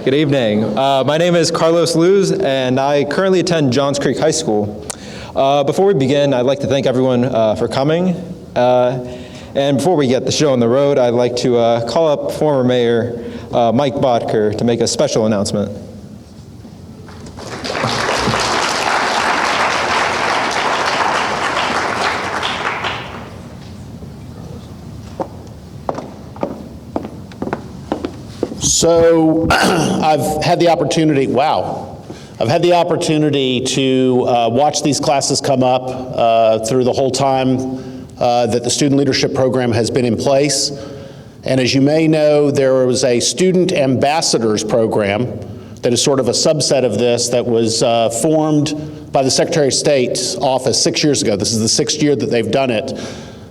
Good evening. My name is Carlos Luz, and I currently attend Johns Creek High School. Before we begin, I'd like to thank everyone for coming. And before we get the show on the road, I'd like to call up former Mayor Mike Bodker to make a special announcement. So I've had the opportunity to watch these classes come up through the whole time that the student leadership program has been in place. And as you may know, there was a student ambassadors program that is sort of a subset of this that was formed by the Secretary of State's office 6 years ago. This is the 6th year that they've done it.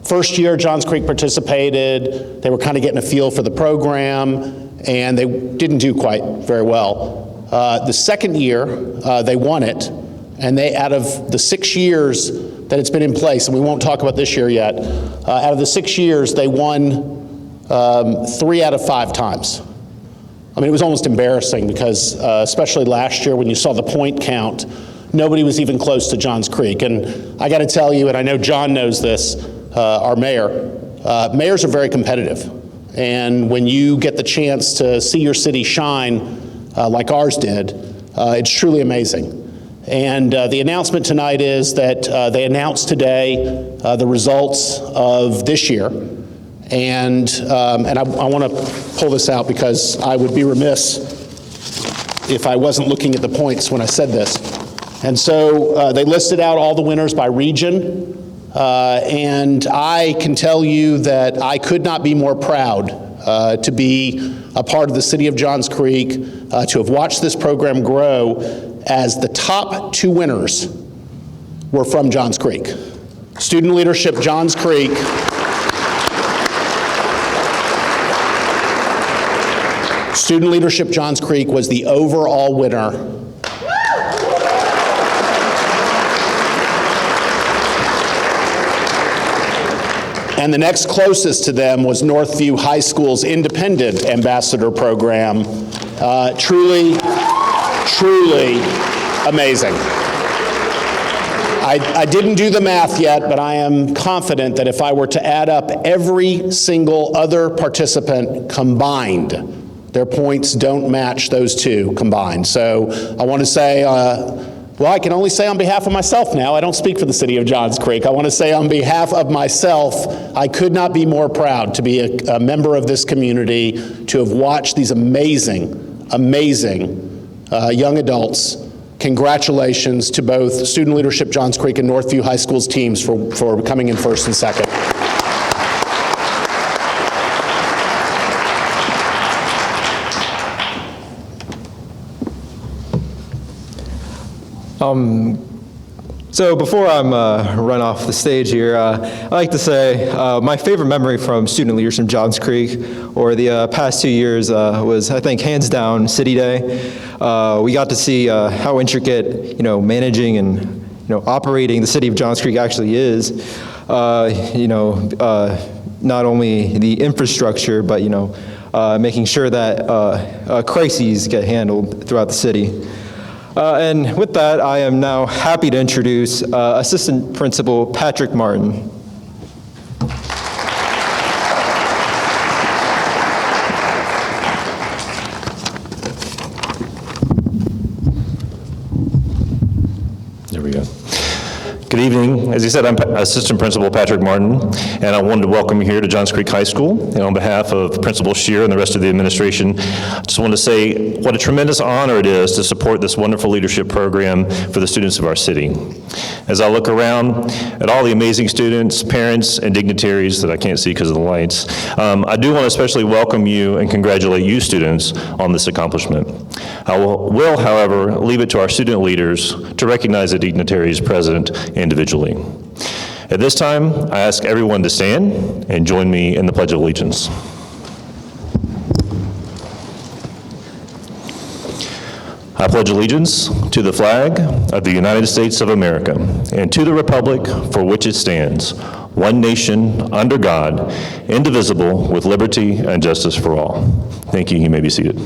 First year, Johns Creek participated. They were kind of getting a feel for the program, and they didn't do quite very well. The second year, they won it, and they, out of the 6 years that it's been in place, and we won't talk about this year yet, out of the 6 years, they won 3 out of 5 times. I mean, it was almost embarrassing because, especially last year when you saw the point count, nobody was even close to Johns Creek. And I got to tell you, and I know John knows this, our mayor, mayors are very competitive. And when you get the chance to see your city shine like ours did, it's truly amazing. And the announcement tonight is that they announced today the results of this year. And I want to pull this out because I would be remiss if I wasn't looking at the points when I said this. And so they listed out all the winners by region. And I can tell you that I could not be more proud to be a part of the city of Johns Creek, to have watched this program grow, as the top 2 winners were from Johns Creek. Student Leadership Johns Creek. Student Leadership Johns Creek was the overall winner. And the next closest to them was Northview High School's independent ambassador program. Truly, truly amazing. I didn't do the math yet, but I am confident that if I were to add up every single other participant combined, their points don't match those 2 combined. So I want to say, well, I can only say on behalf of myself now. I don't speak for the city of Johns Creek. I want to say on behalf of myself, I could not be more proud to be a member of this community, to have watched these amazing, amazing young adults. Congratulations to both Student Leadership Johns Creek and Northview High School's teams for coming in first and second. So before I'm run off the stage here, I'd like to say my favorite memory from student leadership in Johns Creek, or the past 2 years, was, I think, hands down City Day. We got to see how intricate, managing and operating the city of Johns Creek actually is. Not only the infrastructure, but making sure that crises get handled throughout the city. And with that, I am now happy to introduce Assistant Principal Patrick Martin. There we go. Good evening. As you said, I'm Assistant Principal Patrick Martin, and I wanted to welcome you here to Johns Creek High School. And on behalf of Principal Shear and the rest of the administration, I just want to say what a tremendous honor it is to support this wonderful leadership program for the students of our city. As I look around at all the amazing students, parents, and dignitaries that I can't see because of the lights, I do want to especially welcome you and congratulate you students on this accomplishment. I will, however, leave it to our student leaders to recognize the dignitaries present individually. At this time, I ask everyone to stand and join me in the Pledge of Allegiance. I pledge allegiance to the flag of the United States of America and to the republic for which it stands, one nation, under God, indivisible, with liberty and justice for all. Thank you. You may be seated.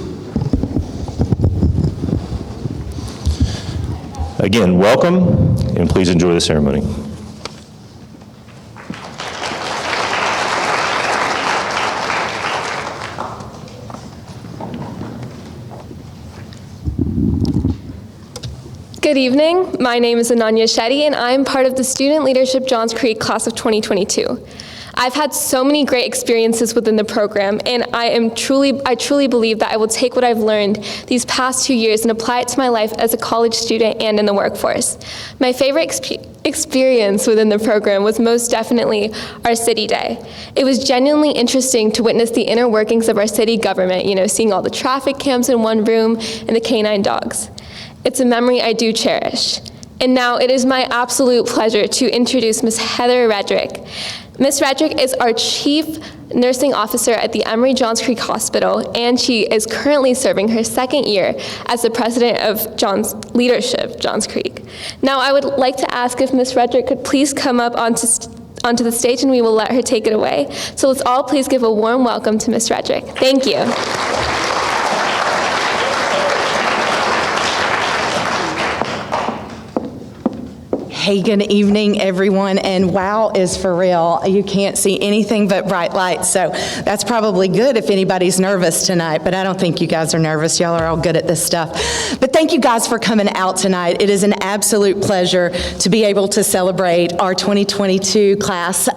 Again, welcome, and please enjoy the ceremony. Good evening. My name is Ananya Shetty, and I'm part of the Student Leadership Johns Creek Class of 2022. I've had so many great experiences within the program, and I truly believe that I will take what I've learned these past 2 years and apply it to my life as a college student and in the workforce. My favorite experience within the program was most definitely our City Day. It was genuinely interesting to witness the inner workings of our city government, seeing all the traffic cams in one room and the canine dogs. It's a memory I do cherish. And now it is my absolute pleasure to introduce Ms. Heather Redrick. Ms. Redrick is our Chief Nursing Officer at the Emory Johns Creek Hospital, and she is currently serving her second year as the President of Leadership Johns Creek. Now I would like to ask if Ms. Redrick could please come up onto the stage, and we will let her take it away. So let's all please give a warm welcome to Ms. Redrick. Thank you. Hey, good evening, everyone, and wow is for real. You can't see anything but bright lights, so that's probably good if anybody's nervous tonight, but I don't think you guys are nervous. Y'all are all good at this stuff. But thank you guys for coming out tonight. It is an absolute pleasure to be able to celebrate our 2022 class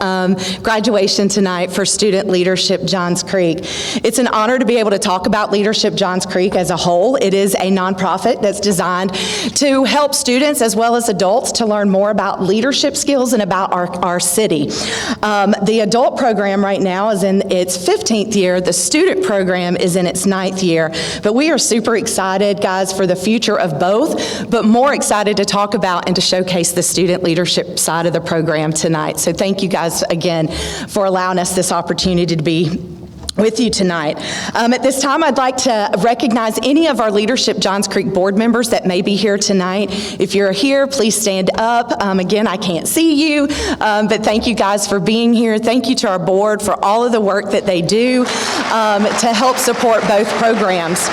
graduation tonight for Student Leadership Johns Creek. It's an honor to be able to talk about Leadership Johns Creek as a whole. It is a nonprofit that's designed to help students as well as adults to learn more about leadership skills and about our city. The adult program right now is in its 15th year. The student program is in its 9th year. But we are super excited, guys, for the future of both, but more excited to talk about and to showcase the student leadership side of the program tonight. So thank you guys again for allowing us this opportunity to be with you tonight. At this time, I'd like to recognize any of our Leadership Johns Creek board members that may be here tonight. If you're here, please stand up. Again, I can't see you, but thank you guys for being here. Thank you to our board for all of the work that they do to help support both programs.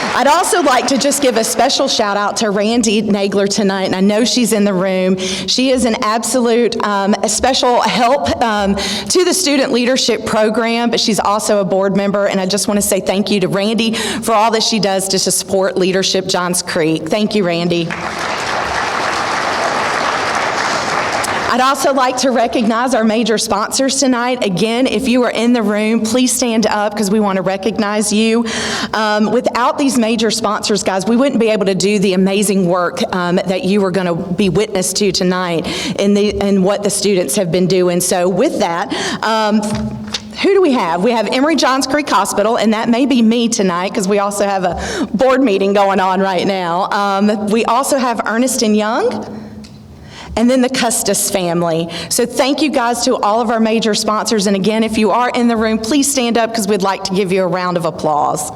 I'd also like to just give a special shout out to Randy Nagler tonight, and I know she's in the room. She is an absolute special help to the student leadership program, but she's also a board member, and I just want to say thank you to Randy for all that she does to support Leadership Johns Creek. Thank you, Randy. I'd also like to recognize our major sponsors tonight. Again, if you are in the room, please stand up because we want to recognize you. Without these major sponsors, guys, we wouldn't be able to do the amazing work that you are going to be witness to tonight in what the students have been doing. So with that, who do we have? We have Emory Johns Creek Hospital, and that may be me tonight because we also have a board meeting going on right now. We also have Ernest & Young, and then the Custis family. So thank you guys to all of our major sponsors. And again, if you are in the room, please stand up because we'd like to give you a round of applause.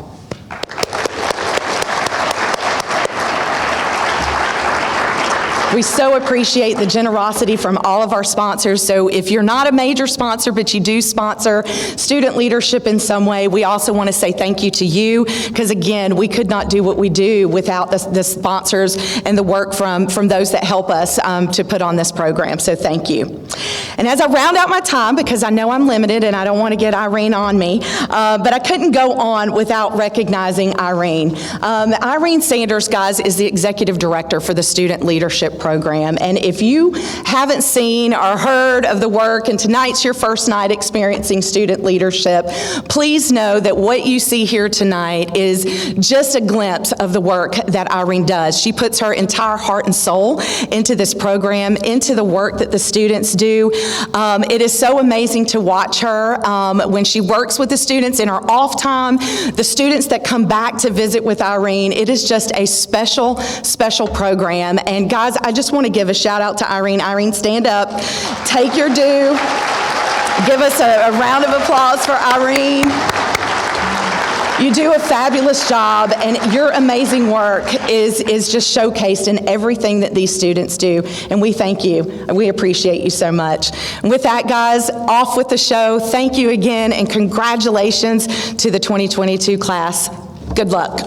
We so appreciate the generosity from all of our sponsors. So if you're not a major sponsor, but you do sponsor student leadership in some way, we also want to say thank you to you, because again, we could not do what we do without the sponsors and the work from those that help us to put on this program. So thank you. And as I round out my time, because I know I'm limited and I don't want to get Irene on me, but I couldn't go on without recognizing Irene. Irene Sanders, guys, is the executive director for the Student Leadership Program. And if you haven't seen or heard of the work, and tonight's your first night experiencing student leadership, please know that what you see here tonight is just a glimpse of the work that Irene does. She puts her entire heart and soul into this program, into the work that the students do. It is so amazing to watch her when she works with the students in her off time, the students that come back to visit with Irene. It is just a special, special program. And guys, I just want to give a shout out to Irene. Irene, stand up, take your due. Give us a round of applause for Irene. You do a fabulous job, and your amazing work is just showcased in everything that these students do, and we thank you. We appreciate you so much. And with that, guys, off with the show. Thank you again, and congratulations to the 2022 class. Good luck.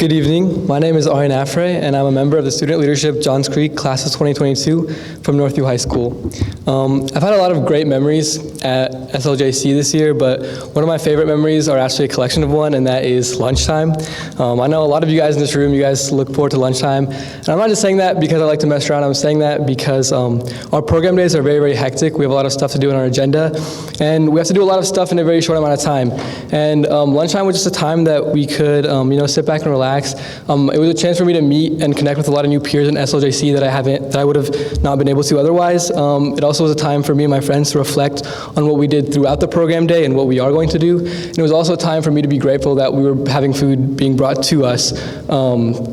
Good evening. My name is Aryan Afray, and I'm a member of the Student Leadership Johns Creek Class of 2022 from Northview High School. I've had a lot of great memories at SLJC this year, but one of my favorite memories are actually a collection of one, and that is lunchtime. I know a lot of you guys in this room, you guys look forward to lunchtime, and I'm not just saying that because I like to mess around. I'm saying that because our program days are very, very hectic. We have a lot of stuff to do on our agenda, and we have to do a lot of stuff in a very short amount of time. And lunchtime was just a time that we could, sit back and relax. It was a chance for me to meet and connect with a lot of new peers in SLJC that I would have not been able to otherwise. It also was a time for me and my friends to reflect on what we did throughout the program day and what we are going to do. And it was also a time for me to be grateful that we were having food being brought to us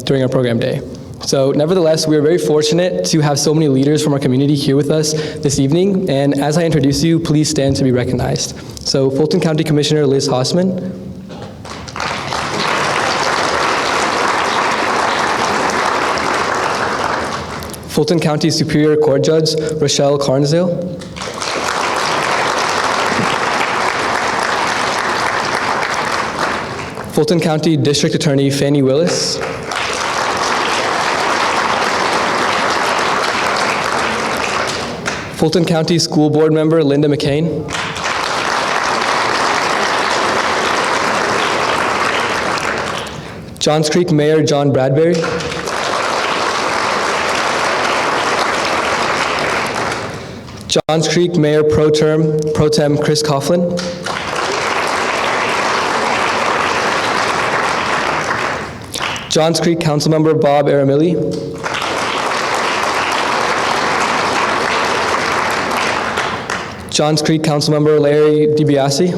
during our program day. So nevertheless, we are very fortunate to have so many leaders from our community here with us this evening. And as I introduce you, please stand to be recognized. So Fulton County Commissioner Liz Hausman. Fulton County Superior Court Judge Rochelle Carnsdale. Fulton County District Attorney Fannie Willis. Fulton County School Board Member Linda McCain. Johns Creek Mayor John Bradbury. Johns Creek Mayor Pro Tem Chris Coughlin. Johns Creek Councilmember Bob Aramilli. Johns Creek Councilmember Larry DiBiase.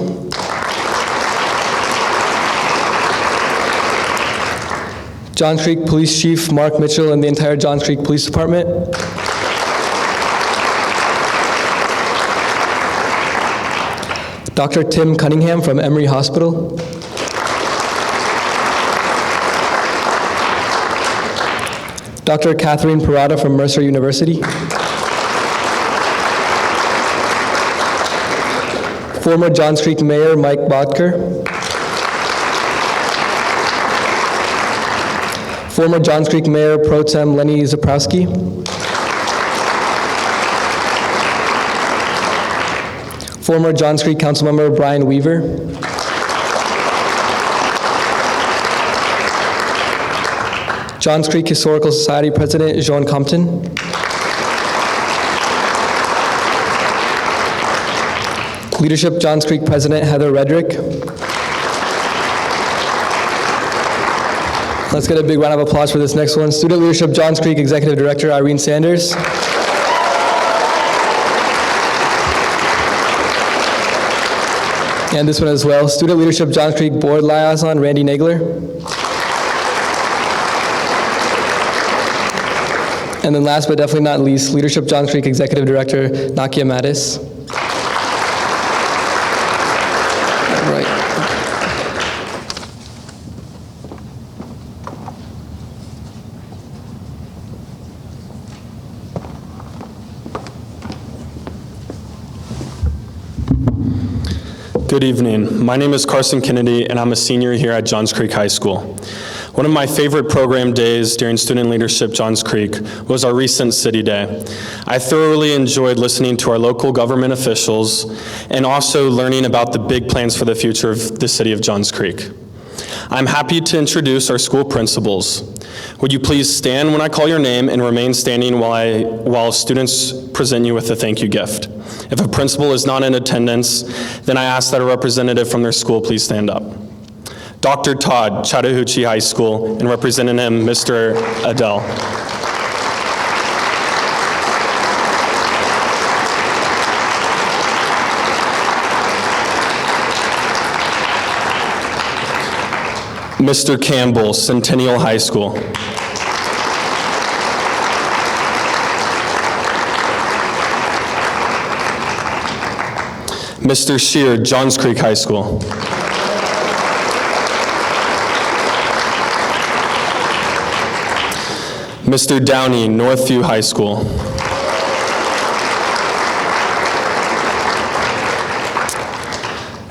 Johns Creek Police Chief Mark Mitchell and the entire Johns Creek Police Department. Dr. Tim Cunningham from Emory Hospital. Dr. Catherine Parada from Mercer University. Former Johns Creek Mayor Mike Bodker. Former Johns Creek Mayor Pro Tem Lenny Zaprowski. Former Johns Creek Councilmember Brian Weaver. Johns Creek Historical Society President Jean Compton. Leadership Johns Creek President Heather Redrick. Let's get a big round of applause for this next one. Student Leadership Johns Creek Executive Director Irene Sanders. And this one as well, Student Leadership Johns Creek Board Liaison, Randy Nagler. And then last but definitely not least, Leadership Johns Creek Executive Director, Nakia Mattis. All right. Good evening. My name is Carson Kennedy, and I'm a senior here at Johns Creek High School. One of my favorite program days during Student Leadership Johns Creek was our recent City Day. I thoroughly enjoyed listening to our local government officials and also learning about the big plans for the future of the city of Johns Creek. I'm happy to introduce our school principals. Would you please stand when I call your name and remain standing while students present you with a thank you gift? If a principal is not in attendance, then I ask that a representative from their school please stand up. Dr. Todd, Chattahoochee High School, and representing him, Mr. Adele. Mr. Campbell, Centennial High School. Mr. Shear, Johns Creek High School. Mr. Downey, Northview High School.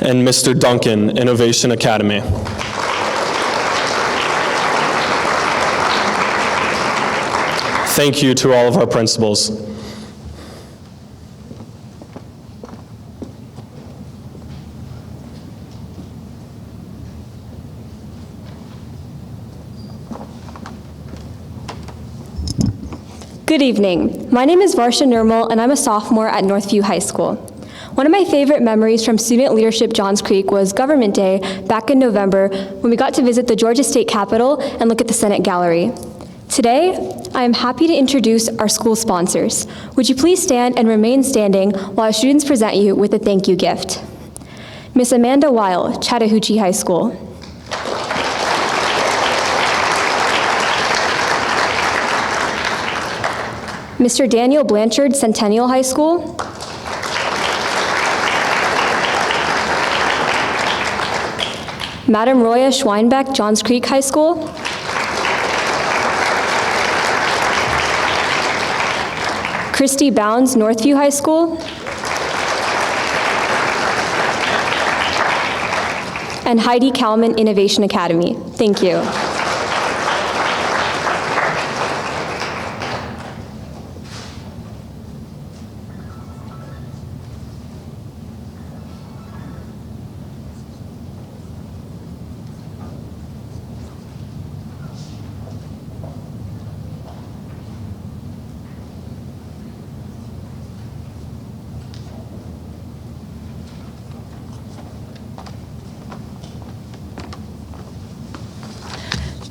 And Mr. Duncan, Innovation Academy. Thank you to all of our principals. Good evening. My name is Varsha Nirmal, and I'm a sophomore at Northview High School. One of my favorite memories from Student Leadership Johns Creek was Government Day back in November when we got to visit the Georgia State Capitol and look at the Senate Gallery. Today, I am happy to introduce our school sponsors. Would you please stand and remain standing while our students present you with a thank you gift? Miss Amanda Weil, Chattahoochee High School. Mr. Daniel Blanchard, Centennial High School. Madam Roya Schweinbeck, Johns Creek High School. Christy Bounds, Northview High School. And Heidi Kalman, Innovation Academy. Thank you.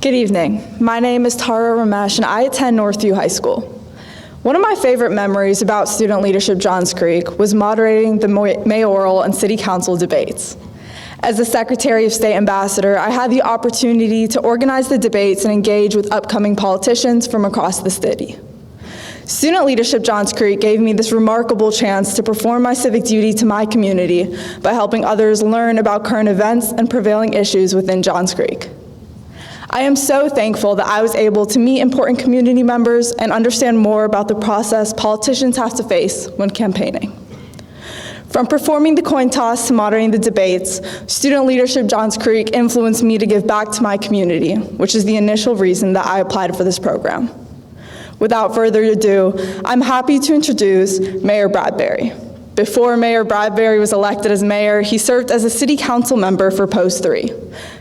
Good evening. My name is Tara Ramesh, and I attend Northview High School. One of my favorite memories about Student Leadership Johns Creek was moderating the mayoral and city council debates. As the Secretary of State Ambassador, I had the opportunity to organize the debates and engage with upcoming politicians from across the city. Student Leadership Johns Creek gave me this remarkable chance to perform my civic duty to my community by helping others learn about current events and prevailing issues within Johns Creek. I am so thankful that I was able to meet important community members and understand more about the process politicians have to face when campaigning. From performing the coin toss to moderating the debates, Student Leadership Johns Creek influenced me to give back to my community, which is the initial reason that I applied for this program. Without further ado, I'm happy to introduce Mayor Bradbury. Before Mayor Bradbury was elected as mayor, he served as a city council member for Post 3.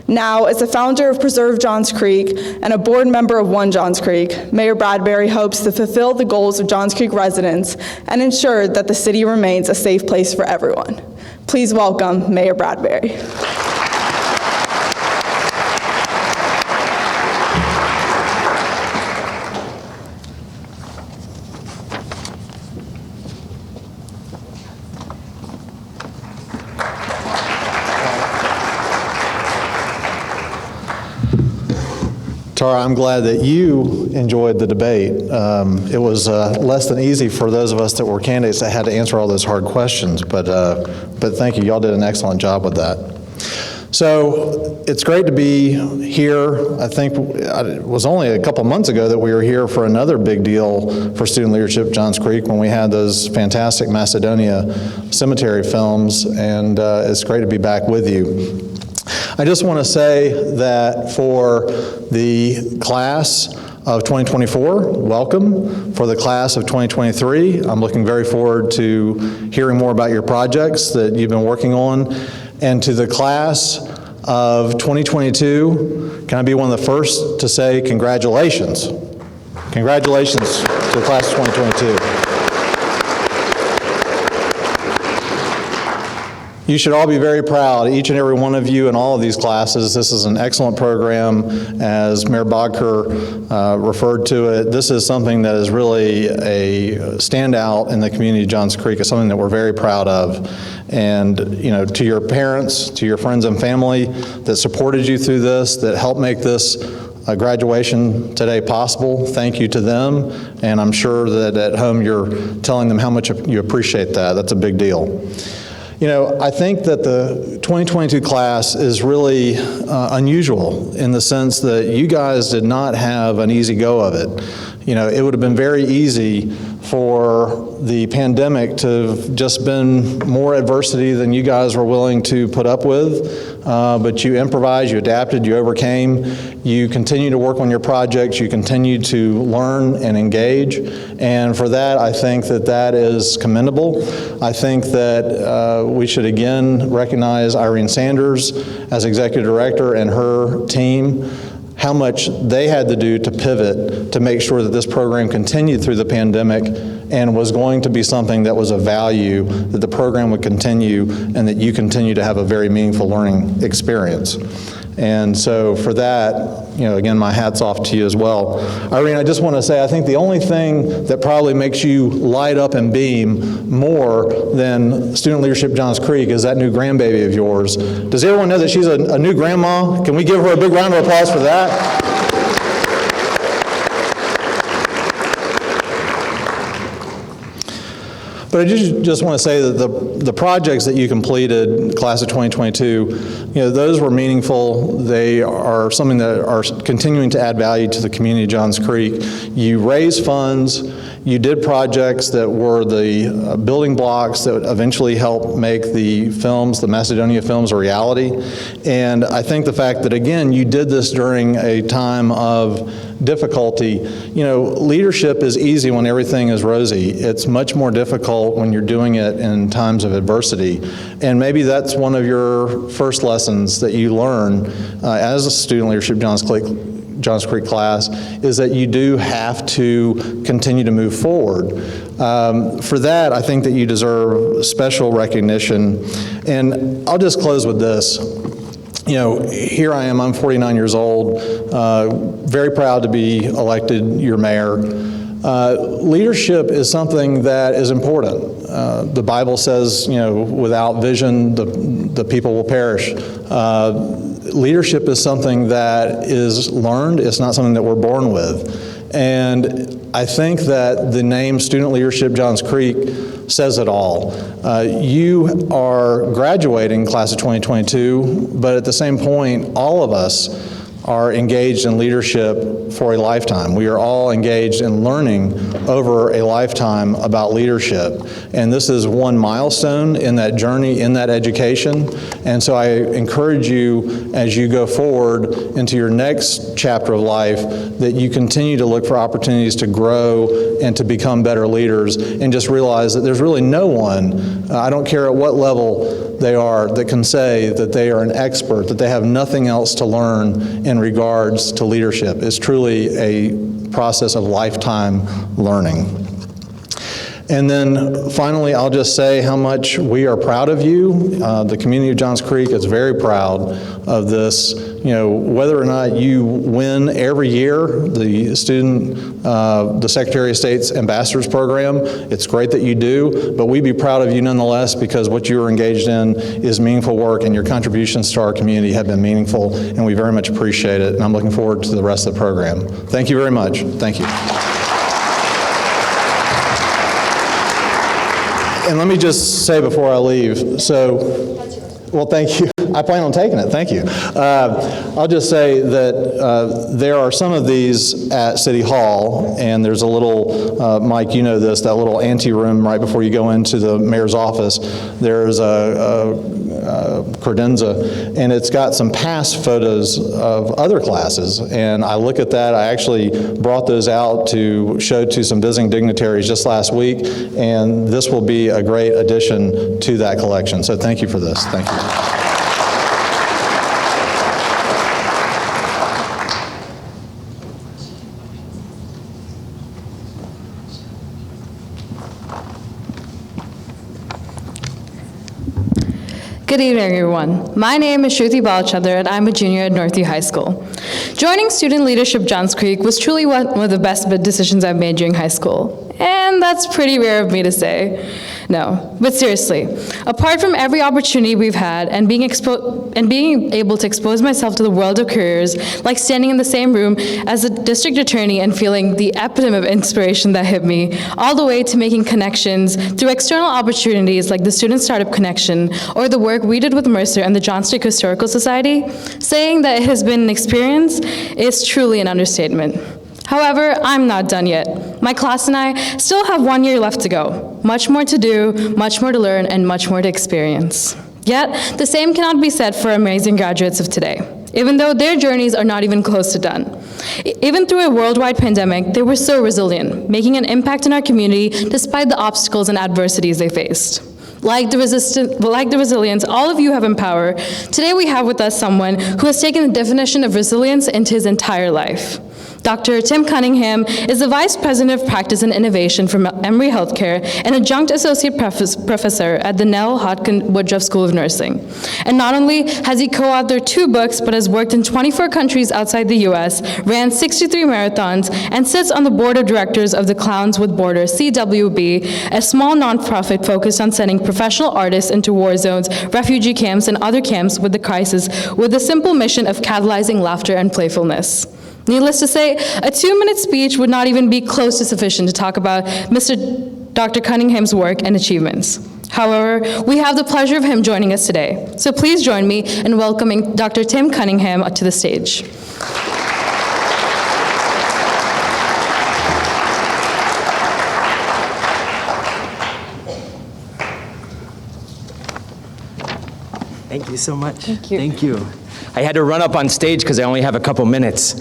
Now, as the founder of Preserve Johns Creek and a board member of One Johns Creek, Mayor Bradbury hopes to fulfill the goals of Johns Creek residents and ensure that the city remains a safe place for everyone. Please welcome Mayor Bradbury. Tara, I'm glad that you enjoyed the debate. It was less than easy for those of us that were candidates that had to answer all those hard questions, but thank you. Y'all did an excellent job with that. So it's great to be here. I think it was only a couple months ago that we were here for another big deal for Student Leadership Johns Creek when we had those fantastic Macedonia cemetery films, and it's great to be back with you. I just want to say that for the class of 2024, welcome. For the class of 2023, I'm looking very forward to hearing more about your projects that you've been working on. And to the class of 2022, can I be one of the first to say congratulations? Congratulations to the class of 2022. You should all be very proud, each and every one of you in all of these classes. This is an excellent program. As Mayor Bodker referred to it, this is something that is really a standout in the community of Johns Creek. It's something that we're very proud of. And you know, to your parents, to your friends and family that supported you through this, that helped make this graduation today possible, thank you to them. And I'm sure that at home you're telling them how much you appreciate that. That's a big deal. You know, I think that the 2022 class is really unusual in the sense that you guys did not have an easy go of it. It would have been very easy for the pandemic to have just been more adversity than you guys were willing to put up with, but you improvised, you adapted, you overcame, you continue to work on your projects, you continue to learn and engage, and for that, I think that that is commendable. I think that we should again recognize Irene Sanders as Executive Director and her team, how much they had to do to pivot to make sure that this program continued through the pandemic and was going to be something that was of value, that the program would continue, and that you continue to have a very meaningful learning experience. And so for that, again, my hat's off to you as well. Irene, I just want to say, I think the only thing that probably makes you light up and beam more than Student Leadership Johns Creek is that new grandbaby of yours. Does everyone know that she's a new grandma? Can we give her a big round of applause for that? But I just want to say that the projects that you completed, class of 2022, those were meaningful. They are something that are continuing to add value to the community of Johns Creek. You raised funds. You did projects that were the building blocks that would eventually help make the films, the Macedonia films, a reality. And I think the fact that, again, you did this during a time of difficulty. Leadership is easy when everything is rosy. It's much more difficult when you're doing it in times of adversity. And maybe that's one of your first lessons that you learn as a Student Leadership Johns Creek class, is that you do have to continue to move forward. For that, I think that you deserve special recognition. And I'll just close with this. Here I am, I'm 49 years old, very proud to be elected your mayor. Leadership is something that is important. The Bible says, without vision, the people will perish. Leadership is something that is learned. It's not something that we're born with. And I think that the name Student Leadership Johns Creek says it all. You are graduating class of 2022, but at the same point, all of us are engaged in leadership for a lifetime. We are all engaged in learning over a lifetime about leadership. And this is one milestone in that journey, in that education. And so I encourage you, as you go forward into your next chapter of life, that you continue to look for opportunities to grow and to become better leaders, and just realize that there's really no one, I don't care at what level they are, that can say that they are an expert, that they have nothing else to learn in regards to leadership. It's truly a process of lifetime learning. And then finally, I'll just say how much we are proud of you. The community of Johns Creek is very proud of this. Whether or not you win every year the Secretary of State's Ambassadors Program, it's great that you do, but we'd be proud of you nonetheless, because what you are engaged in is meaningful work, and your contributions to our community have been meaningful, and we very much appreciate it, and I'm looking forward to the rest of the program. Thank you very much. Thank you. And let me just say before I leave, well, thank you. I plan on taking it. Thank you. I'll just say that there are some of these at City Hall, and there's a little, Mike, you know this, that little ante room right before you go into the mayor's office. There's a credenza, and it's got some past photos of other classes. And I look at that. I actually brought those out to show to some visiting dignitaries just last week, and this will be a great addition to that collection. So thank you for this. Thank you. Good evening, everyone. My name is Shruti Balachandra, and I'm a junior at Northview High School. Joining Student Leadership Johns Creek was truly one of the best decisions I've made during high school. And that's pretty rare of me to say. No, but seriously, apart from every opportunity we've had and being able to expose myself to the world of careers, like standing in the same room as a district attorney and feeling the epitome of inspiration that hit me, all the way to making connections through external opportunities like the Student Startup Connection or the work we did with Mercer and the Johns Creek Historical Society, saying that it has been an experience is truly an understatement. However, I'm not done yet. My class and I still have 1 year left to go. Much more to do, much more to learn, and much more to experience. Yet, the same cannot be said for amazing graduates of today, even though their journeys are not even close to done. Even through a worldwide pandemic, they were so resilient, making an impact in our community despite the obstacles and adversities they faced. Like the resilience all of you have empowered, today we have with us someone who has taken the definition of resilience into his entire life. Dr. Tim Cunningham is the Vice President of Practice and Innovation from Emory Healthcare and Adjunct Associate Professor at the Nell Hodgkin Woodruff School of Nursing. And not only has he co-authored 2 books, but has worked in 24 countries outside the US, ran 63 marathons, and sits on the board of directors of the Clowns with Borders, CWB, a small nonprofit focused on sending professional artists into war zones, refugee camps, and other camps with the crisis with the simple mission of catalyzing laughter and playfulness. Needless to say, a 2-minute speech would not even be close to sufficient to talk about Dr. Cunningham's work and achievements. However, we have the pleasure of him joining us today. So please join me in welcoming Dr. Tim Cunningham to the stage. Thank you so much. Thank you. Thank you. I had to run up on stage because I only have a couple minutes.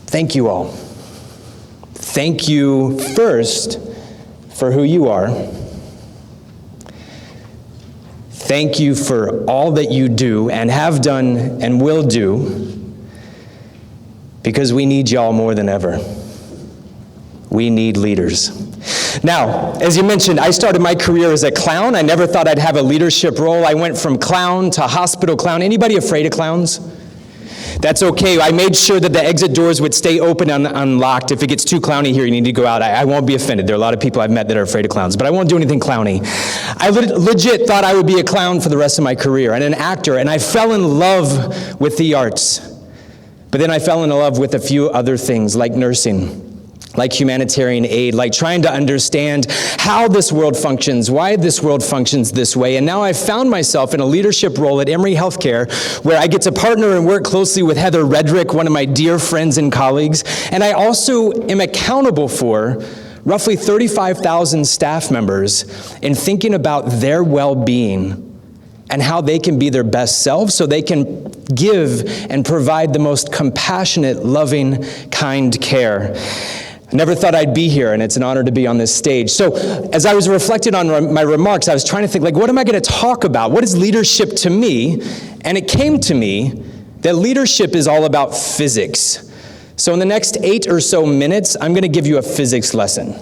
Thank you all. Thank you first for who you are. Thank you for all that you do and have done and will do, because we need y'all more than ever. We need leaders. Now, as you mentioned, I started my career as a clown. I never thought I'd have a leadership role. I went from clown to hospital clown. Anybody afraid of clowns? That's okay. I made sure that the exit doors would stay open and unlocked. If it gets too clowny here, you need to go out. I won't be offended. There are a lot of people I've met that are afraid of clowns, but I won't do anything clowny. I legit thought I would be a clown for the rest of my career and an actor, and I fell in love with the arts. But then I fell in love with a few other things, like nursing, like humanitarian aid, like trying to understand how this world functions, why this world functions this way. And now I've found myself in a leadership role at Emory Healthcare, where I get to partner and work closely with Heather Redrick, one of my dear friends and colleagues. And I also am accountable for roughly 35,000 staff members in thinking about their well-being and how they can be their best selves so they can give and provide the most compassionate, loving, kind care. I never thought I'd be here, and it's an honor to be on this stage. So as I was reflecting on my remarks, I was trying to think, like, what am I going to talk about? What is leadership to me? And it came to me that leadership is all about physics. So in the next 8 or so minutes, I'm going to give you a physics lesson.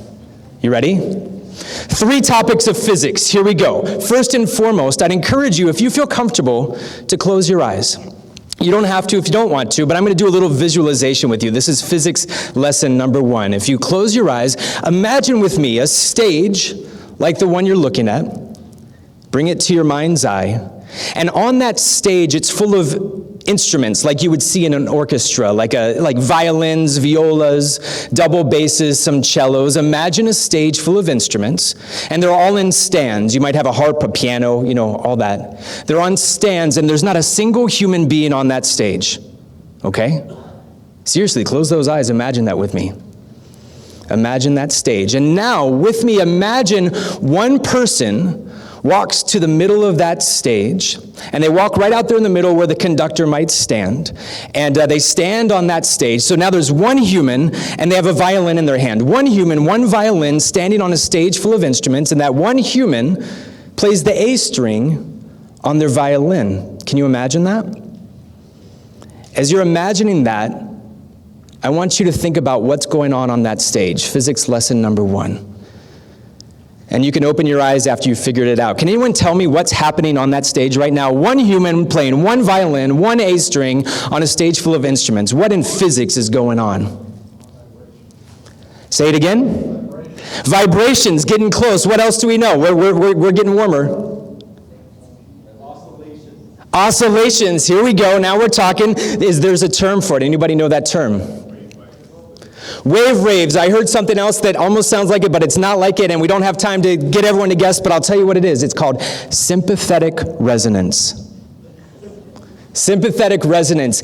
You ready? 3 topics of physics. Here we go. First and foremost, I'd encourage you, if you feel comfortable, to close your eyes. You don't have to if you don't want to, but I'm going to do a little visualization with you. This is physics lesson number 1. If you close your eyes, imagine with me a stage like the one you're looking at. Bring it to your mind's eye. And on that stage, it's full of instruments like you would see in an orchestra, like violins, violas, double basses, some cellos. Imagine a stage full of instruments, and they're all in stands. You might have a harp, a piano, all that. They're on stands, and there's not a single human being on that stage, okay? Seriously, close those eyes, imagine that with me. Imagine that stage. And now, with me, imagine one person walks to the middle of that stage, and they walk right out there in the middle where the conductor might stand, and they stand on that stage. So now there's one human, and they have a violin in their hand. One human, one violin, standing on a stage full of instruments, and that one human plays the A string on their violin. Can you imagine that? As you're imagining that, I want you to think about what's going on that stage. Physics lesson number 1. And you can open your eyes after you've figured it out. Can anyone tell me what's happening on that stage right now? One human playing one violin, one A string on a stage full of instruments. What in physics is going on? Say it again. Vibrations, getting close. What else do we know? We're getting warmer. Oscillations, here we go. Now we're talking. There's a term for it. Anybody know that term? Wave raves. I heard something else that almost sounds like it, but it's not like it, and we don't have time to get everyone to guess, but I'll tell you what it is. It's called sympathetic resonance. Sympathetic resonance.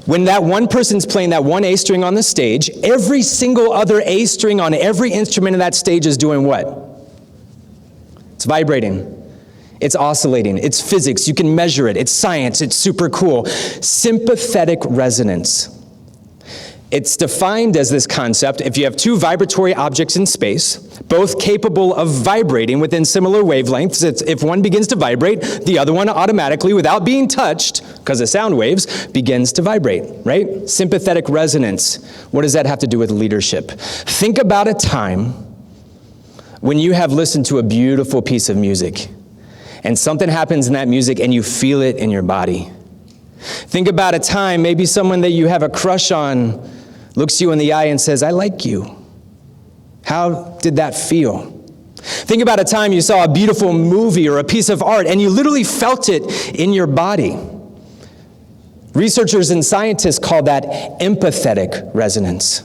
When that one person's playing that one A string on the stage, every single other A string on every instrument in that stage is doing what? It's vibrating. It's oscillating. It's physics. You can measure it. It's science. It's super cool. Sympathetic resonance. It's defined as this concept: if you have two vibratory objects in space, both capable of vibrating within similar wavelengths, if one begins to vibrate, the other one automatically, without being touched, because of sound waves, begins to vibrate, right? Sympathetic resonance. What does that have to do with leadership? Think about a time when you have listened to a beautiful piece of music, and something happens in that music and you feel it in your body. Think about a time, maybe someone that you have a crush on looks you in the eye and says, "I like you." How did that feel? Think about a time you saw a beautiful movie or a piece of art and you literally felt it in your body. Researchers and scientists call that empathetic resonance.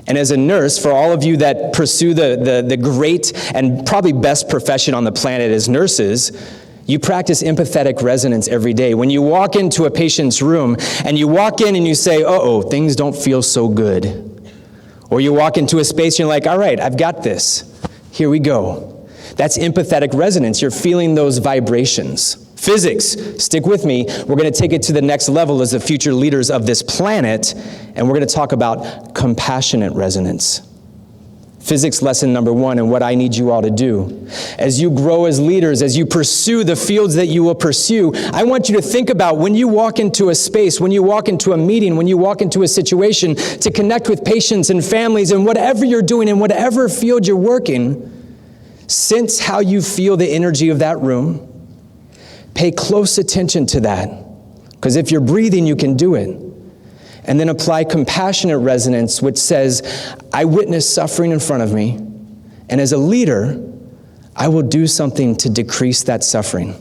And as a nurse, for all of you that pursue the great and probably best profession on the planet as nurses, you practice empathetic resonance every day. When you walk into a patient's room and you walk in and you say, "Uh-oh, things don't feel so good." Or you walk into a space and you're like, "All right, I've got this. Here we go." That's empathetic resonance. You're feeling those vibrations. Physics, stick with me. We're going to take it to the next level as the future leaders of this planet, and we're going to talk about compassionate resonance. Physics lesson number 1, and what I need you all to do. As you grow as leaders, as you pursue the fields that you will pursue, I want you to think about when you walk into a space, when you walk into a meeting, when you walk into a situation to connect with patients and families and whatever you're doing in whatever field you're working, sense how you feel the energy of that room. Pay close attention to that, because if you're breathing, you can do it. And then apply compassionate resonance, which says, I witness suffering in front of me, and as a leader, I will do something to decrease that suffering.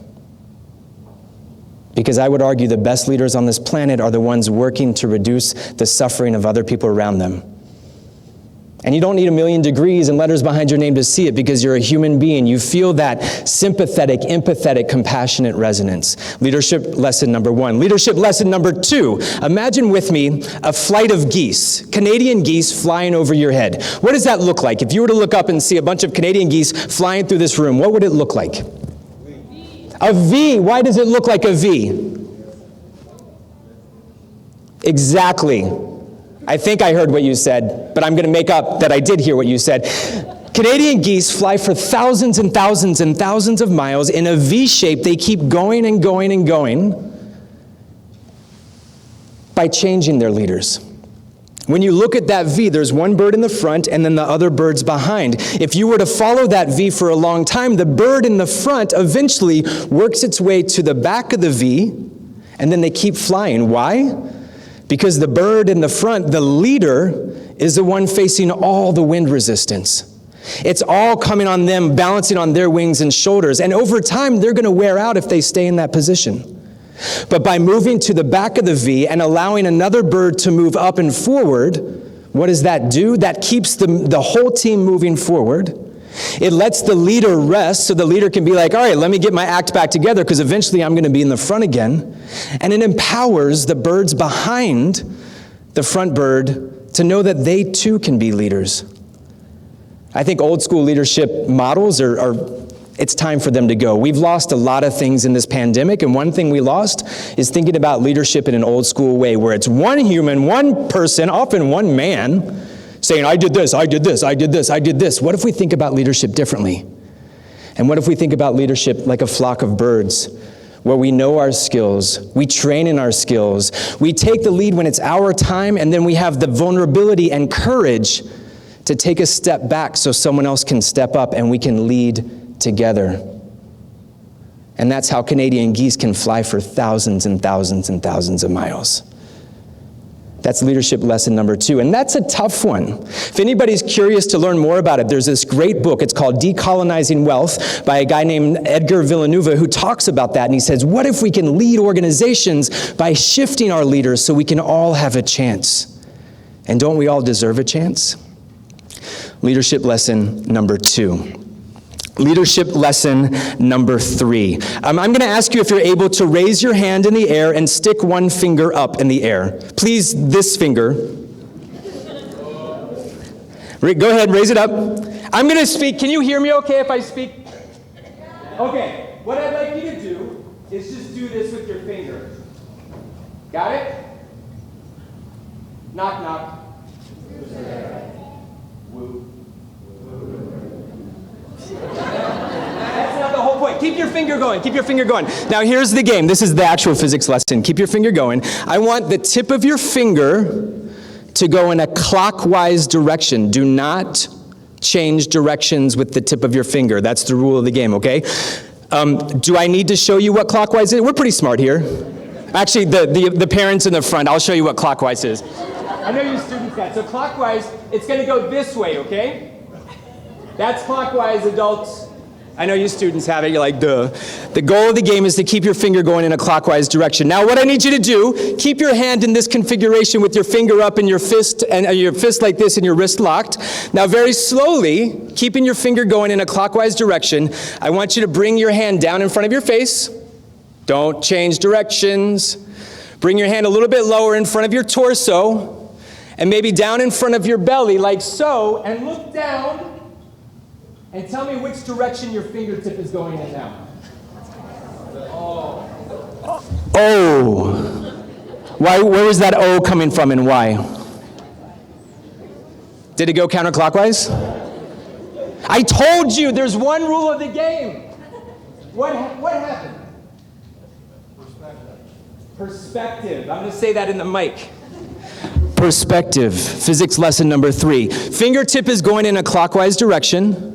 Because I would argue the best leaders on this planet are the ones working to reduce the suffering of other people around them. And you don't need 1,000,000 degrees and letters behind your name to see it, because you're a human being. You feel that sympathetic, empathetic, compassionate resonance. Leadership lesson number 1. Leadership lesson number 2. Imagine with me a flight of geese, Canadian geese flying over your head. What does that look like? If you were to look up and see a bunch of Canadian geese flying through this room, what would it look like? A V. Why does it look like a V? Exactly. I think I heard what you said, but I'm going to make up that I did hear what you said. Canadian geese fly for thousands and thousands and thousands of miles in a V shape. They keep going and going and going by changing their leaders. When you look at that V, there's one bird in the front and then the other birds behind. If you were to follow that V for a long time, the bird in the front eventually works its way to the back of the V, and then they keep flying. Why? Because the bird in the front, the leader, is the one facing all the wind resistance. It's all coming on them, balancing on their wings and shoulders. And over time, they're going to wear out if they stay in that position. But by moving to the back of the V and allowing another bird to move up and forward, what does that do? That keeps the whole team moving forward. It lets the leader rest, so the leader can be like, all right, let me get my act back together, because eventually I'm going to be in the front again. And it empowers the birds behind the front bird to know that they too can be leaders. I think old school leadership models it's time for them to go. We've lost a lot of things in this pandemic, and one thing we lost is thinking about leadership in an old school way, where it's one human, one person, often one man, saying, I did this, I did this, I did this, I did this. What if we think about leadership differently? And what if we think about leadership like a flock of birds, where we know our skills, we train in our skills, we take the lead when it's our time, and then we have the vulnerability and courage to take a step back so someone else can step up and we can lead together. And that's how Canadian geese can fly for thousands and thousands and thousands of miles. That's leadership lesson number 2, and that's a tough one. If anybody's curious to learn more about it, there's this great book. It's called Decolonizing Wealth by a guy named Edgar Villanueva, who talks about that, and he says, what if we can lead organizations by shifting our leaders so we can all have a chance? And don't we all deserve a chance? Leadership lesson number 2. Leadership lesson number 3. I'm going to ask you if you're able to raise your hand in the air and stick one finger up in the air. Please, this finger. Go ahead, raise it up. I'm going to speak. Can you hear me okay if I speak? Okay, what I'd like you to do is just do this with your finger. Got it? Knock, knock. Woo. That's not the whole point. Keep your finger going. Keep your finger going. Now here's the game. This is the actual physics lesson. Keep your finger going. I want the tip of your finger to go in a clockwise direction. Do not change directions with the tip of your finger. That's the rule of the game, okay? Do I need to show you what clockwise is? We're pretty smart here. Actually, the parents in the front, I'll show you what clockwise is. I know you students got it. So clockwise, it's going to go this way, okay? That's clockwise, adults. I know you students have it. You're like, duh. The goal of the game is to keep your finger going in a clockwise direction. Now, what I need you to do, keep your hand in this configuration with your finger up and your fist like this and your wrist locked. Now, very slowly, keeping your finger going in a clockwise direction, I want you to bring your hand down in front of your face. Don't change directions. Bring your hand a little bit lower in front of your torso, and maybe down in front of your belly, like so, and look down. And tell me which direction your fingertip is going in now. Oh. Why? Where was that O coming from and why? Did it go counterclockwise? I told you there's one rule of the game. What happened? Perspective. I'm going to say that in the mic. Perspective. Physics lesson number 3. Fingertip is going in a clockwise direction.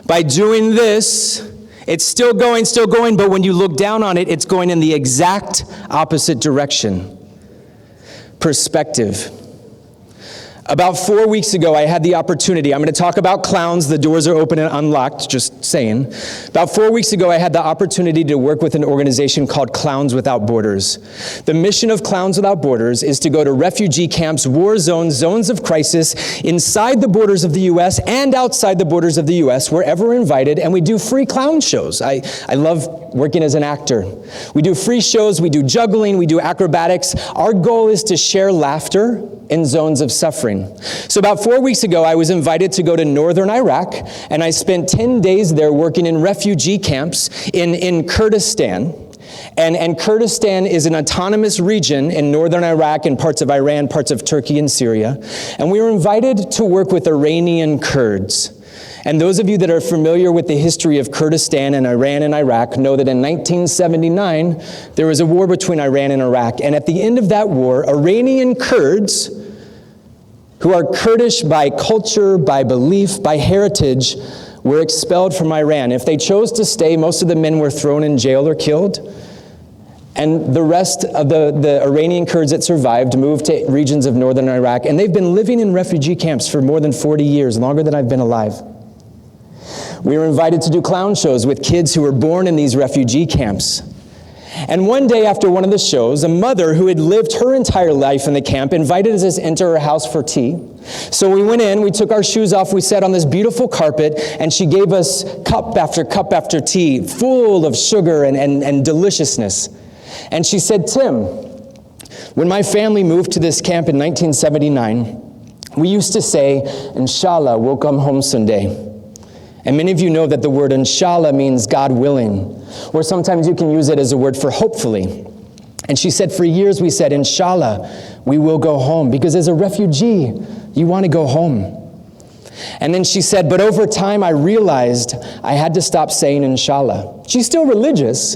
By doing this, it's still going, but when you look down on it, it's going in the exact opposite direction. Perspective. About 4 weeks ago, I had the opportunity. I'm going to talk about clowns. The doors are open and unlocked, just saying. About 4 weeks ago, I had the opportunity to work with an organization called Clowns Without Borders. The mission of Clowns Without Borders is to go to refugee camps, war zones, zones of crisis, inside the borders of the U.S. and outside the borders of the U.S., wherever we're invited, and we do free clown shows. I love working as an actor. We do free shows, we do juggling, we do acrobatics. Our goal is to share laughter in zones of suffering. So about 4 weeks ago, I was invited to go to northern Iraq, and I spent 10 days there working in refugee camps in Kurdistan. And Kurdistan is an autonomous region in northern Iraq and parts of Iran, parts of Turkey and Syria. And we were invited to work with Iranian Kurds. And those of you that are familiar with the history of Kurdistan and Iran and Iraq know that in 1979, there was a war between Iran and Iraq. And at the end of that war, Iranian Kurds, who are Kurdish by culture, by belief, by heritage, were expelled from Iran. If they chose to stay, most of the men were thrown in jail or killed. And the rest of the Iranian Kurds that survived moved to regions of northern Iraq. And they've been living in refugee camps for more than 40 years, longer than I've been alive. We were invited to do clown shows with kids who were born in these refugee camps. And one day after one of the shows, a mother who had lived her entire life in the camp invited us into her house for tea. So we went in, we took our shoes off, we sat on this beautiful carpet, and she gave us cup after tea, full of sugar and deliciousness. And she said, Tim, when my family moved to this camp in 1979, we used to say, Inshallah, we'll come home someday. And many of you know that the word inshallah means God willing, or sometimes you can use it as a word for hopefully. And she said, for years we said, inshallah, we will go home, because as a refugee, you want to go home. And then she said, but over time I realized I had to stop saying inshallah. She's still religious,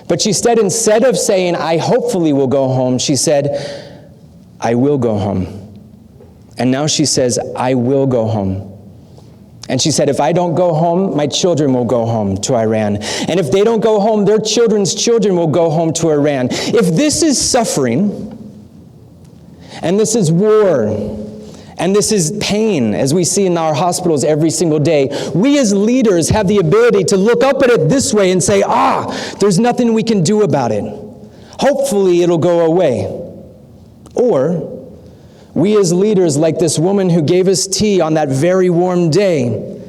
but she said, instead of saying, I hopefully will go home, she said, I will go home. And now she says, I will go home. And she said, if I don't go home, my children will go home to Iran. And if they don't go home, their children's children will go home to Iran. If this is suffering, and this is war, and this is pain, as we see in our hospitals every single day, we as leaders have the ability to look up at it this way and say, there's nothing we can do about it. Hopefully it'll go away. Or we as leaders, like this woman who gave us tea on that very warm day,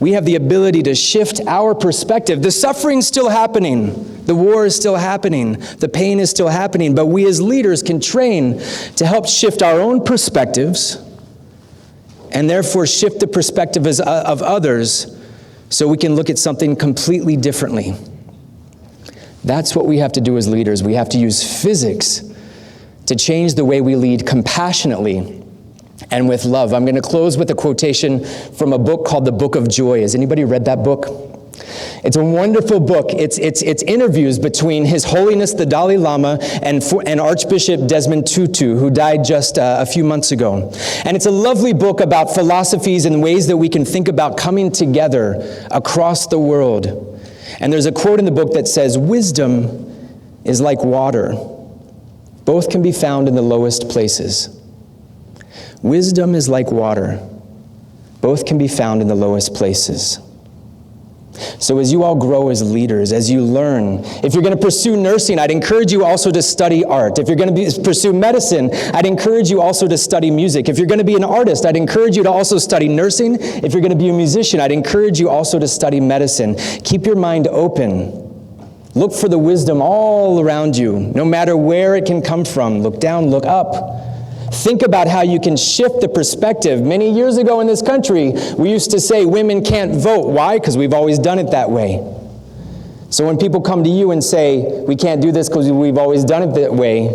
We have the ability to shift our perspective. The suffering's still happening. The war is still happening. The pain is still happening. But we as leaders can train to help shift our own perspectives and therefore shift the perspective of others so we can look at something completely differently. That's what we have to do as leaders. We have to use physics to change the way we lead compassionately and with love. I'm going to close with a quotation from a book called The Book of Joy. Has anybody read that book? It's a wonderful book. It's interviews between His Holiness the Dalai Lama and Archbishop Desmond Tutu, who died just a few months ago. And it's a lovely book about philosophies and ways that we can think about coming together across the world. And there's a quote in the book that says, "Wisdom is like water. Both can be found in the lowest places." Wisdom is like water. Both can be found in the lowest places. So as you all grow as leaders, as you learn, if you're going to pursue nursing, I'd encourage you also to study art. If you're going to pursue medicine, I'd encourage you also to study music. If you're going to be an artist, I'd encourage you to also study nursing. If you're going to be a musician, I'd encourage you also to study medicine. Keep your mind open. Look for the wisdom all around you, no matter where it can come from. Look down, look up. Think about how you can shift the perspective. Many years ago in this country, we used to say women can't vote. Why? Because we've always done it that way. So when people come to you and say, we can't do this because we've always done it that way,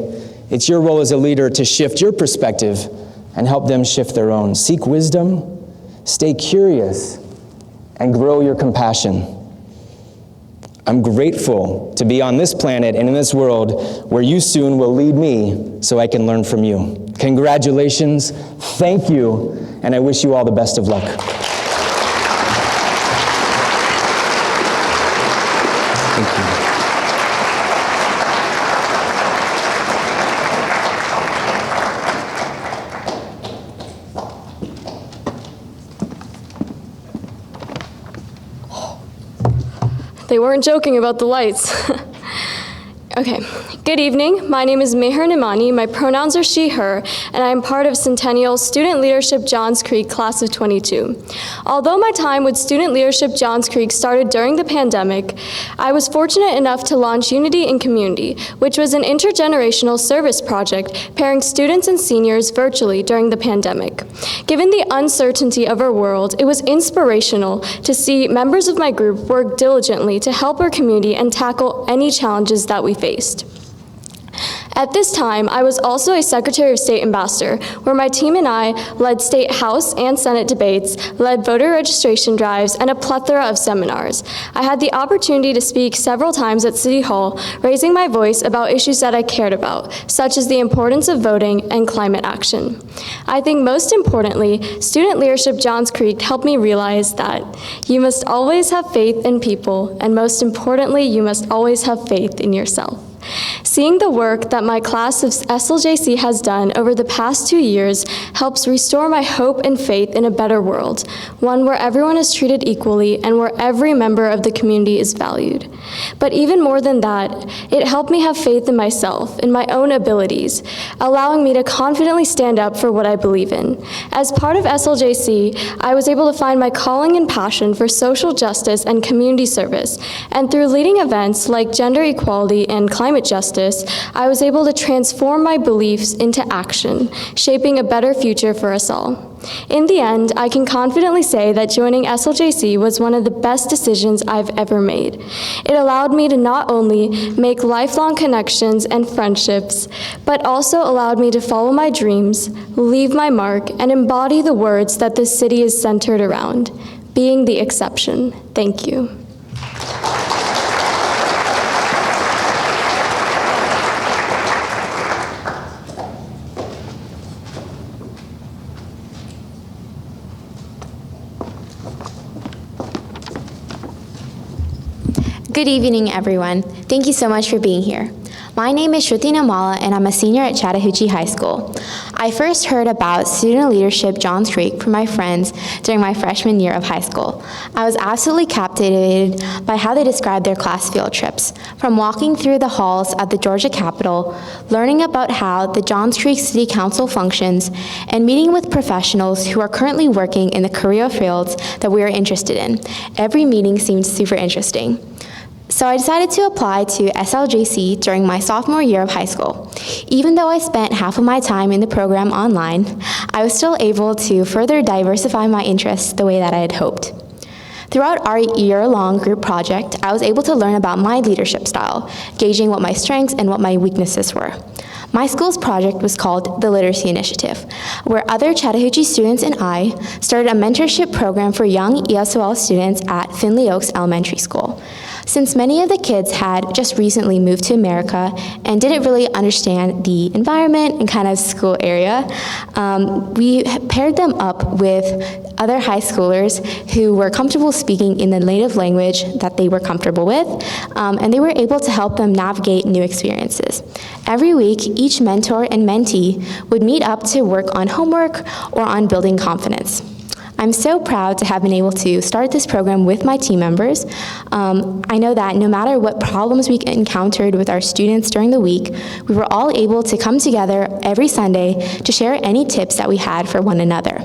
it's your role as a leader to shift your perspective and help them shift their own. Seek wisdom, stay curious, and grow your compassion. I'm grateful to be on this planet and in this world where you soon will lead me so I can learn from you. Congratulations, thank you, and I wish you all the best of luck. Thank you. They weren't joking about the lights. Okay, good evening. My name is Meher Nimani. My pronouns are she, her, and I am part of Centennial Student Leadership Johns Creek Class of 22. Although my time with Student Leadership Johns Creek started during the pandemic, I was fortunate enough to launch Unity in Community, which was an intergenerational service project pairing students and seniors virtually during the pandemic. Given the uncertainty of our world, it was inspirational to see members of my group work diligently to help our community and tackle any challenges that we faced. At this time, I was also a Secretary of State ambassador, where my team and I led state House and Senate debates, led voter registration drives, and a plethora of seminars. I had the opportunity to speak several times at City Hall, raising my voice about issues that I cared about, such as the importance of voting and climate action. I think most importantly, Student Leadership Johns Creek helped me realize that you must always have faith in people, and most importantly, you must always have faith in yourself. Seeing the work that my class of SLJC has done over the past 2 years helps restore my hope and faith in a better world, one where everyone is treated equally and where every member of the community is valued. But even more than that, it helped me have faith in myself, in my own abilities, allowing me to confidently stand up for what I believe in. As part of SLJC, I was able to find my calling and passion for social justice and community service, and through leading events like gender equality and climate justice, I was able to transform my beliefs into action, shaping a better future for us all. In the end, I can confidently say that joining SLJC was one of the best decisions I've ever made. It allowed me to not only make lifelong connections and friendships, but also allowed me to follow my dreams, leave my mark, and embody the words that this city is centered around, being the exception. Thank you. Good evening, everyone. Thank you so much for being here. My name is Shruti Namala, and I'm a senior at Chattahoochee High School. I first heard about student leadership Johns Creek from my friends during my freshman year of high school. I was absolutely captivated by how they described their class field trips, from walking through the halls at the Georgia Capitol, learning about how the Johns Creek City Council functions, and meeting with professionals who are currently working in the career fields that we are interested in. Every meeting seemed super interesting. So I decided to apply to SLJC during my sophomore year of high school. Even though I spent half of my time in the program online, I was still able to further diversify my interests the way that I had hoped. Throughout our year-long group project, I was able to learn about my leadership style, gauging what my strengths and what my weaknesses were. My school's project was called the Literacy Initiative, where other Chattahoochee students and I started a mentorship program for young ESOL students at Findlay Oaks Elementary School. Since many of the kids had just recently moved to America and didn't really understand the environment and kind of school area, we paired them up with other high schoolers who were comfortable speaking in the native language that they were comfortable with, and they were able to help them navigate new experiences. Every week, each mentor and mentee would meet up to work on homework or on building confidence. I'm so proud to have been able to start this program with my team members. I know that no matter what problems we encountered with our students during the week, we were all able to come together every Sunday to share any tips that we had for one another.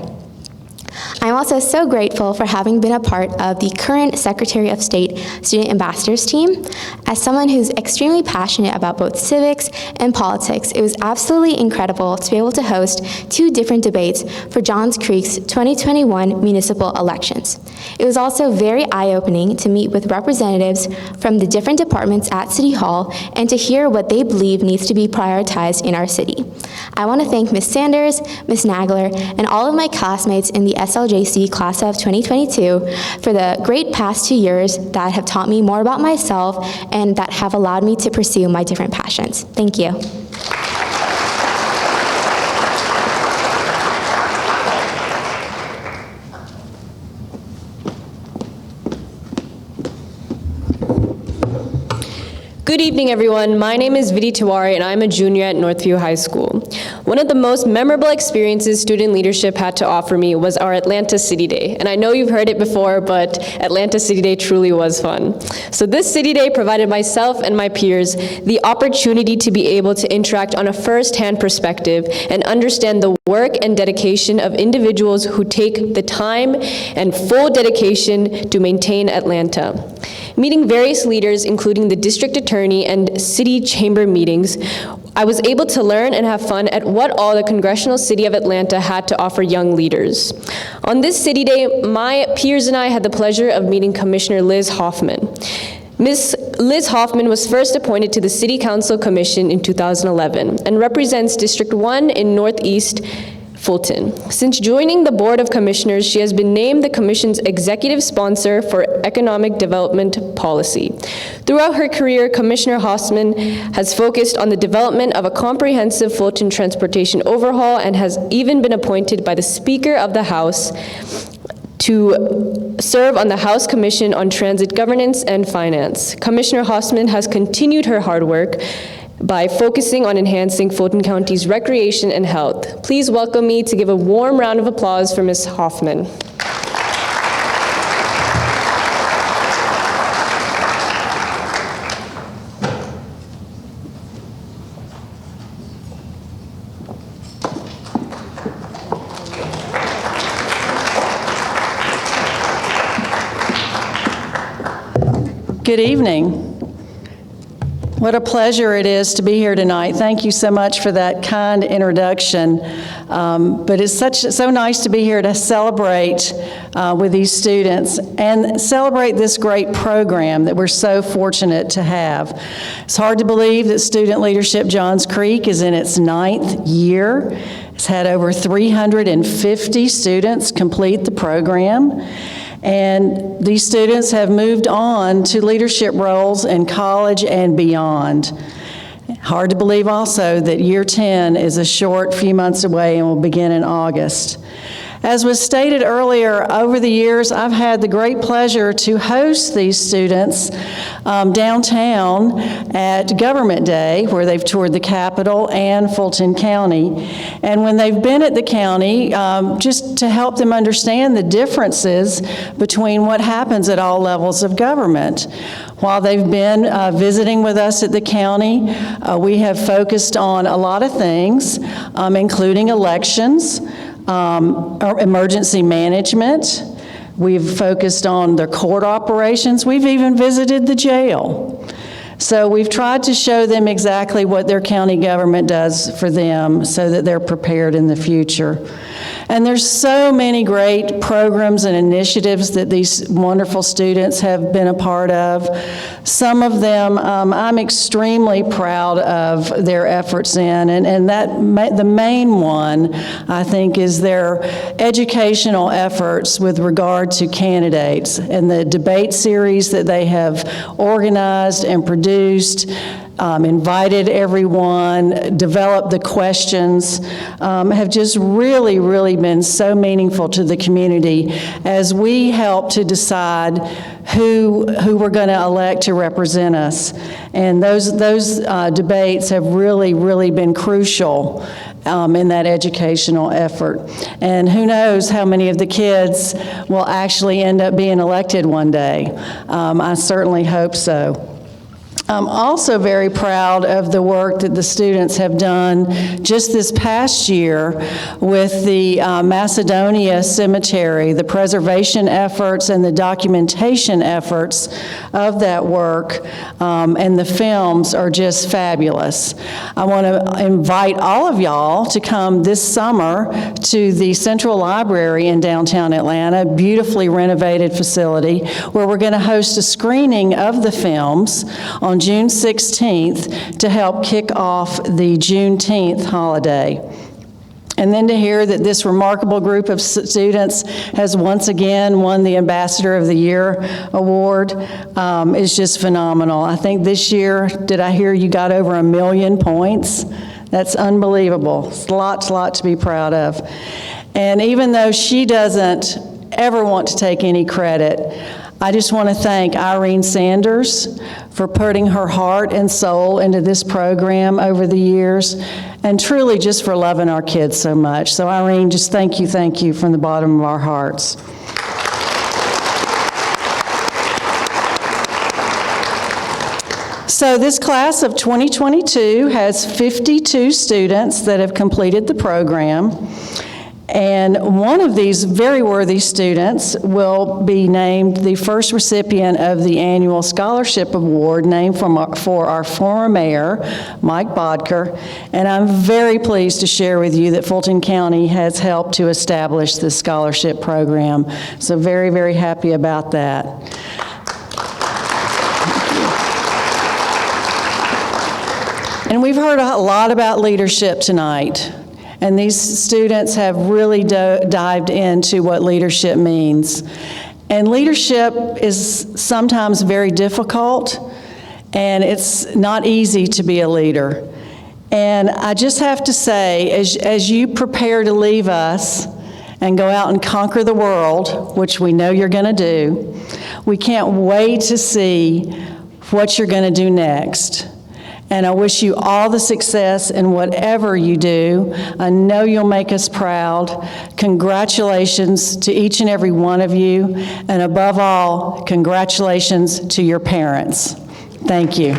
I'm also so grateful for having been a part of the current Secretary of State Student Ambassadors team. As someone who's extremely passionate about both civics and politics, it was absolutely incredible to be able to host 2 different debates for Johns Creek's 2021 municipal elections. It was also very eye-opening to meet with representatives from the different departments at City Hall and to hear what they believe needs to be prioritized in our city. I want to thank Ms. Sanders, Ms. Nagler, and all of my classmates in the SLJC class of 2022 for the great past 2 years that have taught me more about myself and that have allowed me to pursue my different passions. Thank you. Good evening, everyone. My name is Vidi Tiwari, and I'm a junior at Northview High School. One of the most memorable experiences student leadership had to offer me was our Atlanta City Day. And I know you've heard it before, but Atlanta City Day truly was fun. So this City Day provided myself and my peers the opportunity to be able to interact on a first-hand perspective and understand the work and dedication of individuals who take the time and full dedication to maintain Atlanta. Meeting various leaders, including the district attorney and city chamber meetings, I was able to learn and have fun at what all the congressional city of Atlanta had to offer young leaders. On this City Day, my peers and I had the pleasure of meeting Commissioner Liz Hoffman. Ms. Liz Hoffman was first appointed to the City Council Commission in 2011 and represents District 1 in Northeast Fulton. Since joining the Board of Commissioners, she has been named the Commission's executive sponsor for economic development policy. Throughout her career, Commissioner Hoffman has focused on the development of a comprehensive Fulton transportation overhaul and has even been appointed by the Speaker of the House to serve on the House Commission on Transit Governance and Finance. Commissioner Hoffman has continued her hard work by focusing on enhancing Fulton County's recreation and health. Please welcome me to give a warm round of applause for Ms. Hoffman. Good evening. What a pleasure it is to be here tonight. Thank you so much for that kind introduction. But it's so nice to be here to celebrate with these students and celebrate this great program that we're so fortunate to have. It's hard to believe that Student Leadership Johns Creek is in its 9th year. It's had over 350 students complete the program. And these students have moved on to leadership roles in college and beyond. Hard to believe also that year 10 is a short few months away and will begin in August. As was stated earlier, over the years, I've had the great pleasure to host these students downtown at Government Day, where they've toured the Capitol and Fulton County. And when they've been at the county, just to help them understand the differences between what happens at all levels of government. While they've been visiting with us at the county, we have focused on a lot of things, including elections, emergency management. We've focused on their court operations. We've even visited the jail. So we've tried to show them exactly what their county government does for them so that they're prepared in the future. And there's so many great programs and initiatives that these wonderful students have been a part of. Some of them I'm extremely proud of their efforts in, and the main one, I think, is their educational efforts with regard to candidates and the debate series that they have organized and produced. Invited everyone, developed the questions, have just really, really been so meaningful to the community as we help to decide who we're going to elect to represent us. And those debates have really, really been crucial in that educational effort. And who knows how many of the kids will actually end up being elected one day. I certainly hope so. I'm also very proud of the work that the students have done just this past year with the Macedonia Cemetery, the preservation efforts and the documentation efforts of that work, and the films are just fabulous. I want to invite all of y'all to come this summer to the Central Library in downtown Atlanta, a beautifully renovated facility, where we're going to host a screening of the films on June 16th to help kick off the Juneteenth holiday. And then to hear that this remarkable group of students has once again won the Ambassador of the Year award is just phenomenal. I think this year, did I hear you got over 1 million points? That's unbelievable. It's a lot to be proud of. And even though she doesn't ever want to take any credit, I just want to thank Irene Sanders for putting her heart and soul into this program over the years, and truly just for loving our kids so much. So Irene, just thank you from the bottom of our hearts. So this class of 2022 has 52 students that have completed the program. And one of these very worthy students will be named the first recipient of the annual scholarship award named for our former mayor, Mike Bodker. And I'm very pleased to share with you that Fulton County has helped to establish this scholarship program. So very, very happy about that. And we've heard a lot about leadership tonight. And these students have really dived into what leadership means. And leadership is sometimes very difficult, and it's not easy to be a leader. And I just have to say, as you prepare to leave us and go out and conquer the world, which we know you're going to do, we can't wait to see what you're going to do next. And I wish you all the success in whatever you do. I know you'll make us proud. Congratulations to each and every one of you. And above all, congratulations to your parents. Thank you.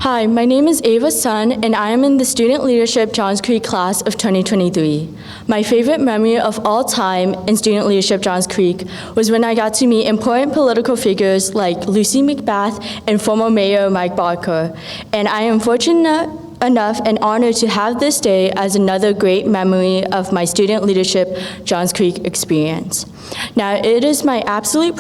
Hi, my name is Ava Sun, and I am in the Student Leadership Johns Creek class of 2023. My favorite memory of all time in Student Leadership Johns Creek was when I got to meet important political figures like Lucy McBath and former Mayor Mike Bodker. And I am fortunate enough an honor to have this day as another great memory of my student leadership Johns Creek experience. Now, it is my absolute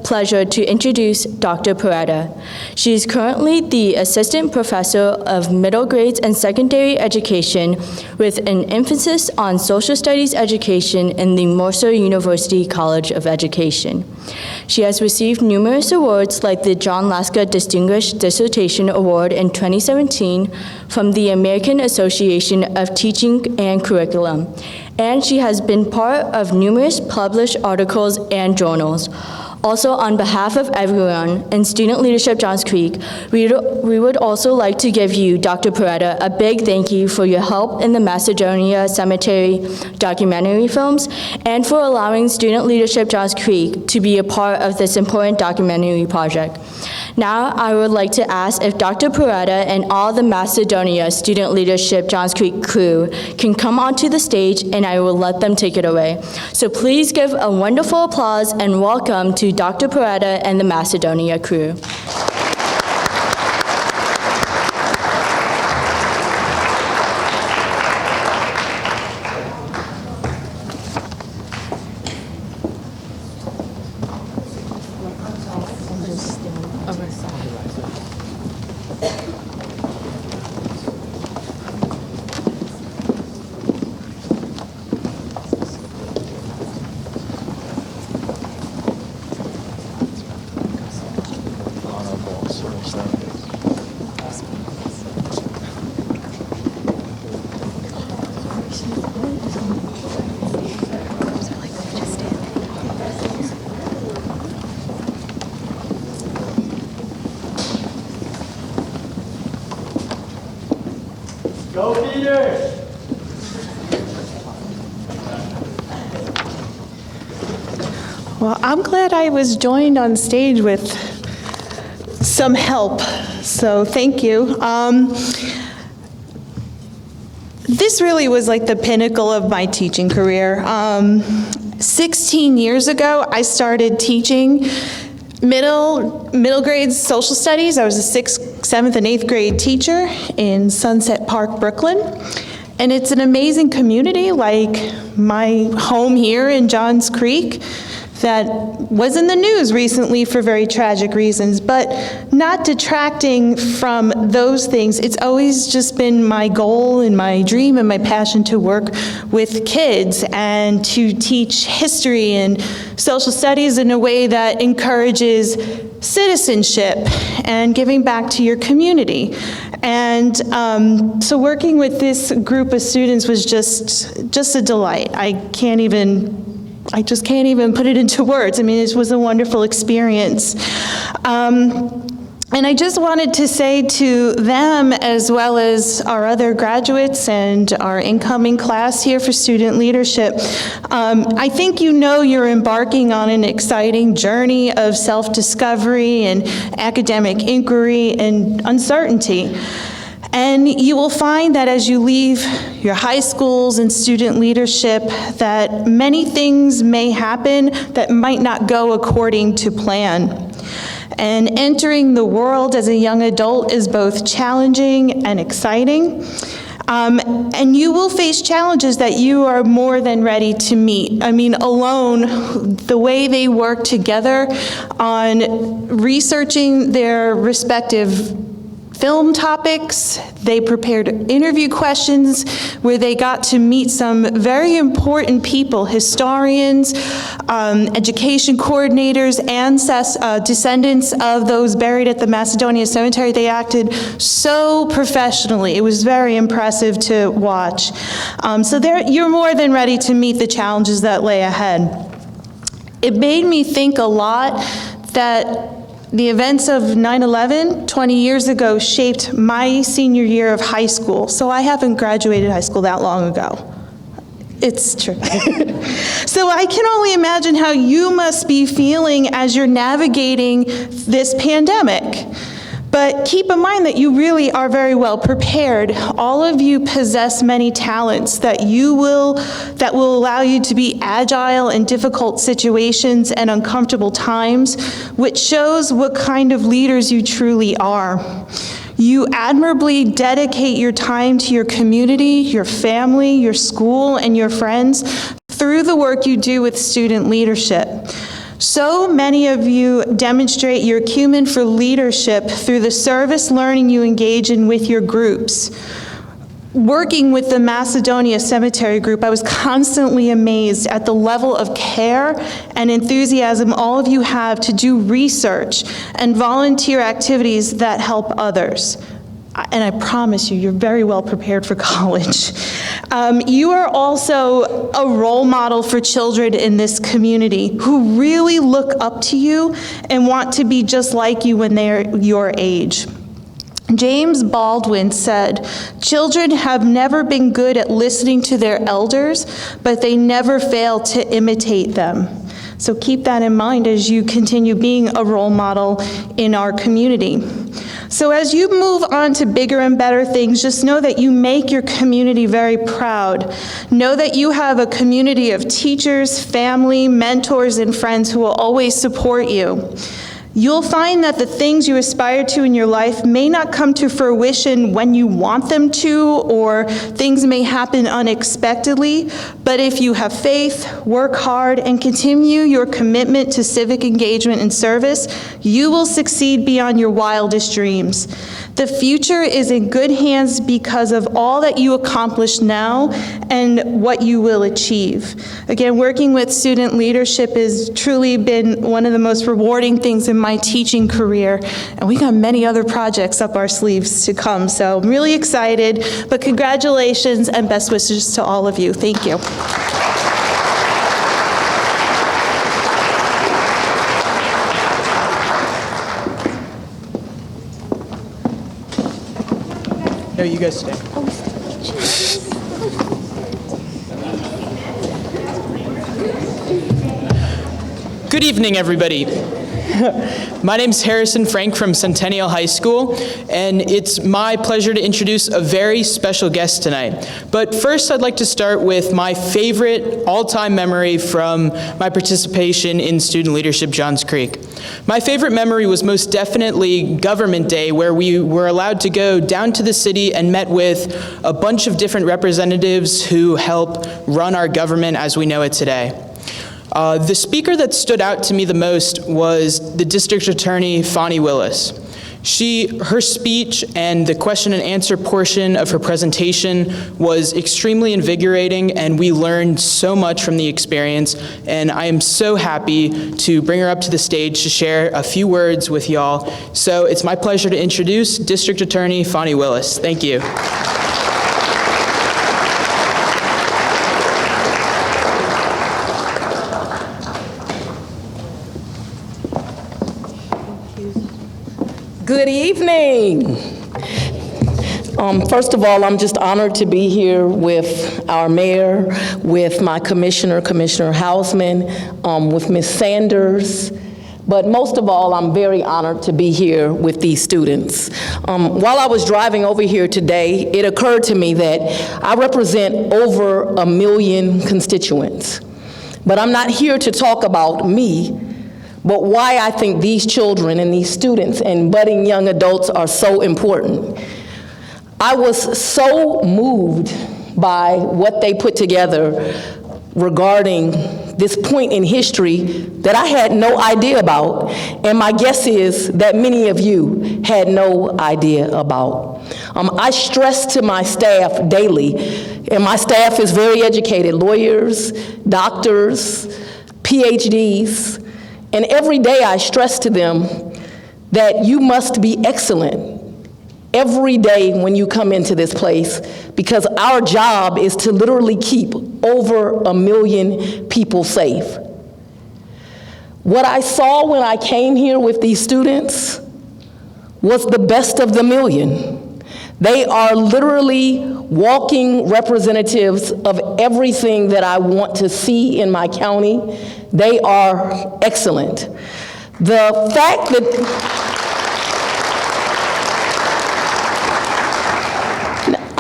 pleasure to introduce Dr. Peretta. She is currently the Assistant Professor of Middle Grades and Secondary Education with an emphasis on Social Studies education in the Mercer University College of Education. She has received numerous awards like the John Laska Distinguished Dissertation Award in 2017 from the American Association of Teaching and Curriculum, and she has been part of numerous published articles and journals. Also, on behalf of everyone in Student Leadership Johns Creek, we would also like to give you, Dr. Peretta, a big thank you for your help in the Macedonia Cemetery documentary films and for allowing Student Leadership Johns Creek to be a part of this important documentary project. Now, I would like to ask if Dr. Peretta and all the Macedonia Student Leadership Johns Creek crew can come onto the stage, and I will let them take it away. So please give a wonderful applause and welcome to Dr. Peretta and the Macedonia crew. Go Peters! Well, I'm glad I was joined on stage with some help, so thank you. This really was like the pinnacle of my teaching career. 16 years ago, I started teaching middle grade social studies. I was a 6th, 7th, and 8th grade teacher in Sunset Park, Brooklyn. And it's an amazing community, like my home here in Johns Creek, that was in the news recently for very tragic reasons, but not detracting from those things. It's always just been my goal and my dream and my passion to work with kids and to teach history and social studies in a way that encourages citizenship and giving back to your community. And so working with this group of students was just a delight. I just can't even put it into words. I mean, it was a wonderful experience. And I just wanted to say to them, as well as our other graduates and our incoming class here for student leadership, I think you know you're embarking on an exciting journey of self-discovery and academic inquiry and uncertainty. And you will find that as you leave your high schools and student leadership, that many things may happen that might not go according to plan. And entering the world as a young adult is both challenging and exciting. And you will face challenges that you are more than ready to meet. I mean, alone, the way they work together on researching their respective film topics, they prepared interview questions where they got to meet some very important people, historians, education coordinators, descendants of those buried at the Macedonia Cemetery. They acted so professionally. It was very impressive to watch. So you're more than ready to meet the challenges that lay ahead. It made me think a lot that the events of 9/11 20 years ago shaped my senior year of high school. So I haven't graduated high school that long ago. It's true. So I can only imagine how you must be feeling as you're navigating this pandemic. But keep in mind that you really are very well prepared. All of you possess many talents that will allow you to be agile in difficult situations and uncomfortable times, which shows what kind of leaders you truly are. You admirably dedicate your time to your community, your family, your school, and your friends through the work you do with student leadership. So many of you demonstrate your acumen for leadership through the service learning you engage in with your groups. Working with the Macedonia Cemetery Group, I was constantly amazed at the level of care and enthusiasm all of you have to do research and volunteer activities that help others. And I promise you, you're very well prepared for college. You are also a role model for children in this community who really look up to you and want to be just like you when they're your age. James Baldwin said, "Children have never been good at listening to their elders, but they never fail to imitate them." So keep that in mind as you continue being a role model in our community. So as you move on to bigger and better things, just know that you make your community very proud. Know that you have a community of teachers, family, mentors, and friends who will always support you. You'll find that the things you aspire to in your life may not come to fruition when you want them to, or things may happen unexpectedly, but if you have faith, work hard, and continue your commitment to civic engagement and service, you will succeed beyond your wildest dreams. The future is in good hands because of all that you accomplish now and what you will achieve. Again, working with student leadership has truly been one of the most rewarding things in my teaching career, and we got many other projects up our sleeves to come, so I'm really excited, but congratulations and best wishes to all of you. Thank you. No, you guys stay. Good evening, everybody. My name's Harrison Frank from Centennial High School, and it's my pleasure to introduce a very special guest tonight. But first, I'd like to start with my favorite all-time memory from my participation in Student Leadership Johns Creek. My favorite memory was most definitely Government Day, where we were allowed to go down to the city and met with a bunch of different representatives who help run our government as we know it today. The speaker that stood out to me the most was the District Attorney, Fani Willis. Her speech and the question and answer portion of her presentation was extremely invigorating, and we learned so much from the experience, and I am so happy to bring her up to the stage to share a few words with y'all. So it's my pleasure to introduce District Attorney Fani Willis. Thank you. Good evening. First of all, I'm just honored to be here with our mayor, with my commissioner, Commissioner Hausman, with Ms. Sanders. But most of all, I'm very honored to be here with these students. While I was driving over here today, it occurred to me that I represent over 1 million constituents. But I'm not here to talk about me, but why I think these children and these students and budding young adults are so important. I was so moved by what they put together regarding this point in history that I had no idea about, and my guess is that many of you had no idea about. I stress to my staff daily, and my staff is very educated, lawyers, doctors, PhDs, and every day I stress to them that you must be excellent every day when you come into this place, because our job is to literally keep over 1 million people safe. What I saw when I came here with these students was the best of the million. They are literally walking representatives of everything that I want to see in my county. They are excellent. The fact that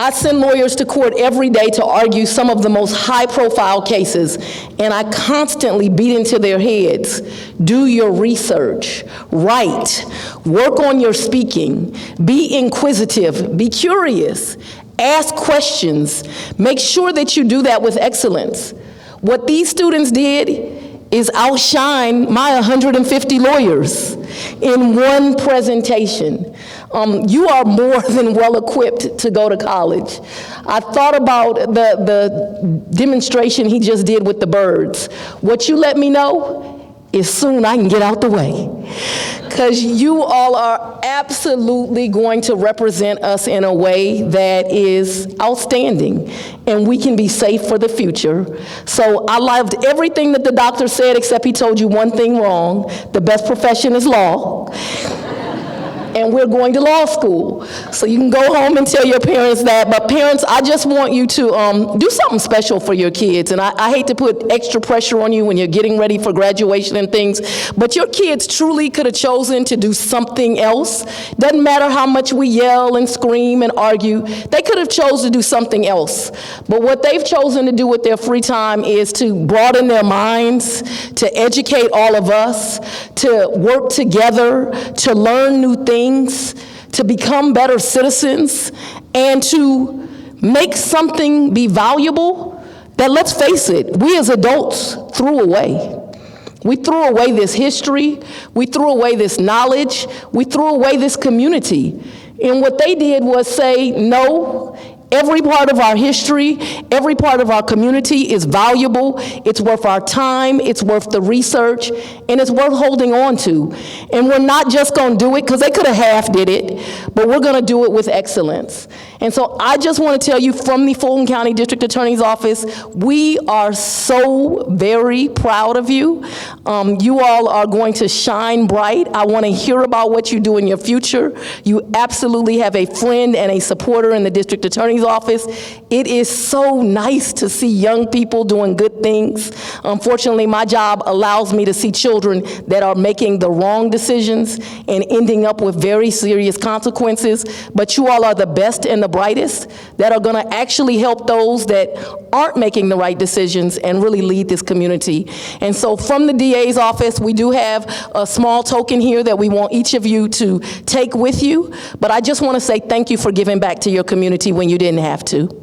I send lawyers to court every day to argue some of the most high-profile cases, and I constantly beat into their heads, do your research, write, work on your speaking, be inquisitive, be curious, ask questions, make sure that you do that with excellence. What these students did is outshine my 150 lawyers in one presentation. You are more than well equipped to go to college. I thought about the demonstration he just did with the birds. What you let me know is soon I can get out the way. Because you all are absolutely going to represent us in a way that is outstanding, and we can be safe for the future. So I loved everything that the doctor said, except he told you one thing wrong. The best profession is law. And we're going to law school. So you can go home and tell your parents that. But parents, I just want you to do something special for your kids. And I hate to put extra pressure on you when you're getting ready for graduation and things, but your kids truly could have chosen to do something else. Doesn't matter how much we yell and scream and argue, they could have chosen to do something else. But what they've chosen to do with their free time is to broaden their minds, to educate all of us, to work together, to learn new things, to become better citizens, and to make something be valuable that, let's face it, we as adults threw away. We threw away this history, we threw away this knowledge, we threw away this community. And what they did was say, no, every part of our history, every part of our community is valuable, it's worth our time, it's worth the research, and it's worth holding on to. And we're not just gonna do it, because they could have half did it, but we're gonna do it with excellence. And so I just want to tell you from the Fulton County District Attorney's Office, we are so very proud of you. You all are going to shine bright. I want to hear about what you do in your future. You absolutely have a friend and a supporter in the District Attorney's Office. It is so nice to see young people doing good things. Unfortunately, my job allows me to see children that are making the wrong decisions and ending up with very serious consequences. But you all are the best and the brightest that are going to actually help those that aren't making the right decisions and really lead this community. And so from the DA's office, we do have a small token here that we want each of you to take with you. But I just want to say thank you for giving back to your community when you didn't have to.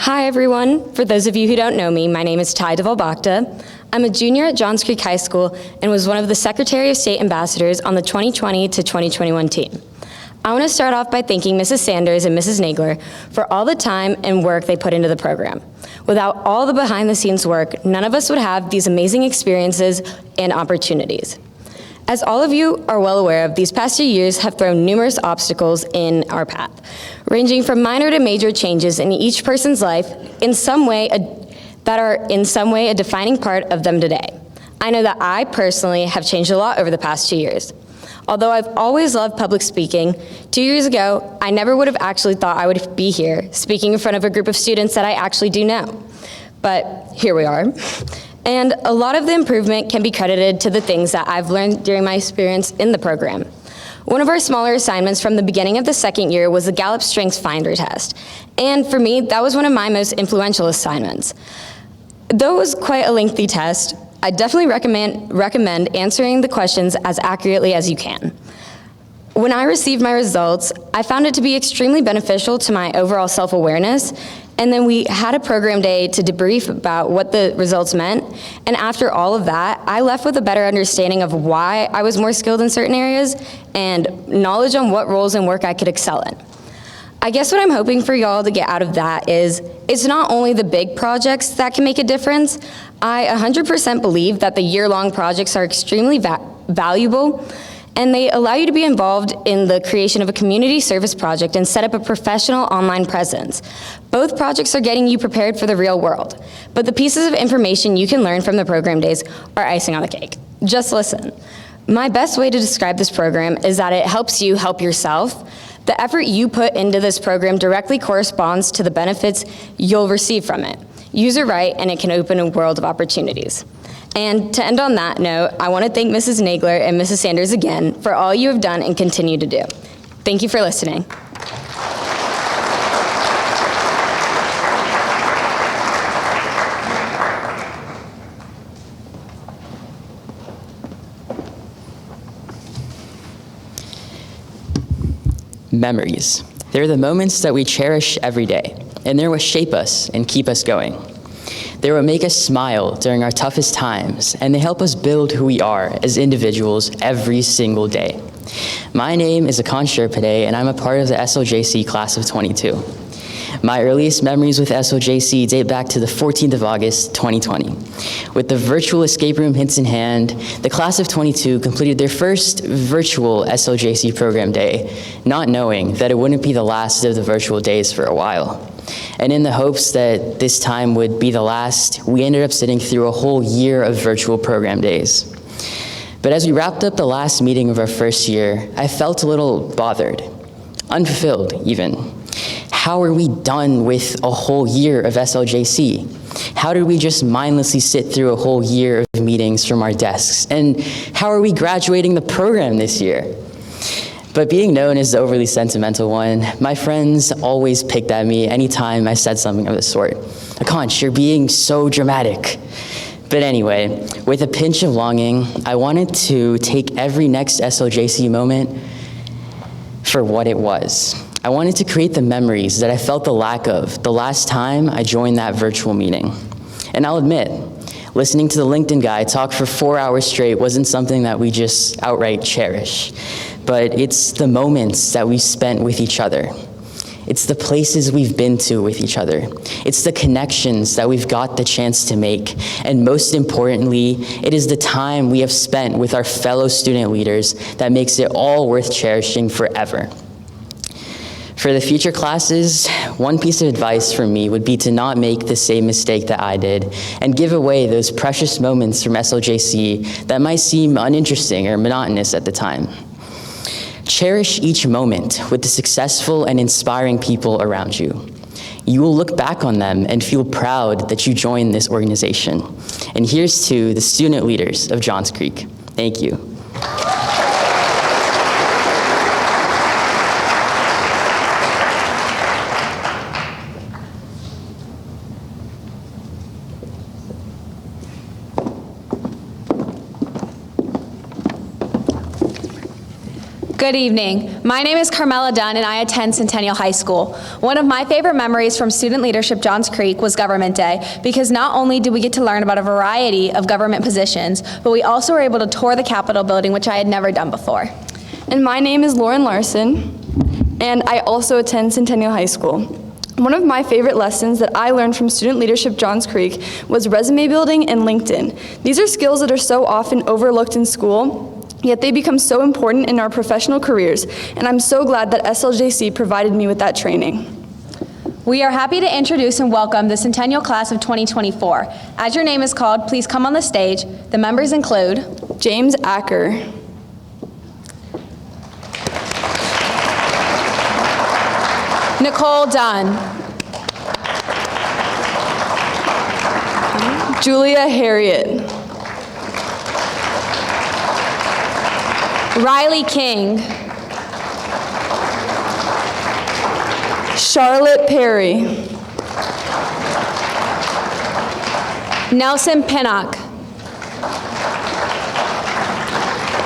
Hi everyone. For those of you who don't know me, my name is Ty Devalbakta. I'm a junior at Johns Creek High School and was one of the Secretary of State ambassadors on the 2020 to 2021 team. I want to start off by thanking Mrs. Sanders and Mrs. Nagler for all the time and work they put into the program. Without all the behind-the-scenes work, none of us would have these amazing experiences and opportunities. As all of you are well aware of, these past 2 years have thrown numerous obstacles in our path, ranging from minor to major changes in each person's life that are in some way a defining part of them today. I know that I personally have changed a lot over the past 2 years. Although I've always loved public speaking, 2 years ago, I never would have actually thought I would be here speaking in front of a group of students that I actually do know. But here we are. And a lot of the improvement can be credited to the things that I've learned during my experience in the program. One of our smaller assignments from the beginning of the second year was the Gallup Strengths Finder test. And for me, that was one of my most influential assignments. Though it was quite a lengthy test, I definitely recommend answering the questions as accurately as you can. When I received my results, I found it to be extremely beneficial to my overall self-awareness, and then we had a program day to debrief about what the results meant, and after all of that, I left with a better understanding of why I was more skilled in certain areas and knowledge on what roles and work I could excel in. I guess what I'm hoping for y'all to get out of that is it's not only the big projects that can make a difference. I 100% believe that the year-long projects are extremely valuable, and they allow you to be involved in the creation of a community service project and set up a professional online presence. Both projects are getting you prepared for the real world, but the pieces of information you can learn from the program days are icing on the cake. Just listen. My best way to describe this program is that it helps you help yourself. The effort you put into this program directly corresponds to the benefits you'll receive from it. Use it right, and it can open a world of opportunities. And to end on that note, I want to thank Mrs. Nagler and Mrs. Sanders again for all you have done and continue to do. Thank you for listening. Memories. They're the moments that we cherish every day, and they're what shape us and keep us going. They will make us smile during our toughest times, and they help us build who we are as individuals every single day. My name is Akan Sherpade, and I'm a part of the SLJC class of 22. My earliest memories with SLJC date back to the 14th of August, 2020. With the virtual escape room hints in hand, the class of 22 completed their first virtual SLJC program day, not knowing that it wouldn't be the last of the virtual days for a while. And in the hopes that this time would be the last, we ended up sitting through a whole year of virtual program days. But as we wrapped up the last meeting of our first year, I felt a little bothered, unfulfilled even. How are we done with a whole year of SLJC? How did we just mindlessly sit through a whole year of meetings from our desks? And how are we graduating the program this year? But being known as the overly sentimental one, my friends always picked at me anytime I said something of the sort. Akansh, you're being so dramatic. But anyway, with a pinch of longing, I wanted to take every next SLJC moment for what it was. I wanted to create the memories that I felt the lack of the last time I joined that virtual meeting. And I'll admit, listening to the LinkedIn guy talk for 4 hours straight wasn't something that we just outright cherish. But it's the moments that we spent with each other. It's the places we've been to with each other. It's the connections that we've got the chance to make. And most importantly, it is the time we have spent with our fellow student leaders that makes it all worth cherishing forever. For the future classes, one piece of advice from me would be to not make the same mistake that I did and give away those precious moments from SLJC that might seem uninteresting or monotonous at the time. Cherish each moment with the successful and inspiring people around you. You will look back on them and feel proud that you joined this organization. And here's to the student leaders of Johns Creek. Thank you. Good evening. My name is Carmela Dunn, and I attend Centennial High School. One of my favorite memories from Student Leadership Johns Creek was Government Day, because not only did we get to learn about a variety of government positions, but we also were able to tour the Capitol building, which I had never done before. And my name is Lauren Larson, and I also attend Centennial High School. One of my favorite lessons that I learned from Student Leadership Johns Creek was resume building and LinkedIn. These are skills that are so often overlooked in school, yet they become so important in our professional careers, and I'm so glad that SLJC provided me with that training. We are happy to introduce and welcome the Centennial Class of 2024. As your name is called, please come on the stage. The members include James Acker, Nicole Dunn, Julia Harriet, Riley King, Charlotte Perry, Nelson Pinnock,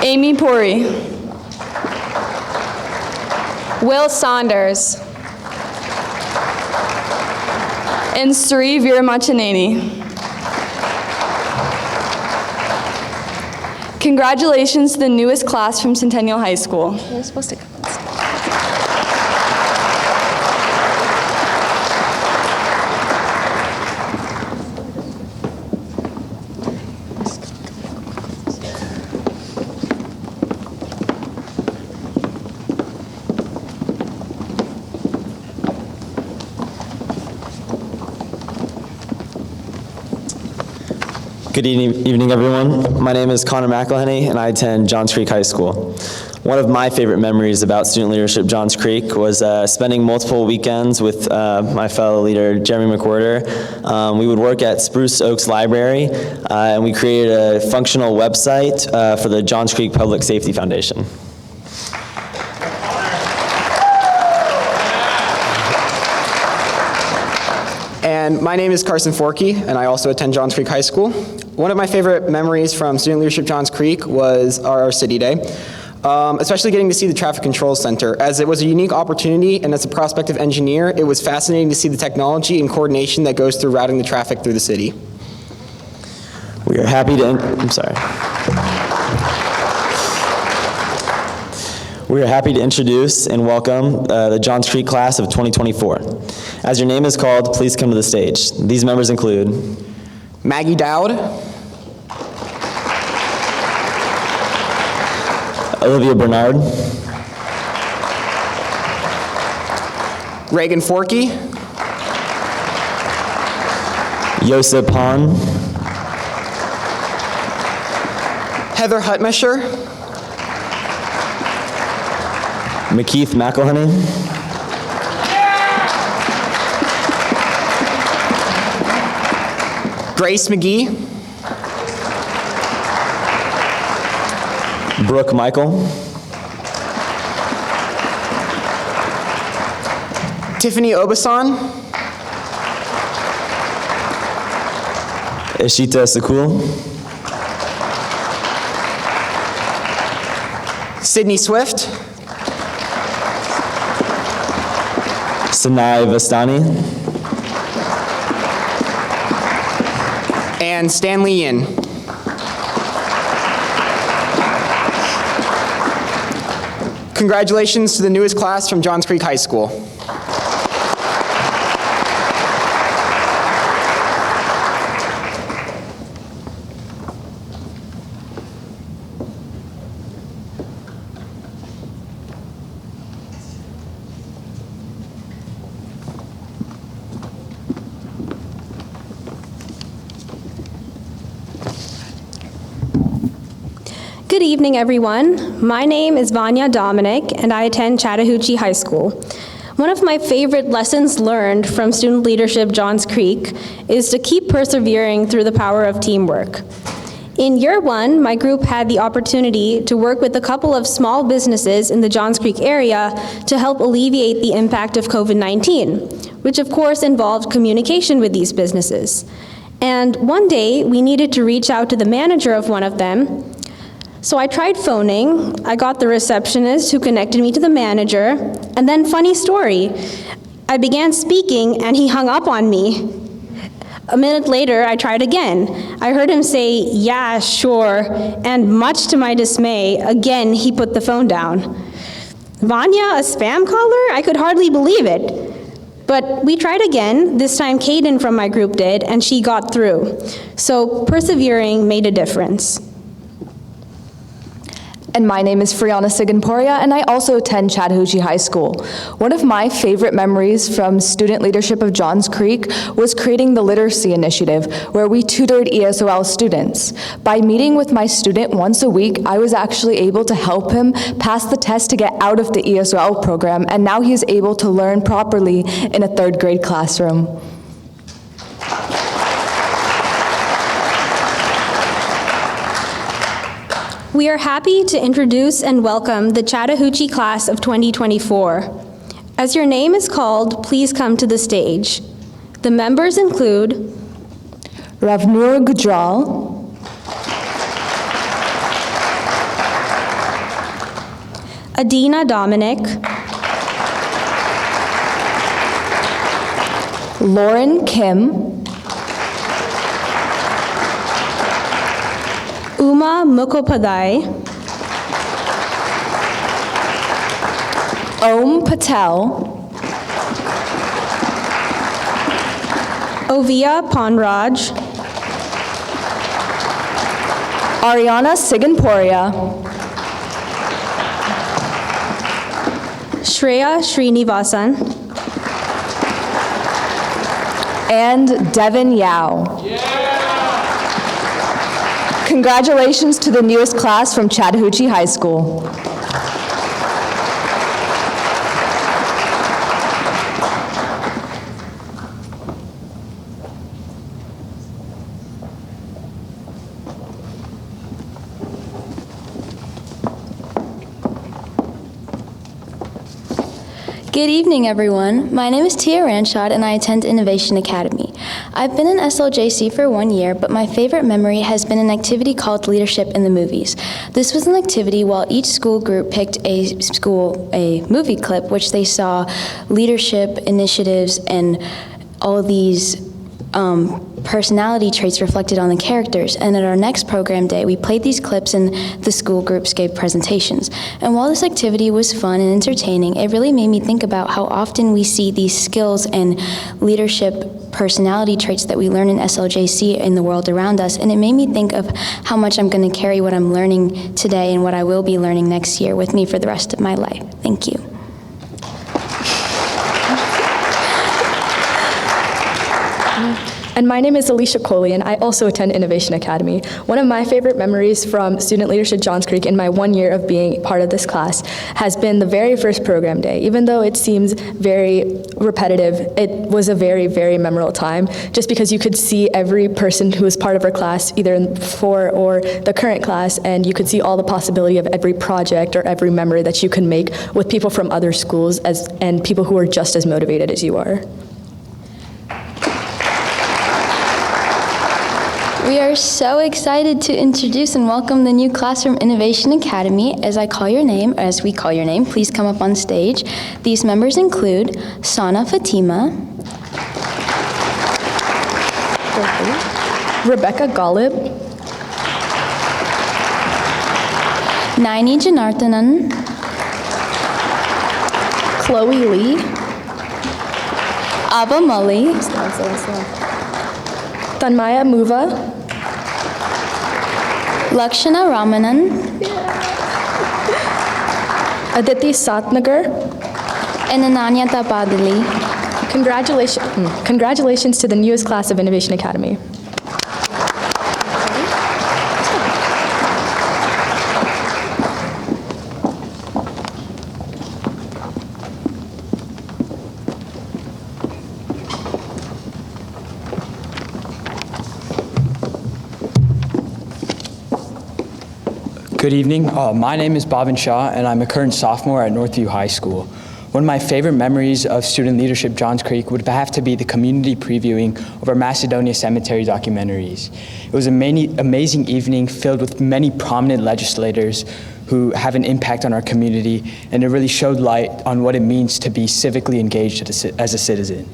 Amy Pori, Will Saunders. And Sri Veeramachaneni. Congratulations to the newest class from Centennial High School. You're supposed to come on stage. Good evening, everyone. My name is Connor McElhenney, and I attend Johns Creek High School. One of my favorite memories about student leadership Johns Creek was spending multiple weekends with my fellow leader, Jeremy McWhorter. We would work at Spruce Oaks Library, and we created a functional website for the Johns Creek Public Safety Foundation. And my name is Carson Forkey, and I also attend Johns Creek High School. One of my favorite memories from Student Leadership Johns Creek was our City Day, especially getting to see the Traffic Control Center, as it was a unique opportunity, and as a prospective engineer, it was fascinating to see the technology and coordination that goes through routing the traffic through the city. We are happy to, We are happy to introduce and welcome the Johns Creek class of 2024. As your name is called, please come to the stage. These members include Maggie Dowd, Olivia Bernard, Reagan Forkey, Yosef Hahn, Heather Hutmesher, McKeith McElhenney, Grace McGee, Brooke Michael, Tiffany Obasan, Ishita Sakul, Sydney Swift, Sanai Vastani, and Stanley Yin. Congratulations to the newest class from Johns Creek High School. Good evening, everyone. My name is Vanya Dominic, and I attend Chattahoochee High School. One of my favorite lessons learned from Student Leadership Johns Creek is to keep persevering through the power of teamwork. In year one, my group had the opportunity to work with a couple of small businesses in the Johns Creek area to help alleviate the impact of COVID-19, which of course involved communication with these businesses. And one day, we needed to reach out to the manager of one of them. So I tried phoning, I got the receptionist who connected me to the manager, and then funny story, I began speaking and he hung up on me. A minute later, I tried again. I heard him say, "Yeah, sure," and much to my dismay, again he put the phone down. Vanya, a spam caller? I could hardly believe it. But we tried again, this time Kaden from my group did, and she got through. So persevering made a difference. And my name is Friana Siganporia, and I also attend Chattahoochee High School. One of my favorite memories from student leadership of Johns Creek was creating the Literacy Initiative, where we tutored ESOL students. By meeting with my student once a week, I was actually able to help him pass the test to get out of the ESOL program, and now he is able to learn properly in a third grade classroom. We are happy to introduce and welcome the Chattahoochee class of 2024. As your name is called, please come to the stage. The members include Ravnur Gujral, Adina Dominic, Lauren Kim, Uma Mukhopadhyay, Om Patel, Ovia Ponraj, Ariana Siganporia, Shreya Srinivasan, and Devin Yao. Congratulations to the newest class from Chattahoochee High School. Good evening, everyone. My name is Tia Ranshad, and I attend Innovation Academy. I've been in SLJC for 1 year, but my favorite memory has been an activity called Leadership in the Movies. This was an activity while each school group picked a movie clip, which they saw leadership initiatives and all these personality traits reflected on the characters. And at our next program day, we played these clips and the school groups gave presentations. And while this activity was fun and entertaining, it really made me think about how often we see these skills and leadership personality traits that we learn in SLJC in the world around us. And it made me think of how much I'm going to carry what I'm learning today and what I will be learning next year with me for the rest of my life. Thank you. And my name is Alicia Coley, and I also attend Innovation Academy. One of my favorite memories from Student Leadership Johns Creek in my 1 year of being part of this class has been the very first program day. Even though it seems very repetitive, it was a very, very memorable time, just because you could see every person who was part of our class, either in before or the current class, and you could see all the possibility of every project or every memory that you can make with people from other schools and people who are just as motivated as you are. We are so excited to introduce and welcome the new class from Innovation Academy. As we call your name, please come up on stage. These members include Sana Fatima, Rebecca Golub, Naini Janarthanan, Chloe Lee, Abba Mully, Tanmaya Muva, Lakshana Ramanan, Aditi Satnagar, and Ananya Tapadali. Congratulations to the newest class of Innovation Academy. Good evening. My name is Bhavin Shah, and I'm a current sophomore at Northview High School. One of my favorite memories of Student Leadership Johns Creek would have to be the community previewing of our Macedonia Cemetery documentaries. It was an amazing evening filled with many prominent legislators who have an impact on our community, and it really showed light on what it means to be civically engaged as a citizen.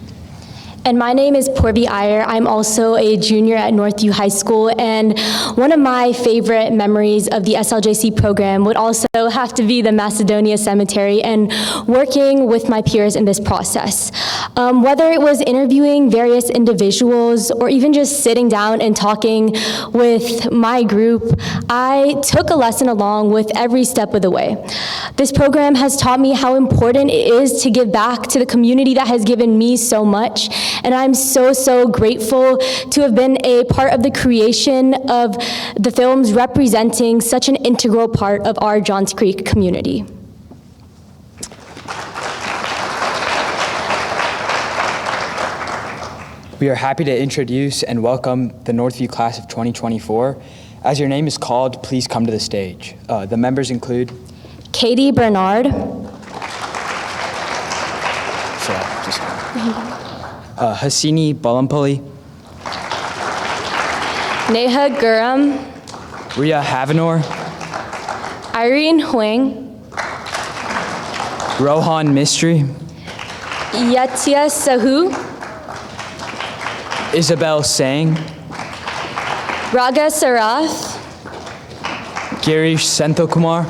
And my name is Purvi Iyer. I'm also a junior at Northview High School, and one of my favorite memories of the SLJC program would also have to be the Macedonia Cemetery and working with my peers in this process. Whether it was interviewing various individuals or even just sitting down and talking with my group, I took a lesson along with every step of the way. This program has taught me how important it is to give back to the community that has given me so much. And I'm so, so grateful to have been a part of the creation of the films representing such an integral part of our Johns Creek community. We are happy to introduce and welcome the Northview class of 2024. As your name is called, please come to the stage. The members include Katie Bernard, Hasini Balampally, Neha Guram, Ria Havanor, Irene Huang, Rohan Mistry, Yatia Sahu, Isabel Sang, Raga Sarath, Girish Senthilkumar,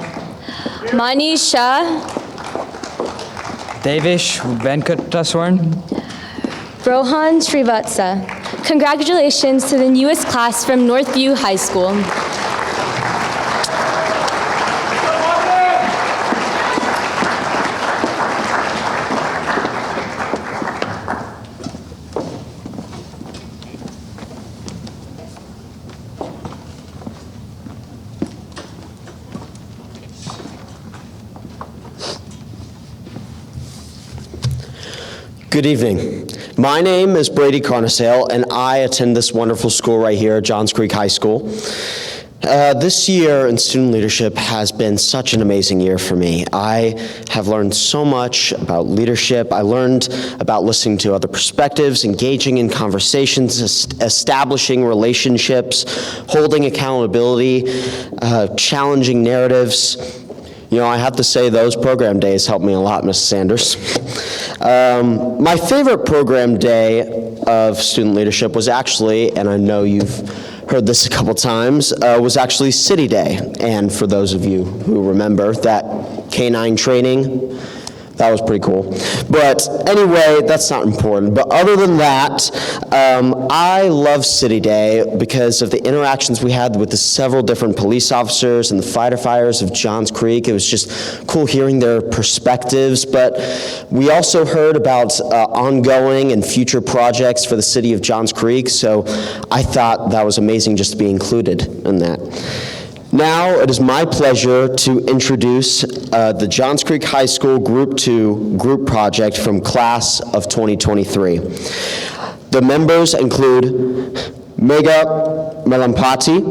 Manish Shah, Devish Venkataswaran, Rohan Srivatsa. Congratulations to the newest class from Northview High School. Good evening. My name is Brady Carnesale, and I attend this wonderful school right here at Johns Creek High School. This year in student leadership has been such an amazing year for me. I have learned so much about leadership. I learned about listening to other perspectives, engaging in conversations, establishing relationships, holding accountability, challenging narratives. You know, I have to say those program days helped me a lot, Mrs. Sanders. My favorite program day of student leadership was actually, and I know you've heard this a couple times, was actually City Day. And for those of you who remember that canine training, that was pretty cool. But anyway, that's not important. But other than that, I love City Day because of the interactions we had with the several different police officers and the firefighters of Johns Creek. It was just cool hearing their perspectives. But we also heard about ongoing and future projects for the city of Johns Creek. So I thought that was amazing just to be included in that. Now it is my pleasure to introduce the Johns Creek High School Group 2 group project from class of 2023. The members include Megha Melampati,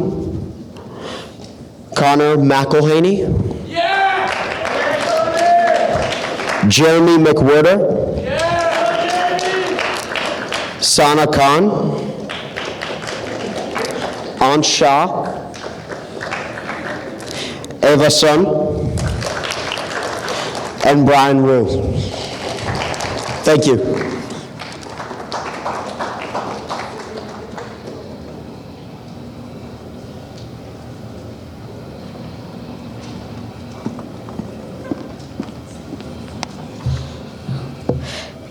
Connor McElhaney, Jeremy McWhirter, Sana Khan, Ansh Shah, Ava Sun, and Brian Wu. Thank you.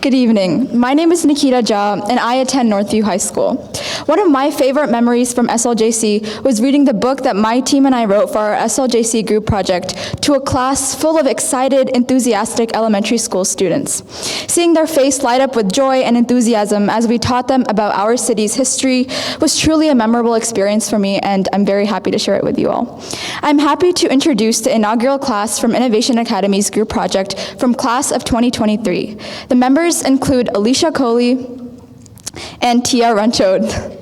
Good evening. My name is Nikita Jha, and I attend Northview High School. One of my favorite memories from SLJC was reading the book that my team and I wrote for our SLJC group project to a class full of excited, enthusiastic elementary school students. Seeing their face light up with joy and enthusiasm as we taught them about our city's history was truly a memorable experience for me, and I'm very happy to share it with you all. I'm happy to introduce the inaugural class from Innovation Academy's group project from class of 2023. The members include Alicia Coley and Tia Ranchod.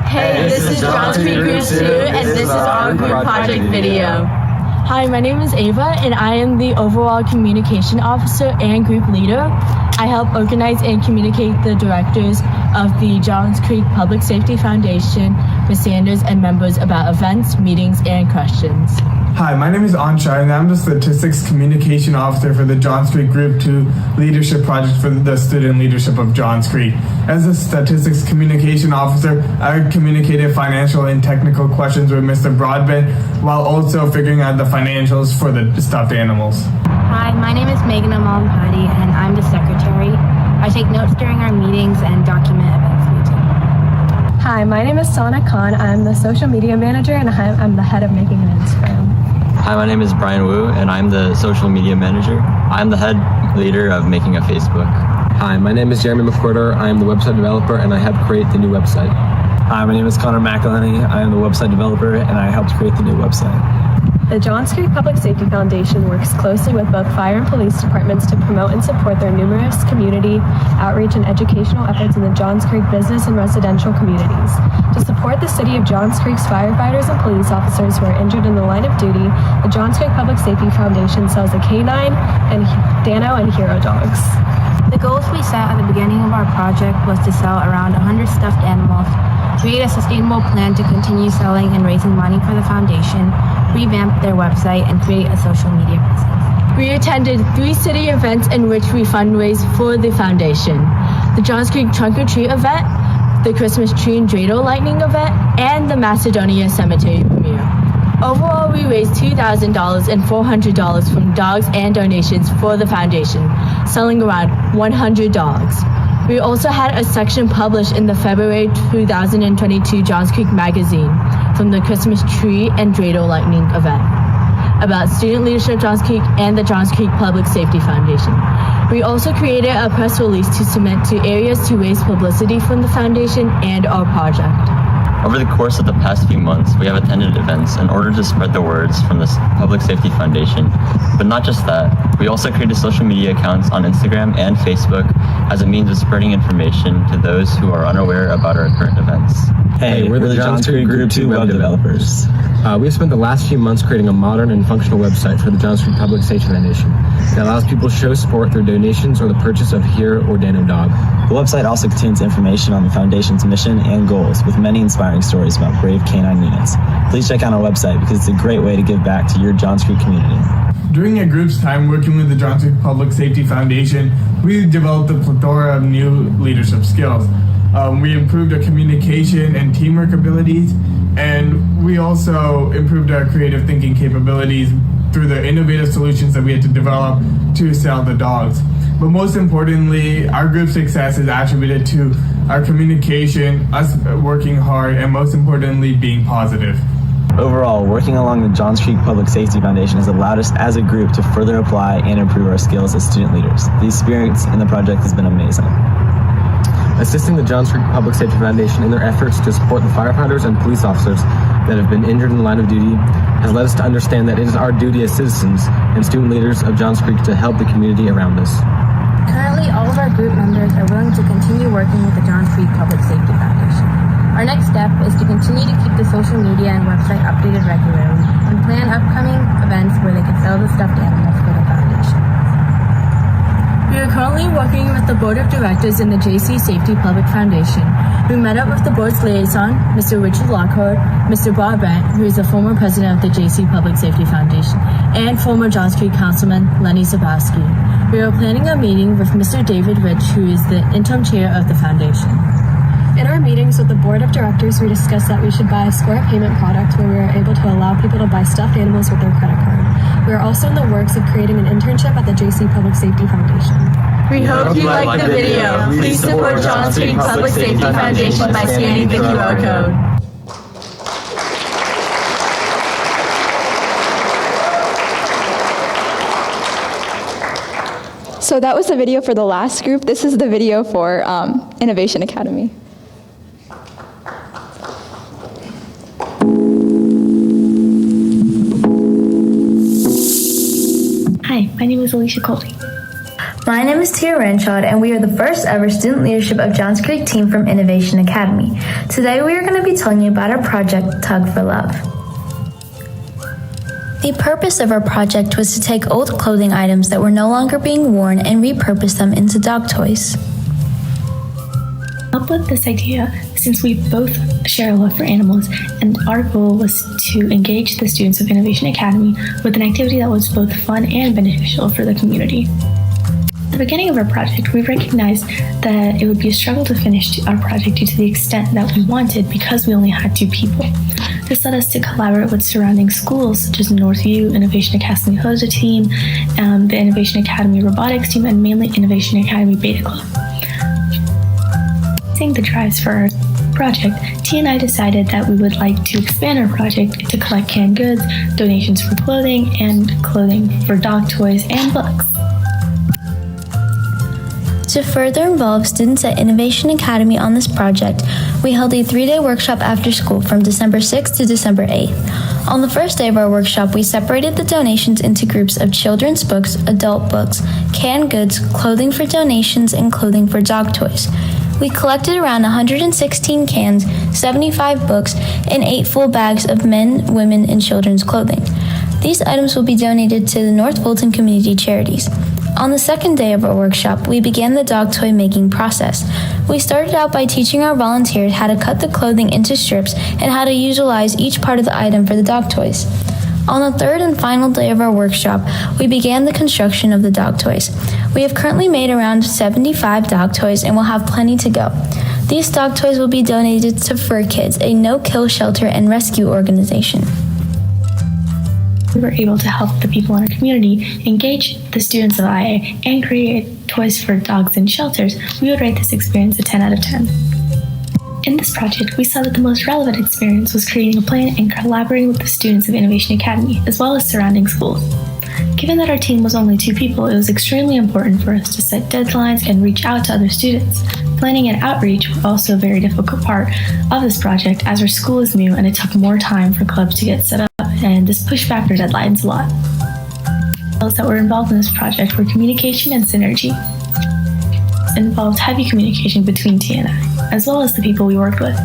Hey, this is Johns Creek Group 2, and this is our group project video. Hi, my name is Ava, and I am the overall communication officer and group leader. I help organize and communicate the directors of the Johns Creek Public Safety Foundation, Ms. Sanders, and members about events, meetings, and questions. Hi, my name is Ansh Shah, and I'm the Statistics Communication Officer for the Johns Creek Group 2 Leadership Project for the Student Leadership of Johns Creek. As a Statistics Communication Officer, I communicated financial and technical questions with Mr. Broadbent while also figuring out the financials for the stuffed animals. Hi, my name is Megan Amampati, and I'm the Secretary. I take notes during our meetings and document events we do. Hi, my name is Sana Khan. I'm the social media manager, and I'm the head of making an Instagram. Hi, my name is Brian Wu, and I'm the social media manager. I'm the head leader of making a Facebook. Hi, my name is Jeremy McWhirter. I am the website developer, and I helped create the new website. Hi, my name is Connor McElhaney. I am the website developer, and I helped create the new website. The Johns Creek Public Safety Foundation works closely with both fire and police departments to promote and support their numerous community outreach and educational efforts in the Johns Creek business and residential communities. To support the city of Johns Creek's firefighters and police officers who are injured in the line of duty, the Johns Creek Public Safety Foundation sells a canine and Dano and Hero dogs. The goals we set at the beginning of our project was to sell around 100 stuffed animals, create a sustainable plan to continue selling and raising money for the foundation, revamp their website, and create a social media presence. We attended 3 city events in which we fundraised for the foundation: the Johns Creek Trunk or Treat event, the Christmas tree and dreidel lightning event, and the Macedonia Cemetery premiere. Overall, we raised $2,000 and $400 from dogs and donations for the foundation, selling around 100 dogs. We also had a section published in the February 2022 Johns Creek magazine from the Christmas tree and dreidel lightning event about student leadership Johns Creek and the Johns Creek Public Safety Foundation. We also created a press release to submit to areas to raise publicity from the foundation and our project. Over the course of the past few months, we have attended events in order to spread the words from the Public Safety Foundation. But not just that, we also created social media accounts on Instagram and Facebook as a means of spreading information to those who are unaware about our current events. Hey, we're the Johns Creek Group 2 web developers. We've spent the last few months creating a modern and functional website for the Johns Creek Public Safety Foundation that allows people to show support through donations or the purchase of Here or Dano Dog. The website also contains information on the Foundation's mission and goals, with many inspiring stories about brave canine units. Please check out our website because it's a great way to give back to your Johns Creek community. During a group's time working with the Johns Creek Public Safety Foundation, we developed a plethora of new leadership skills. We improved our communication and teamwork abilities, and we also improved our creative thinking capabilities through the innovative solutions that we had to develop to sell the dogs. But most importantly, our group success is attributed to our communication, us working hard, and most importantly, being positive. Overall, working along the Johns Creek Public Safety Foundation has allowed us as a group to further apply and improve our skills as student leaders. The experience in the project has been amazing. Assisting the Johns Creek Public Safety Foundation in their efforts to support the firefighters and police officers that have been injured in the line of duty has led us to understand that it is our duty as citizens and student leaders of Johns Creek to help the community around us. Currently, all of our group members are willing to continue working with the Johns Creek Public Safety Foundation. Our next step is to continue to keep the social media and website updated regularly and plan upcoming events where they can sell the stuffed animals for the foundation. We are currently working with the Board of Directors in the JC Safety Public Foundation. We met up with the board's liaison, Mr. Richard Lockhart, Mr. Bob Brent, who is the former president of the JC Public Safety Foundation, and former Johns Creek Councilman Lenny Zabowski. We are planning a meeting with Mr. David Rich, who is the interim chair of the foundation. In our meetings with the board of directors, we discussed that we should buy a Square payment product where we are able to allow people to buy stuffed animals with their credit card. We are also in the works of creating an internship at the JC Public Safety Foundation. We hope you like the video. Please support Johns Creek Public Safety Foundation by scanning the QR code. So that was the video for the last group. This is the video for Innovation Academy. Hi, my name is Alicia Colby. My name is Tia Ranchod, and we are the first ever student leadership of Johns Creek team from Innovation Academy. Today we are going to be telling you about our project, Tug for Love. The purpose of our project was to take old clothing items that were no longer being worn and repurpose them into dog toys. Up with this idea since we both share a love for animals, and our goal was to engage the students of Innovation Academy with an activity that was both fun and beneficial for the community. At the beginning of our project, we recognized that it would be a struggle to finish our project due to the extent that we wanted because we only had 2 people. This led us to collaborate with surrounding schools such as Northview, Innovation Academy HOSA team, the Innovation Academy Robotics team, and mainly Innovation Academy Beta Club. Seeing the drives for our project, T and I decided that we would like to expand our project to collect canned goods, donations for clothing, and clothing for dog toys and books. To further involve students at Innovation Academy on this project, we held a 3-day workshop after school from December 6th to December 8th. On the first day of our workshop, we separated the donations into groups of children's books, adult books, canned goods, clothing for donations, and clothing for dog toys. We collected around 116 cans, 75 books, and 8 full bags of men, women, and children's clothing. These items will be donated to the North Fulton Community Charities. On the second day of our workshop, we began the dog toy making process. We started out by teaching our volunteers how to cut the clothing into strips and how to utilize each part of the item for the dog toys. On the third and final day of our workshop, we began the construction of the dog toys. We have currently made around 75 dog toys and will have plenty to go. These dog toys will be donated to Fur Kids, a no-kill shelter and rescue organization. We were able to help the people in our community engage the students of IA and create toys for dogs in shelters. We would rate this experience a 10 out of 10. In this project, we saw that the most relevant experience was creating a plan and collaborating with the students of Innovation Academy, as well as surrounding schools. Given that our team was only 2 people, it was extremely important for us to set deadlines and reach out to other students. Planning and outreach were also a very difficult part of this project, as our school is new and it took more time for clubs to get set up, and this pushed back our deadlines a lot. Those that were involved in this project were communication and synergy. This involved heavy communication between T and I, as well as the people we worked with.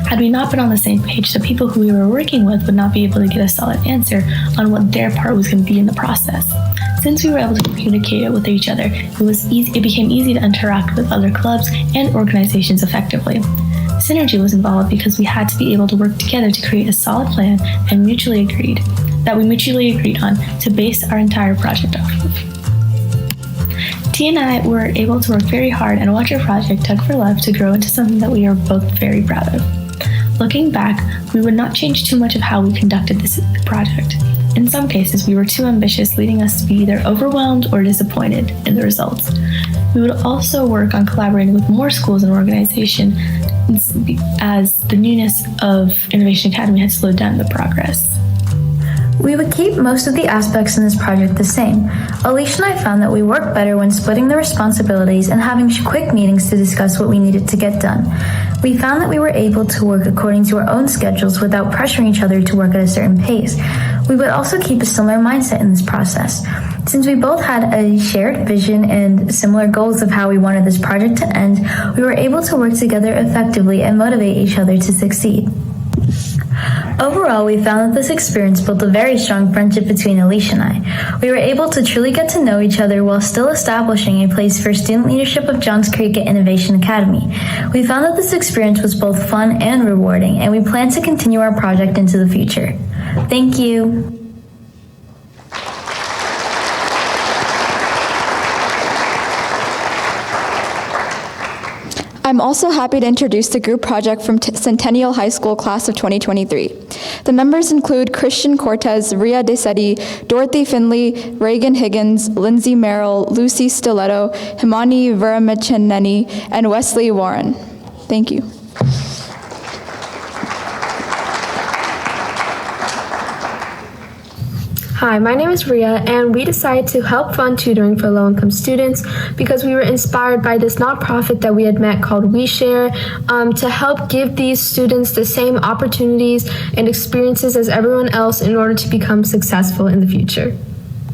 Had we not been on the same page, the people who we were working with would not be able to get a solid answer on what their part was going to be in the process. Since we were able to communicate it with each other, it became easy to interact with other clubs and organizations effectively. Synergy was involved because we had to be able to work together to create a solid plan and we mutually agreed on to base our entire project off of. T and I were able to work very hard and watch our project, Tug for Love, to grow into something that we are both very proud of. Looking back, we would not change too much of how we conducted this project. In some cases, we were too ambitious, leading us to be either overwhelmed or disappointed in the results. We would also work on collaborating with more schools and organizations, as the newness of Innovation Academy had slowed down the progress. We would keep most of the aspects in this project the same. Alicia and I found that we worked better when splitting the responsibilities and having quick meetings to discuss what we needed to get done. We found that we were able to work according to our own schedules without pressuring each other to work at a certain pace. We would also keep a similar mindset in this process. Since we both had a shared vision and similar goals of how we wanted this project to end, we were able to work together effectively and motivate each other to succeed. Overall, we found that this experience built a very strong friendship between Alicia and I. We were able to truly get to know each other while still establishing a place for student leadership of Johns Creek at Innovation Academy. We found that this experience was both fun and rewarding, and we plan to continue our project into the future. Thank you. I'm also happy to introduce the group project from Centennial High School class of 2023. The members include Christian Cortez, Ria DeSetti, Dorothy Finley, Reagan Higgins, Lindsay Merrill, Lucy Stiletto, Himani Viramachaneni, and Wesley Warren. Thank you. Hi, my name is Ria, and we decided to help fund tutoring for low-income students because we were inspired by this nonprofit that we had met called We Share to help give these students the same opportunities and experiences as everyone else in order to become successful in the future.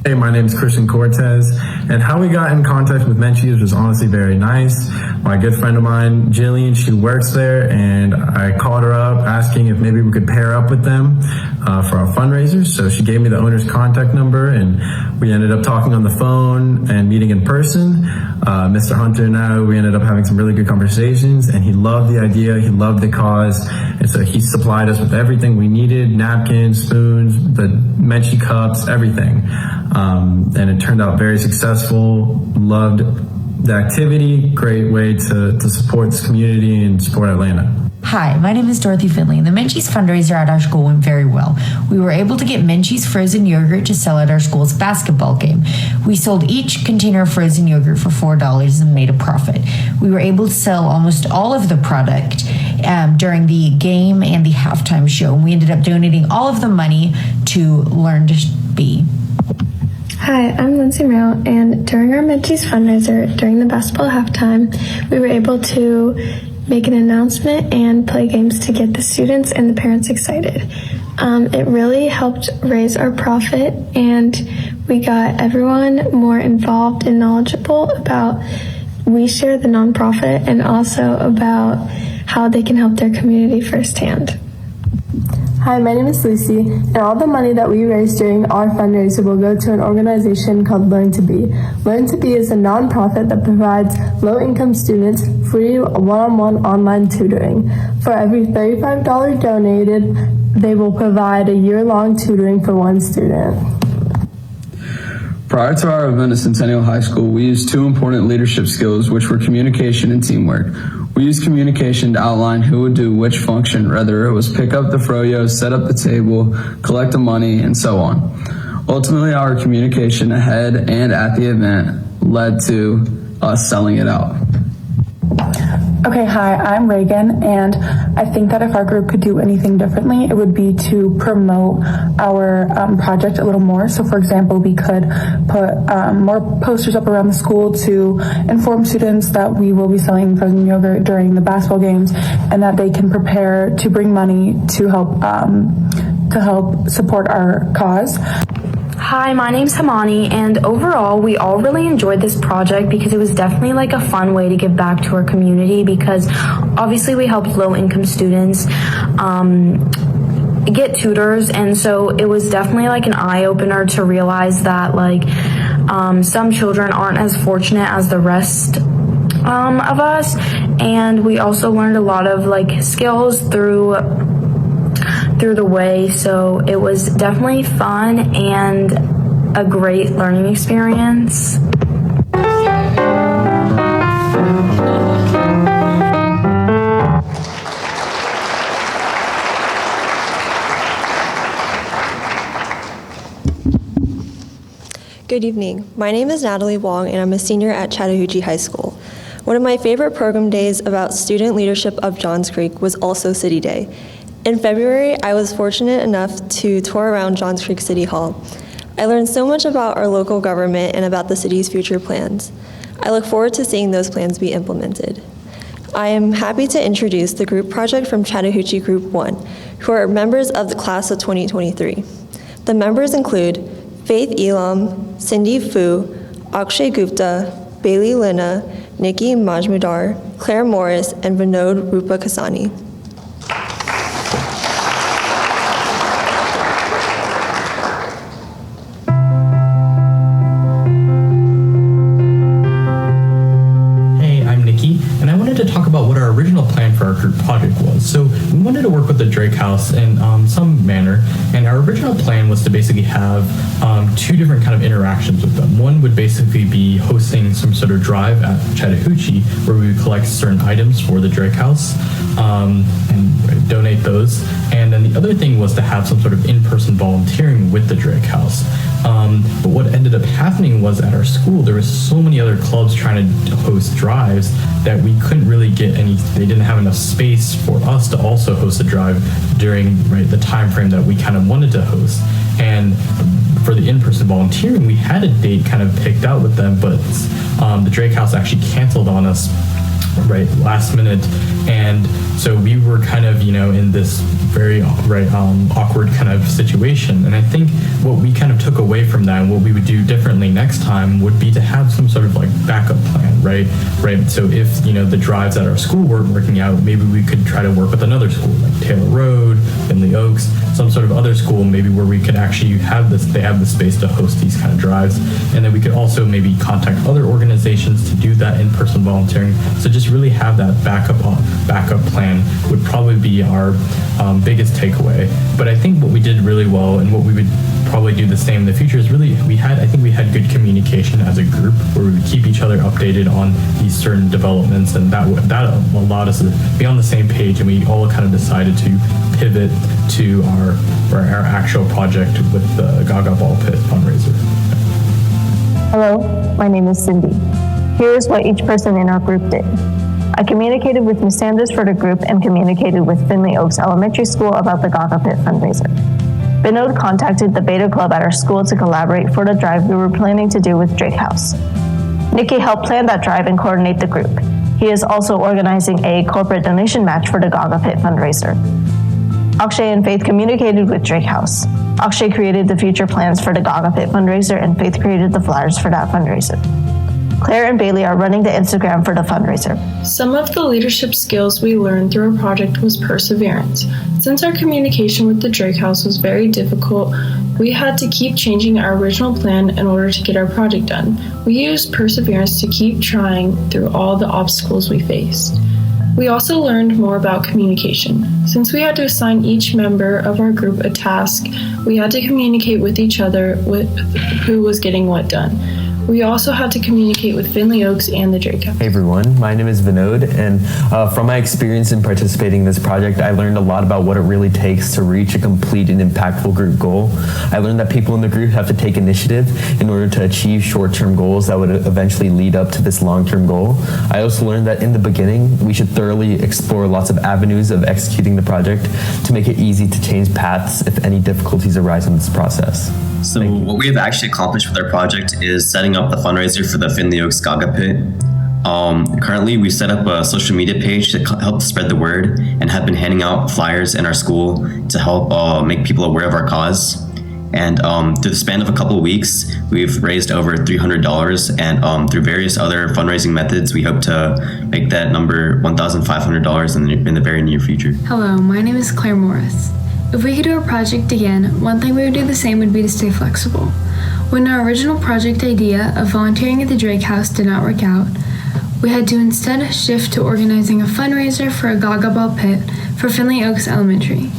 Hey, my name is Christian Cortez, and how we got in contact with Menchie's was honestly very nice. My good friend of mine, Jillian, she works there, and I called her up asking if maybe we could pair up with them for our fundraisers. So she gave me the owner's contact number, and we ended up talking on the phone and meeting in person. Mr. Hunter and I, we ended up having some really good conversations, and he loved the idea, he loved the cause, and so he supplied us with everything we needed: napkins, spoons, the Menchie cups, everything. And it turned out very successful. Loved the activity. Great way to support this community and support Atlanta. Hi, my name is Dorothy Finley, and the Menchie's fundraiser at our school went very well. We were able to get Menchie's frozen yogurt to sell at our school's basketball game. We sold each container of frozen yogurt for $4 and made a profit. We were able to sell almost all of the product during the game and the halftime show, and we ended up donating all of the money to Learn to Be. Hi, I'm Lindsay Merrill, and during our Menchie's fundraiser, during the basketball halftime, we were able to make an announcement and play games to get the students and the parents excited. It really helped raise our profit, and we got everyone more involved and knowledgeable about We Share, the nonprofit, and also about how they can help their community firsthand. Hi, my name is Lucy, and all the money that we raise during our fundraiser will go to an organization called Learn to Be. Learn to Be is a nonprofit that provides low-income students free one-on-one online tutoring. For every $35 donated, they will provide a year-long tutoring for one student. Prior to our event at Centennial High School, we used two important leadership skills, which were communication and teamwork. We used communication to outline who would do which function, whether it was pick up the froyo, set up the table, collect the money, and so on. Ultimately, our communication ahead and at the event led to us selling it out. Okay, hi, I'm Reagan, and I think that if our group could do anything differently, it would be to promote our project a little more. So for example, we could put more posters up around the school to inform students that we will be selling frozen yogurt during the basketball games and that they can prepare to bring money to help support our cause. Hi, my name's Hamani, and overall we all really enjoyed this project because it was definitely like a fun way to give back to our community, because obviously we helped low-income students get tutors, and so it was definitely like an eye-opener to realize that like some children aren't as fortunate as the rest of us, and we also learned a lot of like skills through the way, so it was definitely fun and a great learning experience. Good evening. My name is Natalie Wong, and I'm a senior at Chattahoochee High School. One of my favorite program days about student leadership of Johns Creek was also City Day. In February, I was fortunate enough to tour around Johns Creek City Hall. I learned so much about our local government and about the city's future plans. I look forward to seeing those plans be implemented. I am happy to introduce the group project from Chattahoochee Group 1, who are members of the class of 2023. The members include Faith Elam, Cindy Fu, Akshay Gupta, Bailey Lina, Nikki Majmudar, Claire Morris, and Vinod Rupa Kasani. About what our original plan for our group project was. So we wanted to work with the Drake House in some manner, and our original plan was to basically have two different kind of interactions with them. One would basically be hosting some sort of drive at Chattahoochee where we would collect certain items for the Drake House and donate those. And then the other thing was to have some sort of in-person volunteering with the Drake House. But what ended up happening was at our school, there was so many other clubs trying to host drives that we couldn't really get they didn't have enough space for us to also host a drive during the time frame that we kind of wanted to host. And for the in-person volunteering, we had a date kind of picked out with them, but the Drake House actually canceled on us last minute. And so we were kind of, in this very awkward kind of situation. And I think what we kind of took away from that and what we would do differently next time would be to have some sort of backup plan, right? So if, the drives at our school weren't working out, maybe we could try to work with another school like Taylor Road, Finley Oaks, some sort of other school maybe where we could actually they have the space to host these kind of drives. And then we could also maybe contact other organizations to do that in-person volunteering. So just really have that backup plan would probably be our biggest takeaway. But I think what we did really well and what we would probably do the same in the future is really I think we had good communication as a group where we would keep each other updated on these certain developments, and that allowed us to be on the same page, and we all kind of decided to pivot to our actual project with the Gaga Ball Pit fundraiser. Hello, my name is Cindy. Here is what each person in our group did. I communicated with Ms. Sanders for the group and communicated with Finley Oaks Elementary School about the Gaga Pit fundraiser. Vinod contacted the Beta Club at our school to collaborate for the drive we were planning to do with Drake House. Nikki helped plan that drive and coordinate the group. He is also organizing a corporate donation match for the Gaga Pit fundraiser. Akshay and Faith communicated with Drake House. Akshay created the future plans for the Gaga Pit fundraiser, and Faith created the flyers for that fundraiser. Claire and Bailey are running the Instagram for the fundraiser. Some of the leadership skills we learned through our project was perseverance. Since our communication with the Drake House was very difficult, we had to keep changing our original plan in order to get our project done. We used perseverance to keep trying through all the obstacles we faced. We also learned more about communication. Since we had to assign each member of our group a task, we had to communicate with each other with who was getting what done. We also had to communicate with Finley Oaks and the Drake House. Hey everyone, my name is Vinod, and from my experience in participating in this project, I learned a lot about what it really takes to reach a complete and impactful group goal. I learned that people in the group have to take initiative in order to achieve short-term goals that would eventually lead up to this long-term goal. I also learned that in the beginning, we should thoroughly explore lots of avenues of executing the project to make it easy to change paths if any difficulties arise in this process. So what we have actually accomplished with our project is setting up the fundraiser for the Finley Oaks Gaga Pit. Currently, we've set up a social media page to help spread the word and have been handing out flyers in our school to help make people aware of our cause. And through the span of a couple of weeks, we've raised over $300, and through various other fundraising methods, we hope to make that number $1,500 in the very near future. Hello, my name is Claire Morris. If we could do a project again, one thing we would do the same would be to stay flexible. When our original project idea of volunteering at the Drake House did not work out, we had to instead shift to organizing a fundraiser for a Gaga Ball pit for Finley Oaks Elementary.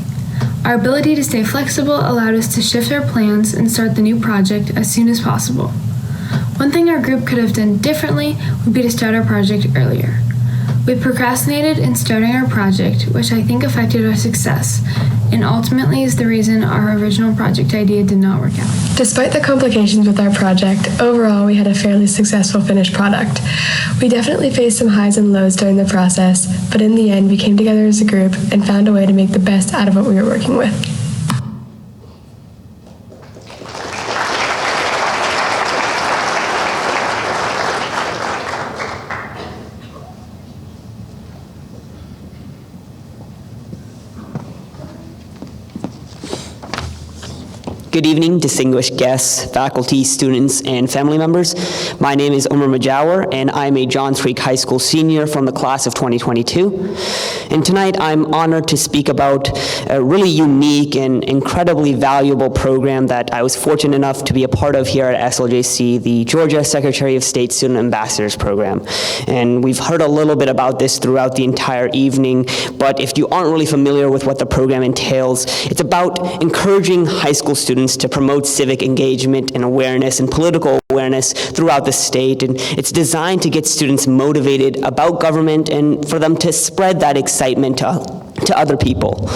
Our ability to stay flexible allowed us to shift our plans and start the new project as soon as possible. One thing our group could have done differently would be to start our project earlier. We procrastinated in starting our project, which I think affected our success, and ultimately is the reason our original project idea did not work out. Despite the complications with our project, overall we had a fairly successful finished product. We definitely faced some highs and lows during the process, but in the end we came together as a group and found a way to make the best out of what we were working with. Good evening, distinguished guests, faculty, students, and family members. My name is Umar Majawar, and I'm a Johns Creek High School senior from the class of 2022. And tonight, I'm honored to speak about a really unique and incredibly valuable program that I was fortunate enough to be a part of here at SLJC, the Georgia Secretary of State Student Ambassadors Program. And we've heard a little bit about this throughout the entire evening, but if you aren't really familiar with what the program entails, it's about encouraging high school students to promote civic engagement and awareness and political awareness throughout the state. And it's designed to get students motivated about government and for them to spread that excitement to other people.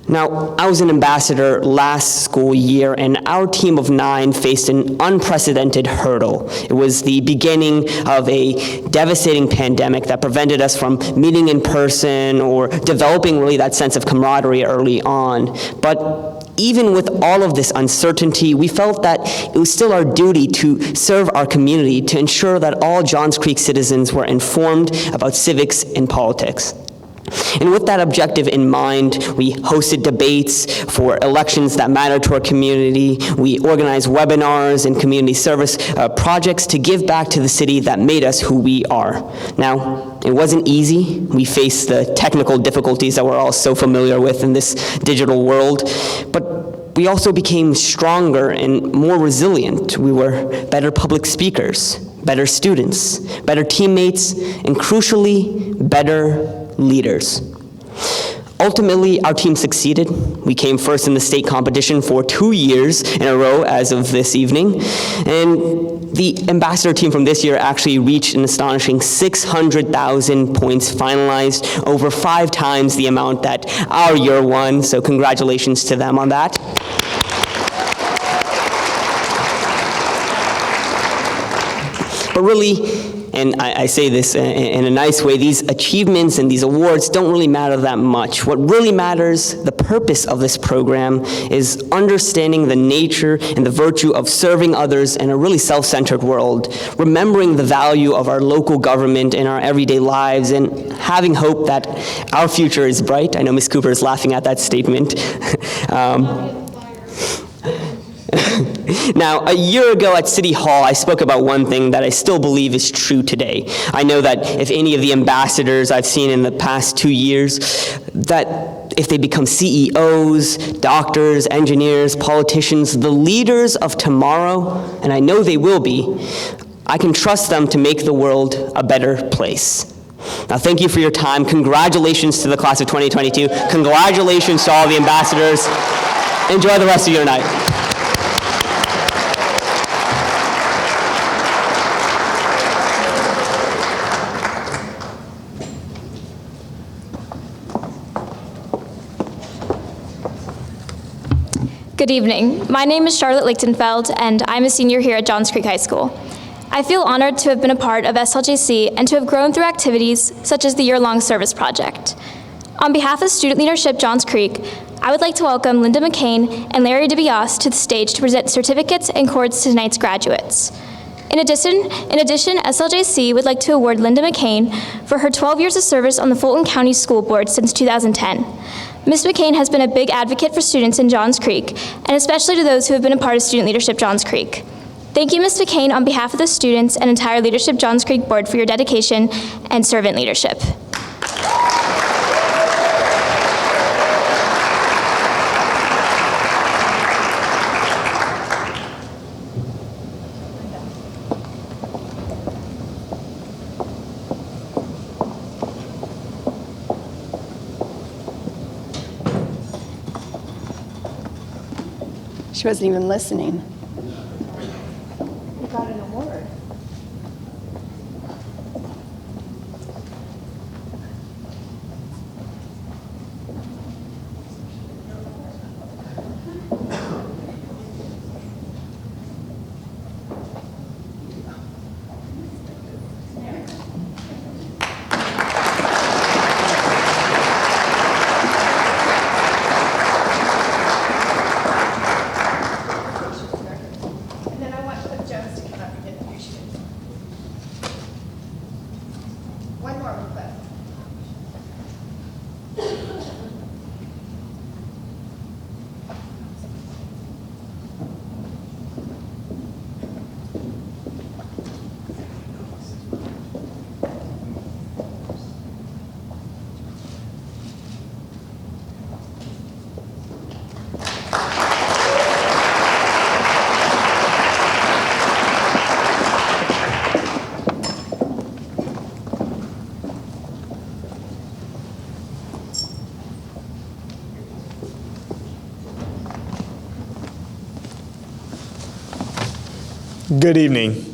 Now, I was an ambassador last school year, and our team of 9 faced an unprecedented hurdle. It was the beginning of a devastating pandemic that prevented us from meeting in person or developing really that sense of camaraderie early on. But even with all of this uncertainty, we felt that it was still our duty to serve our community, to ensure that all Johns Creek citizens were informed about civics and politics. And with that objective in mind, we hosted debates for elections that matter to our community. We organized webinars and community service projects to give back to the city that made us who we are. Now, it wasn't easy. We faced the technical difficulties that we're all so familiar with in this digital world, but we also became stronger and more resilient. We were better public speakers, better students, better teammates, and crucially, better leaders. Ultimately, our team succeeded. We came first in the state competition for 2 years in a row as of this evening. And the ambassador team from this year actually reached an astonishing 600,000 points finalized, over 5 times the amount that our year won. So congratulations to them on that. But really, and I say this in a nice way, these achievements and these awards don't really matter that much. What really matters, the purpose of this program, is understanding the nature and the virtue of serving others in a really self-centered world, remembering the value of our local government in our everyday lives, and having hope that our future is bright. I know Ms. Cooper is laughing at that statement. Now, a year ago at City Hall, I spoke about one thing that I still believe is true today. I know that if any of the ambassadors I've seen in the past 2 years, that if they become CEOs, doctors, engineers, politicians, the leaders of tomorrow, and I know they will be, I can trust them to make the world a better place. Now, thank you for your time. Congratulations to the class of 2022. Congratulations to all the ambassadors. Enjoy the rest of your night. Good evening. My name is Charlotte Lichtenfeld, and I'm a senior here at Johns Creek High School. I feel honored to have been a part of SLJC and to have grown through activities such as the year-long service project. On behalf of Student Leadership Johns Creek, I would like to welcome Linda McCain and Larry DeBiase to the stage to present certificates and cords to tonight's graduates. In addition, SLJC would like to award Linda McCain for her 12 years of service on the Fulton County School Board since 2010. Ms. McCain has been a big advocate for students in Johns Creek, and especially to those who have been a part of Student Leadership Johns Creek. Thank you, Ms. McCain, on behalf of the students and entire Leadership Johns Creek Board for your dedication and servant leadership. She wasn't even listening. You got an award. Good evening.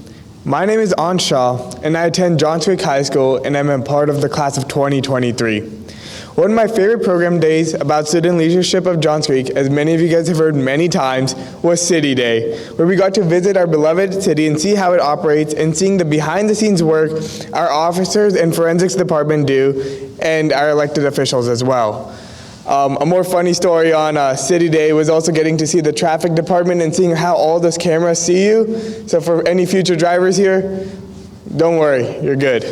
My name is Anshaw, and I attend Johns Creek High School, and I'm a part of the class of 2023. One of my favorite program days about student leadership of Johns Creek, as many of you guys have heard many times, was City Day, where we got to visit our beloved city and see how it operates and seeing the behind-the-scenes work our officers and forensics department do, and our elected officials as well. A more funny story on City Day was also getting to see the traffic department and seeing how all those cameras see you. So for any future drivers here, don't worry, you're good.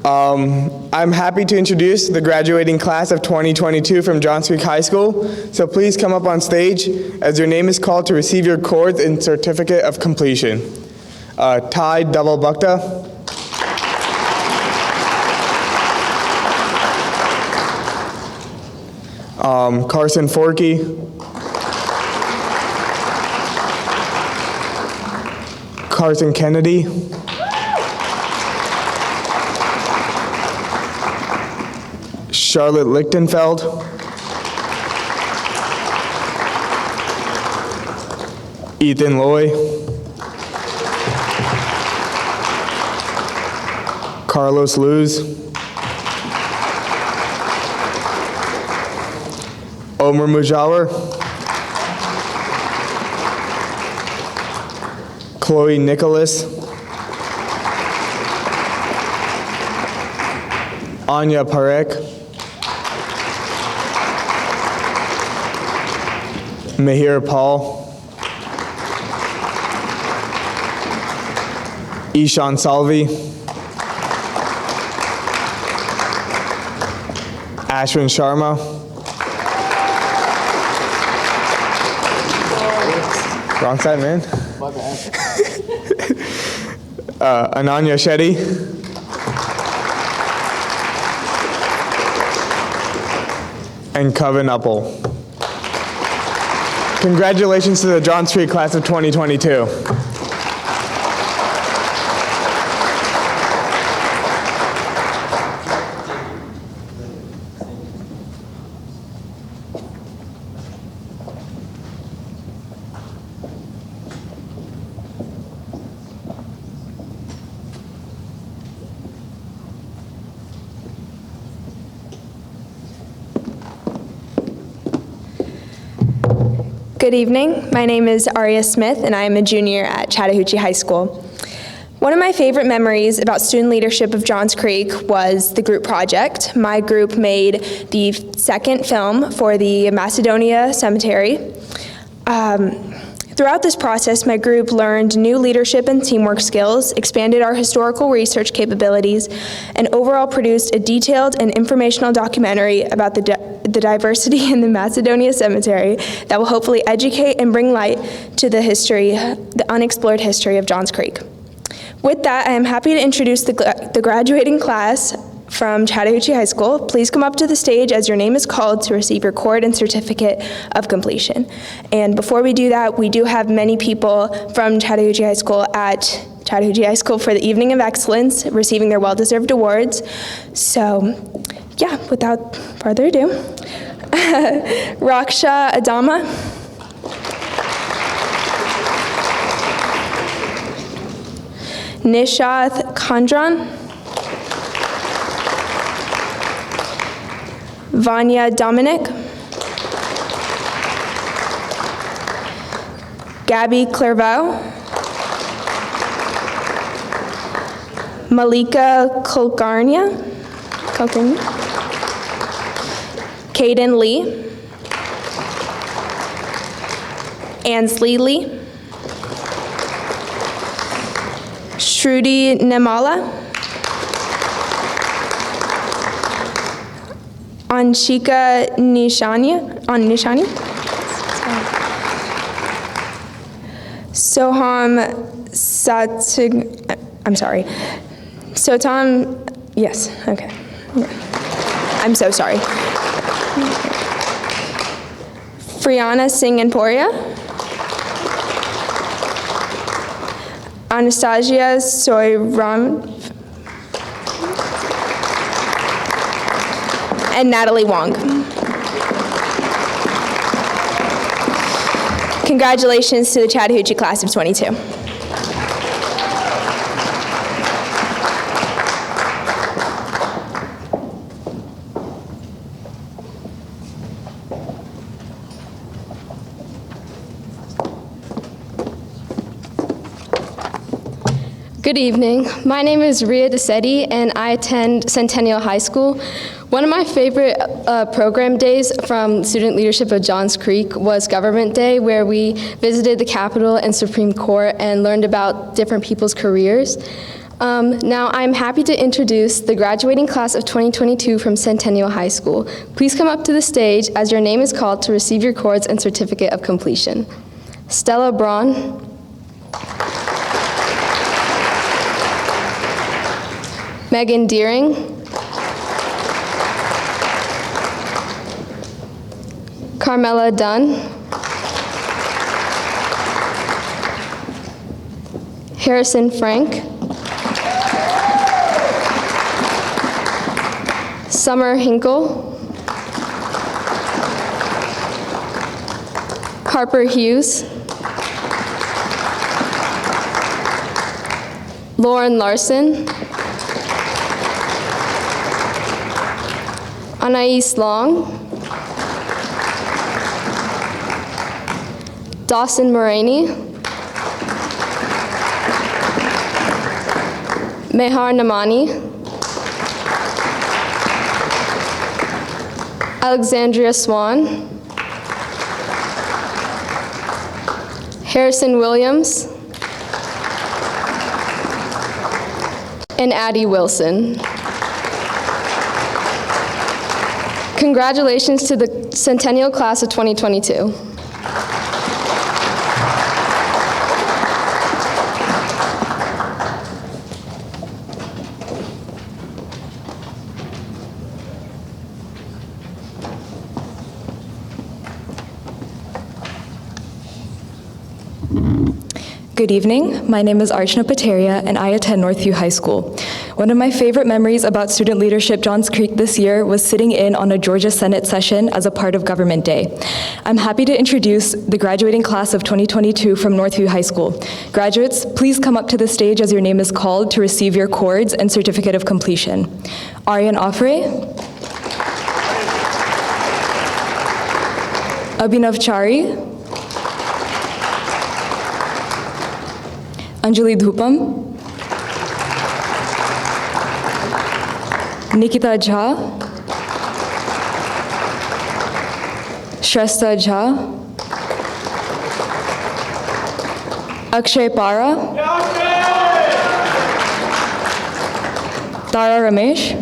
I'm happy to introduce the graduating class of 2022 from Johns Creek High School. So please come up on stage as your name is called to receive your cords and certificate of completion. Ty Double Bukta. Carson Forkey, Carson Kennedy, Charlotte Lichtenfeld, Ethan Loy, Carlos Luz, Omer Mujawar, Chloe Nicholas, Anya Parek, Mahir Paul, Ishan Salvi, Ashwin Sharma, wrong side, man. Ananya Shetty. And Coven Uppel. Congratulations to the Johns Creek class of 2022. Good evening. My name is Aria Smith, and I am a junior at Chattahoochee High School. One of my favorite memories about student leadership of Johns Creek was the group project. My group made the second film for the Macedonia Cemetery. Throughout this process, my group learned new leadership and teamwork skills, expanded our historical research capabilities, and overall produced a detailed and informational documentary about the diversity in the Macedonia Cemetery that will hopefully educate and bring light to the unexplored history of Johns Creek. With that, I am happy to introduce the graduating class from Chattahoochee High School. Please come up to the stage as your name is called to receive your cord and certificate of completion. And before we do that, we do have many people from Chattahoochee High School at Chattahoochee High School for the Evening of Excellence receiving their well-deserved awards. So, yeah, without further ado, Raksha Adama, Nishath Khandran, Vanya Dominic, Gabby Clairvaux, Malika Kulkarnia, Kaden Lee, Ansley Lee, Shruti Nemala, Anshika Nishani, Soham Satsig, I'm sorry. Sotam, yes, okay. I'm so sorry. Friana Singh Emporia, Anastasia Soyram, and Natalie Wong. Congratulations to the Chattahoochee class of 22. Good evening. My name is Ria DeSetti, and I attend Centennial High School. One of my favorite program days from Student Leadership of Johns Creek was Government Day, where we visited the Capitol and Supreme Court and learned about different people's careers. Now I'm happy to introduce the graduating class of 2022 from Centennial High School. Please come up to the stage as your name is called to receive your cords and certificate of completion. Stella Braun, Megan Deering, Carmela Dunn, Harrison Frank, Summer Hinkle, Harper Hughes, Lauren Larson, Anais Long, Dawson Moraney, Mehar Namani, Alexandria Swan, Harrison Williams, and Addie Wilson. Congratulations to the Centennial Class of 2022. Good evening. My name is Archana Pateria, and I attend Northview High School. One of my favorite memories about student leadership Johns Creek this year was sitting in on a Georgia Senate session as a part of Government Day. I'm happy to introduce the graduating class of 2022 from Northview High School. Graduates, please come up to the stage as your name is called to receive your cords and certificate of completion. Aryan Afre, Abhinav Chari, Anjali Dhupam, Nikita Jha, Shrestha Jha, Akshay Para, Tara Ramesh,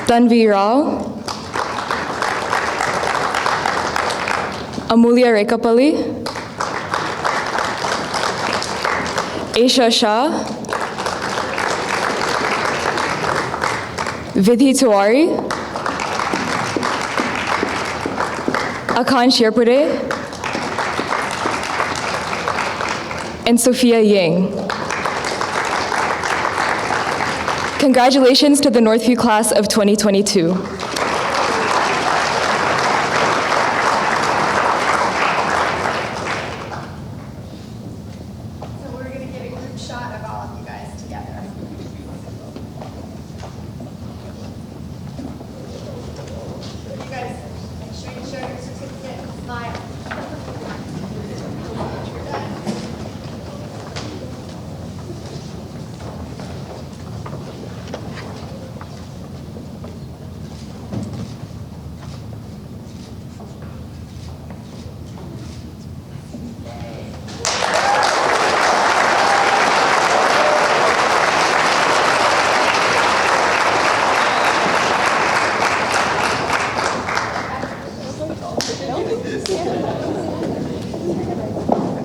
Tanvi Rao, Amulya Rekapalli, Aisha Shah, Vidhi Tiwari, Akan Sherpade, and Sophia Ying. Congratulations to the Northview class of 2022.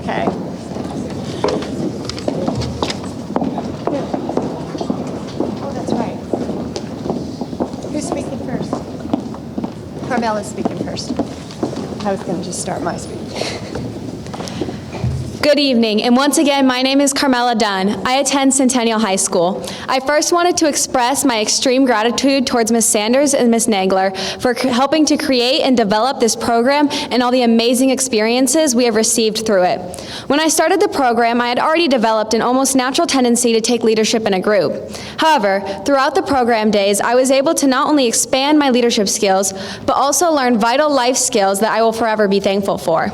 Okay. Oh, that's right. Who's speaking first? Carmela's speaking first. I was going to just start my speech. Good evening, and once again, my name is Carmela Dunn. I attend Centennial High School. I first wanted to express my extreme gratitude towards Ms. Sanders and Ms. Nagler for helping to create and develop this program and all the amazing experiences we have received through it. When I started the program, I had already developed an almost natural tendency to take leadership in a group. However, throughout the program days, I was able to not only expand my leadership skills, but also learn vital life skills that I will forever be thankful for.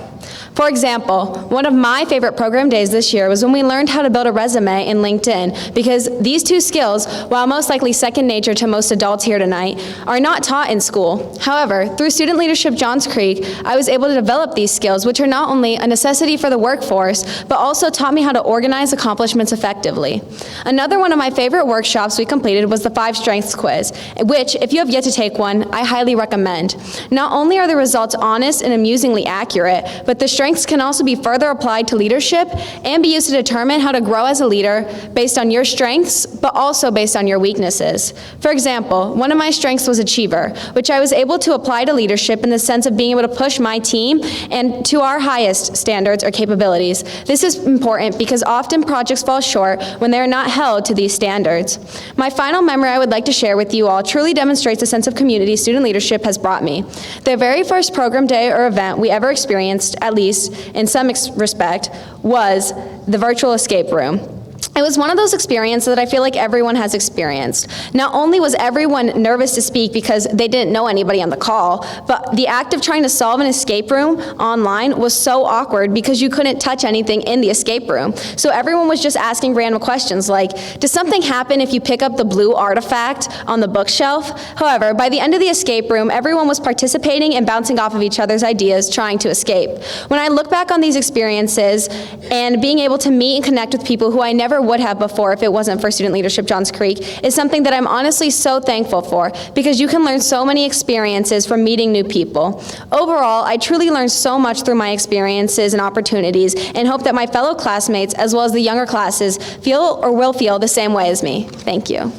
For example, one of my favorite program days this year was when we learned how to build a resume in LinkedIn, because these two skills, while most likely second nature to most adults here tonight, are not taught in school. However, through Student Leadership Johns Creek, I was able to develop these skills, which are not only a necessity for the workforce, but also taught me how to organize accomplishments effectively. Another one of my favorite workshops we completed was the 5 Strengths quiz, which, if you have yet to take one, I highly recommend. Not only are the results honest and amusingly accurate, but the strengths can also be further applied to leadership and be used to determine how to grow as a leader based on your strengths, but also based on your weaknesses. For example, one of my strengths was achiever, which I was able to apply to leadership in the sense of being able to push my team and to our highest standards or capabilities. This is important because often projects fall short when they are not held to these standards. My final memory I would like to share with you all truly demonstrates the sense of community student leadership has brought me. The very first program day or event we ever experienced, at least in some respect, was the virtual escape room. It was one of those experiences that I feel like everyone has experienced. Not only was everyone nervous to speak because they didn't know anybody on the call, but the act of trying to solve an escape room online was so awkward because you couldn't touch anything in the escape room. So everyone was just asking random questions like, does something happen if you pick up the blue artifact on the bookshelf? However, by the end of the escape room, everyone was participating and bouncing off of each other's ideas, trying to escape. When I look back on these experiences and being able to meet and connect with people who I never would have before if it wasn't for Student Leadership Johns Creek is something that I'm honestly so thankful for, because you can learn so many experiences from meeting new people. Overall, I truly learned so much through my experiences and opportunities, and hope that my fellow classmates, as well as the younger classes, feel or will feel the same way as me. Thank you.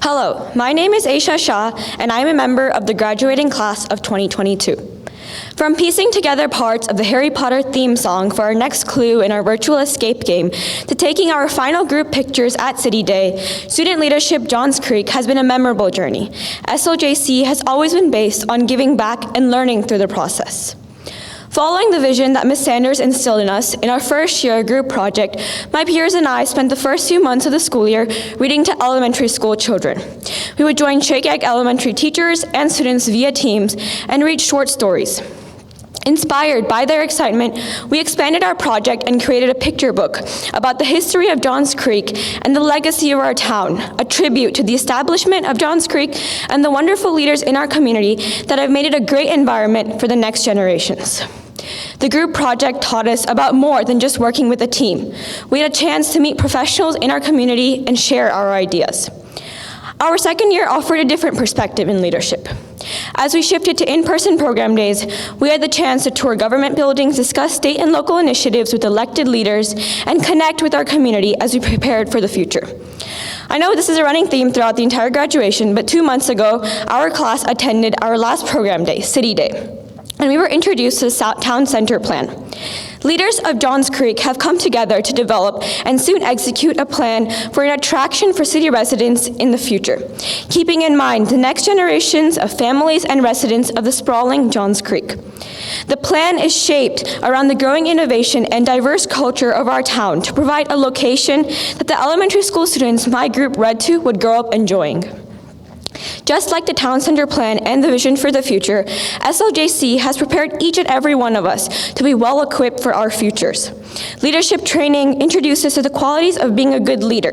Hello, my name is Aisha Shah, and I am a member of the graduating class of 2022. From piecing together parts of the Harry Potter theme song for our next clue in our virtual escape game, to taking our final group pictures at City Day, Student Leadership Johns Creek has been a memorable journey. SLJC has always been based on giving back and learning through the process. Following the vision that Ms. Sanders instilled in us in our first year group project, my peers and I spent the first few months of the school year reading to elementary school children. We would join Shake Egg Elementary teachers and students via Teams and read short stories. Inspired by their excitement, we expanded our project and created a picture book about the history of Johns Creek and the legacy of our town, a tribute to the establishment of Johns Creek and the wonderful leaders in our community that have made it a great environment for the next generations. The group project taught us about more than just working with a team. We had a chance to meet professionals in our community and share our ideas. Our second year offered a different perspective in leadership. As we shifted to in-person program days, we had the chance to tour government buildings, discuss state and local initiatives with elected leaders, and connect with our community as we prepared for the future. I know this is a running theme throughout the entire graduation, but 2 months ago, our class attended our last program day, City Day, and we were introduced to the Town Center Plan. Leaders of Johns Creek have come together to develop and soon execute a plan for an attraction for city residents in the future, keeping in mind the next generations of families and residents of the sprawling Johns Creek. The plan is shaped around the growing innovation and diverse culture of our town to provide a location that the elementary school students my group read to would grow up enjoying. Just like the Town Center Plan and the vision for the future, SLJC has prepared each and every one of us to be well equipped for our futures. Leadership training introduces us to the qualities of being a good leader,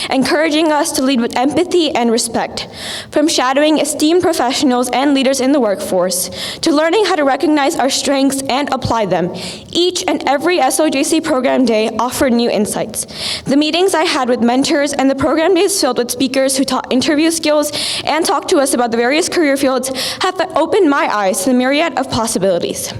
encouraging us to lead with empathy and respect. From shadowing esteemed professionals and leaders in the workforce, to learning how to recognize our strengths and apply them, each and every SLJC program day offered new insights. The meetings I had with mentors and the program days filled with speakers who taught interview skills and talked to us about the various career fields have opened my eyes to the myriad of possibilities.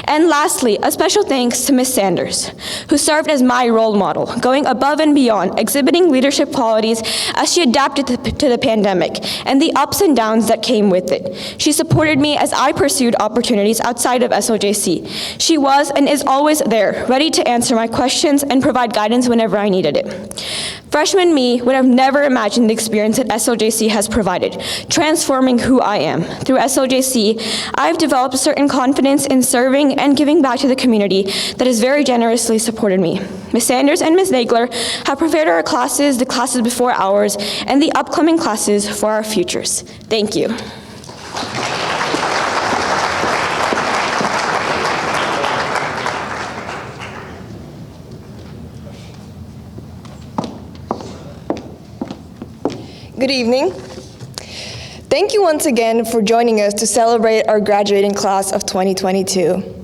And lastly, a special thanks to Ms. Sanders, who served as my role model, going above and beyond, exhibiting leadership qualities as she adapted to the pandemic and the ups and downs that came with it. She supported me as I pursued opportunities outside of SLJC. She was and is always there, ready to answer my questions and provide guidance whenever I needed it. Freshman me would have never imagined the experience that SLJC has provided, transforming who I am. Through SLJC, I've developed a certain confidence in serving and giving back to the community that has very generously supported me. Ms. Sanders and Ms. Nagler have prepared our classes, the classes before ours, and the upcoming classes for our futures. Thank you. Good evening. Thank you once again for joining us to celebrate our graduating class of 2022.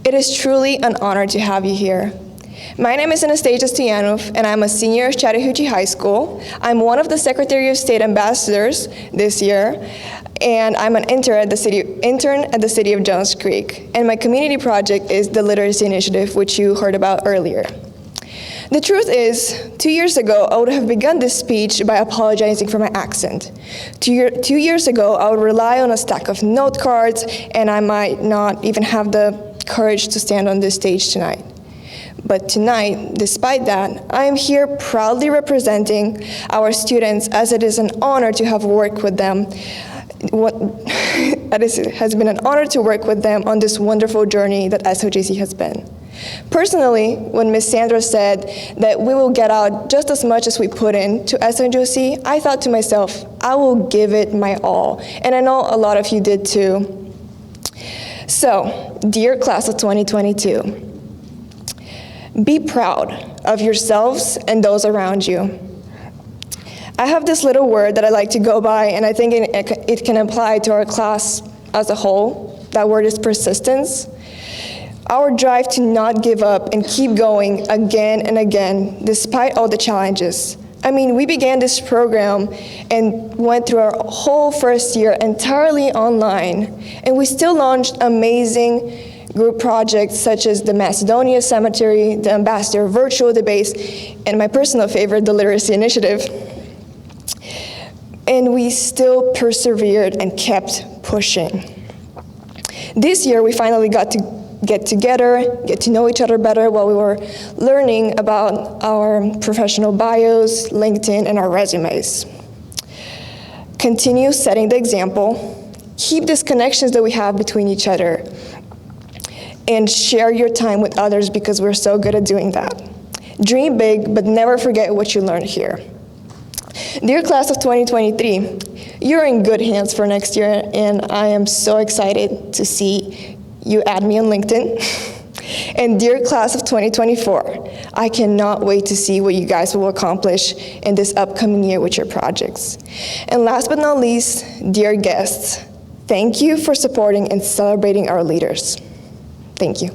It is truly an honor to have you here. My name is Anastasia Stoyanov, and I'm a senior at Chattahoochee High School. I'm one of the Secretary of State ambassadors this year, and I'm an intern at the City of Johns Creek. And my community project is the Literacy Initiative, which you heard about earlier. The truth is, 2 years ago, I would have begun this speech by apologizing for my accent. 2 years ago, I would rely on a stack of note cards, and I might not even have the courage to stand on this stage tonight. But tonight, despite that, I am here proudly representing our students, as it is an honor to have worked with them. It has been an honor to work with them on this wonderful journey that SOJC has been. Personally, when Ms. Sandra said that we will get out just as much as we put in to SOJC, I thought to myself, I will give it my all. And I know a lot of you did too. So, dear class of 2022, be proud of yourselves and those around you. I have this little word that I like to go by, and I think it can apply to our class as a whole. That word is persistence. Our drive to not give up and keep going again and again, despite all the challenges. I mean, we began this program and went through our whole first year entirely online, and we still launched amazing group projects such as the Macedonia Cemetery, the Ambassador Virtual Debates, and my personal favorite, the Literacy Initiative. And we still persevered and kept pushing. This year, we finally got to get together, get to know each other better while we were learning about our professional bios, LinkedIn, and our resumes. Continue setting the example. Keep these connections that we have between each other. and share your time with others because we're so good at doing that. Dream big, but never forget what you learned here. Dear class of 2023, you're in good hands for next year, and I am so excited to see you add me on LinkedIn. And dear class of 2024, I cannot wait to see what you guys will accomplish in this upcoming year with your projects. And last but not least, dear guests, thank you for supporting and celebrating our leaders. Thank you.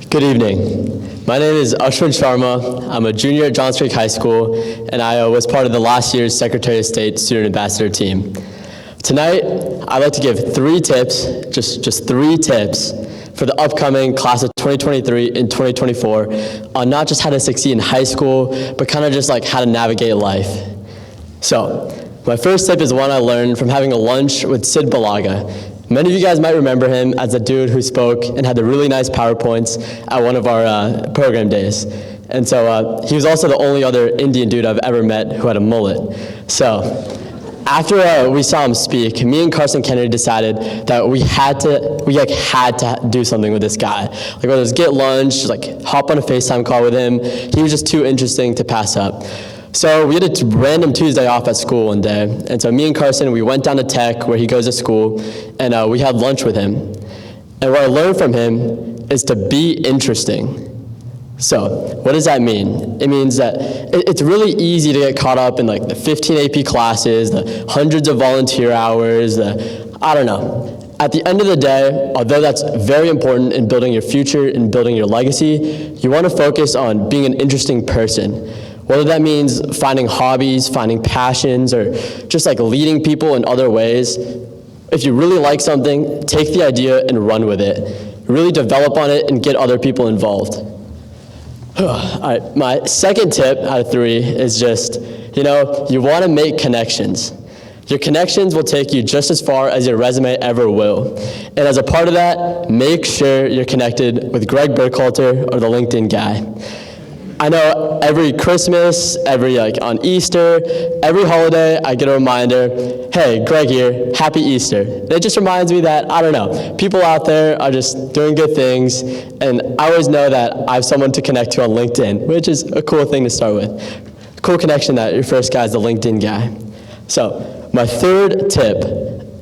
Good evening. My name is Ashwin Sharma. I'm a junior at Johns Creek High School, and I was part of the last year's Secretary of State Student Ambassador team. Tonight, I'd like to give 3 tips, just 3 tips, for the upcoming class of 2023 and 2024 on not just how to succeed in high school, but kind of just like how to navigate life. So, my first tip is one I learned from having a lunch with Sid Balaga. Many of you guys might remember him as the dude who spoke and had the really nice PowerPoints at one of our program days. And so he was also the only other Indian dude I've ever met who had a mullet. So after we saw him speak, me and Carson Kennedy decided that we had to do something with this guy. Like whether it was get lunch, like hop on a FaceTime call with him. He was just too interesting to pass up. So we had a random Tuesday off at school one day, and so me and Carson, we went down to Tech, where he goes to school, and we had lunch with him. And what I learned from him is to be interesting. So what does that mean? It means that it's really easy to get caught up in like the 15 AP classes, the hundreds of volunteer hours, I don't know. At the end of the day, although that's very important in building your future and building your legacy, you want to focus on being an interesting person. Whether that means finding hobbies, finding passions, or just like leading people in other ways. If you really like something, take the idea and run with it. Really develop on it and get other people involved. All right, my second tip out of 3 is just, you want to make connections. Your connections will take you just as far as your resume ever will. And as a part of that, make sure you're connected with Greg Burkhalter or the LinkedIn guy. I know every Christmas, on Easter, every holiday, I get a reminder, hey, Greg here, happy Easter. And it just reminds me that, I don't know, people out there are just doing good things, and I always know that I have someone to connect to on LinkedIn, which is a cool thing to start with. Cool connection that your first guy is the LinkedIn guy. So, my third tip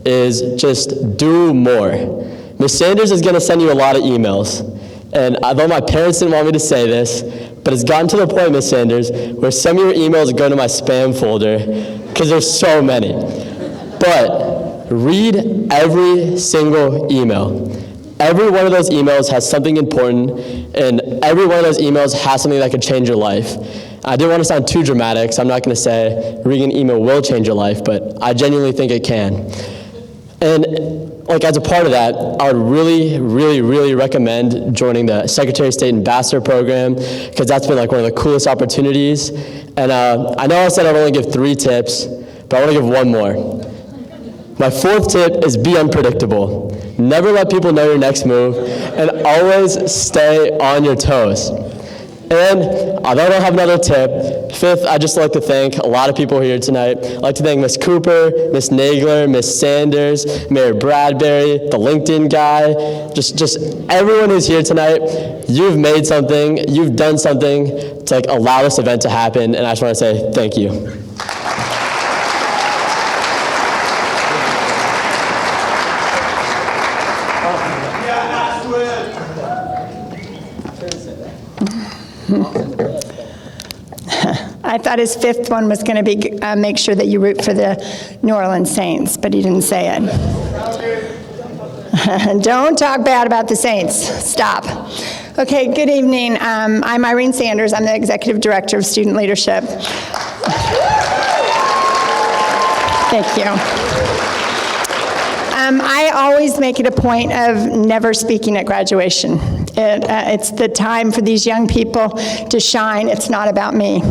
is just do more. Ms. Sanders is gonna send you a lot of emails. And although my parents didn't want me to say this, but it's gotten to the point, Ms. Sanders, where some of your emails go to my spam folder because there's so many. But read every single email. Every one of those emails has something important, and every one of those emails has something that could change your life. I didn't want to sound too dramatic, so I'm not going to say reading an email will change your life, but I genuinely think it can. And as a part of that, I would really, really, really recommend joining the Secretary of State Ambassador Program, because that's been one of the coolest opportunities. And I know I said I'd only give 3 tips, but I want to give 1 more. My 4th tip is be unpredictable. Never let people know your next move, and always stay on your toes. And although I don't have another tip, 5th, I'd just like to thank a lot of people here tonight. I'd like to thank Ms. Cooper, Ms. Nagler, Ms. Sanders, Mayor Bradbury, the LinkedIn guy, just everyone who's here tonight. You've made something, you've done something to allow this event to happen, and I just want to say thank you. I thought his 5th one was going to be make sure that you root for the New Orleans Saints, but he didn't say it. Don't talk bad about the Saints. Stop. Okay, good evening. I'm Irene Sanders. I'm the Executive Director of Student Leadership. Thank you. I always make it a point of never speaking at graduation. It's the time for these young people to shine. It's not about me.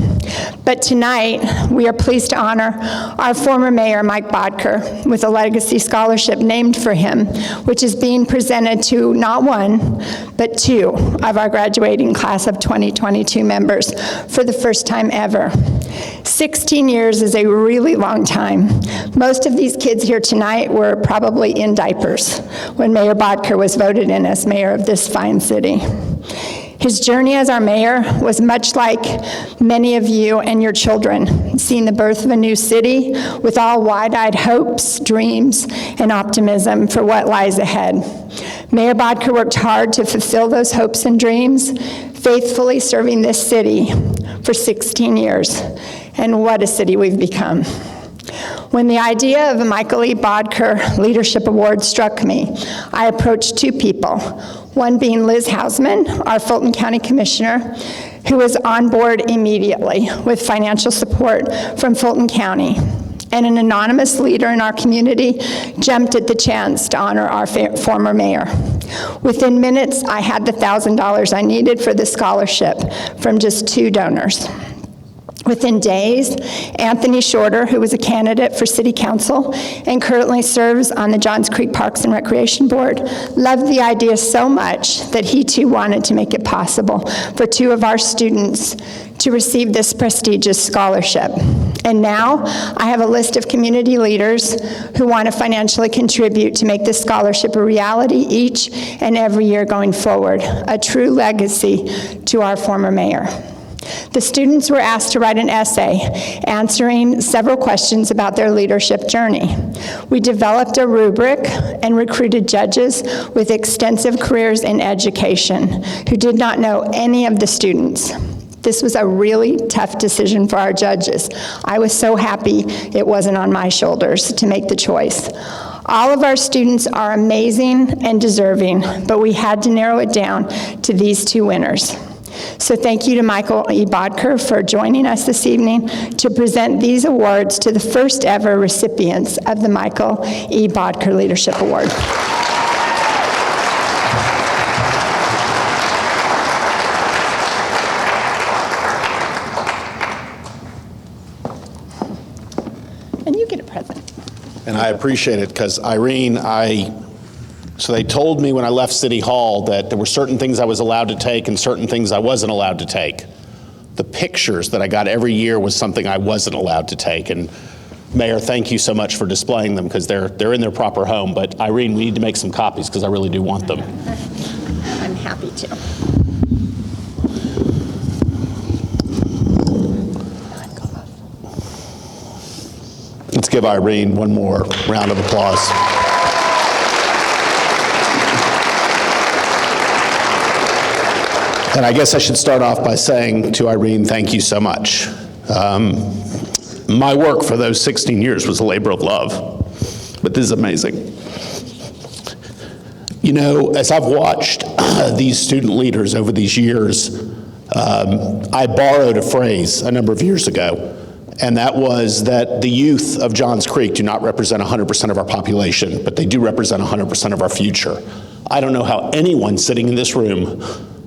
But tonight, we are pleased to honor our former mayor, Mike Bodker, with a legacy scholarship named for him, which is being presented to not one, but two of our graduating class of 2022 members for the first time ever. 16 years is a really long time. Most of these kids here tonight were probably in diapers when Mayor Bodker was voted in as mayor of this fine city. His journey as our mayor was much like many of you and your children, seeing the birth of a new city with all wide-eyed hopes, dreams, and optimism for what lies ahead. Mayor Bodker worked hard to fulfill those hopes and dreams, faithfully serving this city for 16 years. And what a city we've become. When the idea of the Michael E. Bodker Leadership Award struck me, I approached two people, one being Liz Hausman, our Fulton County Commissioner, who was on board immediately with financial support from Fulton County, and an anonymous leader in our community jumped at the chance to honor our former mayor. Within minutes, I had the $1,000 I needed for the scholarship from just two donors. Within days, Anthony Shorter, who was a candidate for City Council and currently serves on the Johns Creek Parks and Recreation Board, loved the idea so much that he too wanted to make it possible for two of our students to receive this prestigious scholarship. And now, I have a list of community leaders who want to financially contribute to make this scholarship a reality each and every year going forward, a true legacy to our former mayor. The students were asked to write an essay answering several questions about their leadership journey. We developed a rubric and recruited judges with extensive careers in education who did not know any of the students. This was a really tough decision for our judges. I was so happy it wasn't on my shoulders to make the choice. All of our students are amazing and deserving, but we had to narrow it down to these two winners. So thank you to Michael E. Bodker for joining us this evening to present these awards to the first ever recipients of the Michael E. Bodker Leadership Award. And you get a present. And I appreciate it because Irene, so they told me when I left City Hall that there were certain things I was allowed to take and certain things I wasn't allowed to take. The pictures that I got every year was something I wasn't allowed to take. And Mayor, thank you so much for displaying them because they're in their proper home. But Irene, we need to make some copies because I really do want them. I'm happy to. Let's give Irene one more round of applause. And I guess I should start off by saying to Irene, thank you so much. My work for those 16 years was a labor of love, but this is amazing. You know, as I've watched these student leaders over these years, I borrowed a phrase a number of years ago, and that was that the youth of Johns Creek do not represent 100% of our population, but they do represent 100% of our future. I don't know how anyone sitting in this room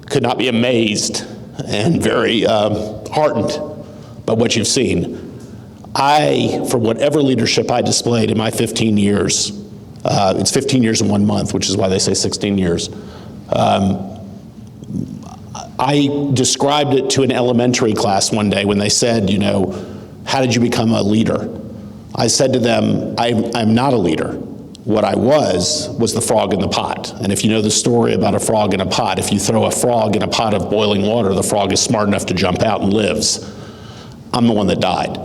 could not be amazed and very heartened by what you've seen. For whatever leadership I displayed in my 15 years, it's 15 years and 1 month, which is why they say 16 years. I described it to an elementary class one day when they said, you know, how did you become a leader? I said to them, I'm not a leader. What I was the frog in the pot. And if you know the story about a frog in a pot, if you throw a frog in a pot of boiling water, the frog is smart enough to jump out and lives. I'm the one that died.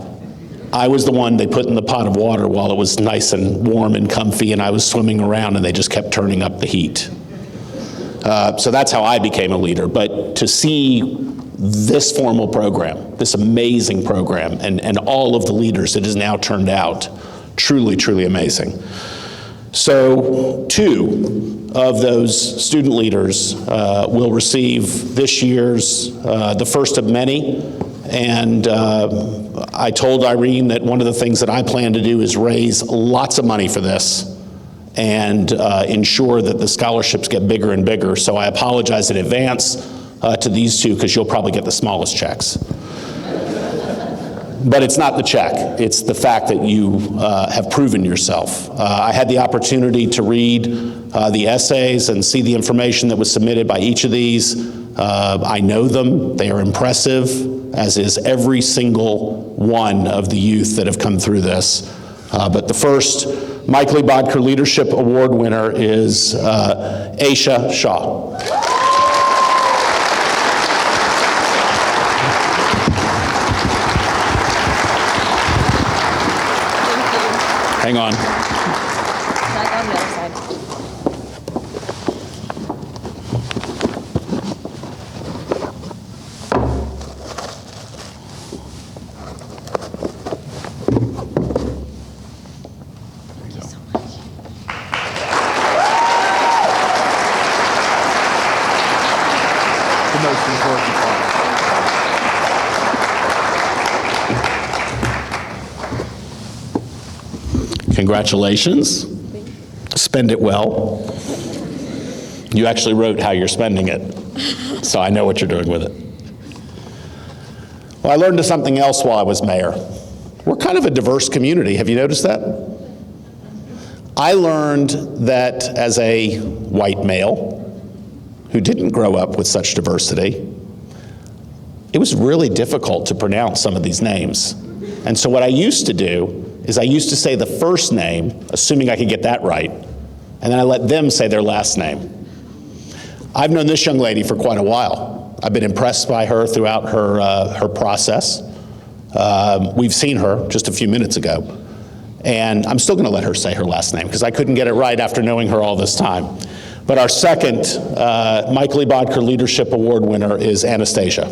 I was the one they put in the pot of water while it was nice and warm and comfy, and I was swimming around and they just kept turning up the heat. So that's how I became a leader. But to see this formal program, this amazing program, and all of the leaders it has now turned out, truly, truly amazing. So 2 of those student leaders will receive this year's, the first of many. And I told Irene that one of the things that I plan to do is raise lots of money for this and ensure that the scholarships get bigger and bigger. So I apologize in advance to these two, because you'll probably get the smallest checks. But it's not the check, it's the fact that you have proven yourself. I had the opportunity to read the essays and see the information that was submitted by each of these. I know them, they are impressive, as is every single one of the youth that have come through this. But the first Mike Lee Bodker Leadership Award winner is Aisha Shaw. Hang on. Back on the other side. The most important part. Congratulations. Spend it well. You actually wrote how you're spending it, so I know what you're doing with it. Well, I learned something else while I was mayor. We're kind of a diverse community. Have you noticed that? I learned that as a white male who didn't grow up with such diversity, it was really difficult to pronounce some of these names. And so what I used to do is I used to say the first name, assuming I could get that right, and then I let them say their last name. I've known this young lady for quite a while. I've been impressed by her throughout her process. We've seen her just a few minutes ago, and I'm still gonna let her say her last name because I couldn't get it right after knowing her all this time. But our second Mike Lee Bodker Leadership Award winner is Anastasia.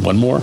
One more.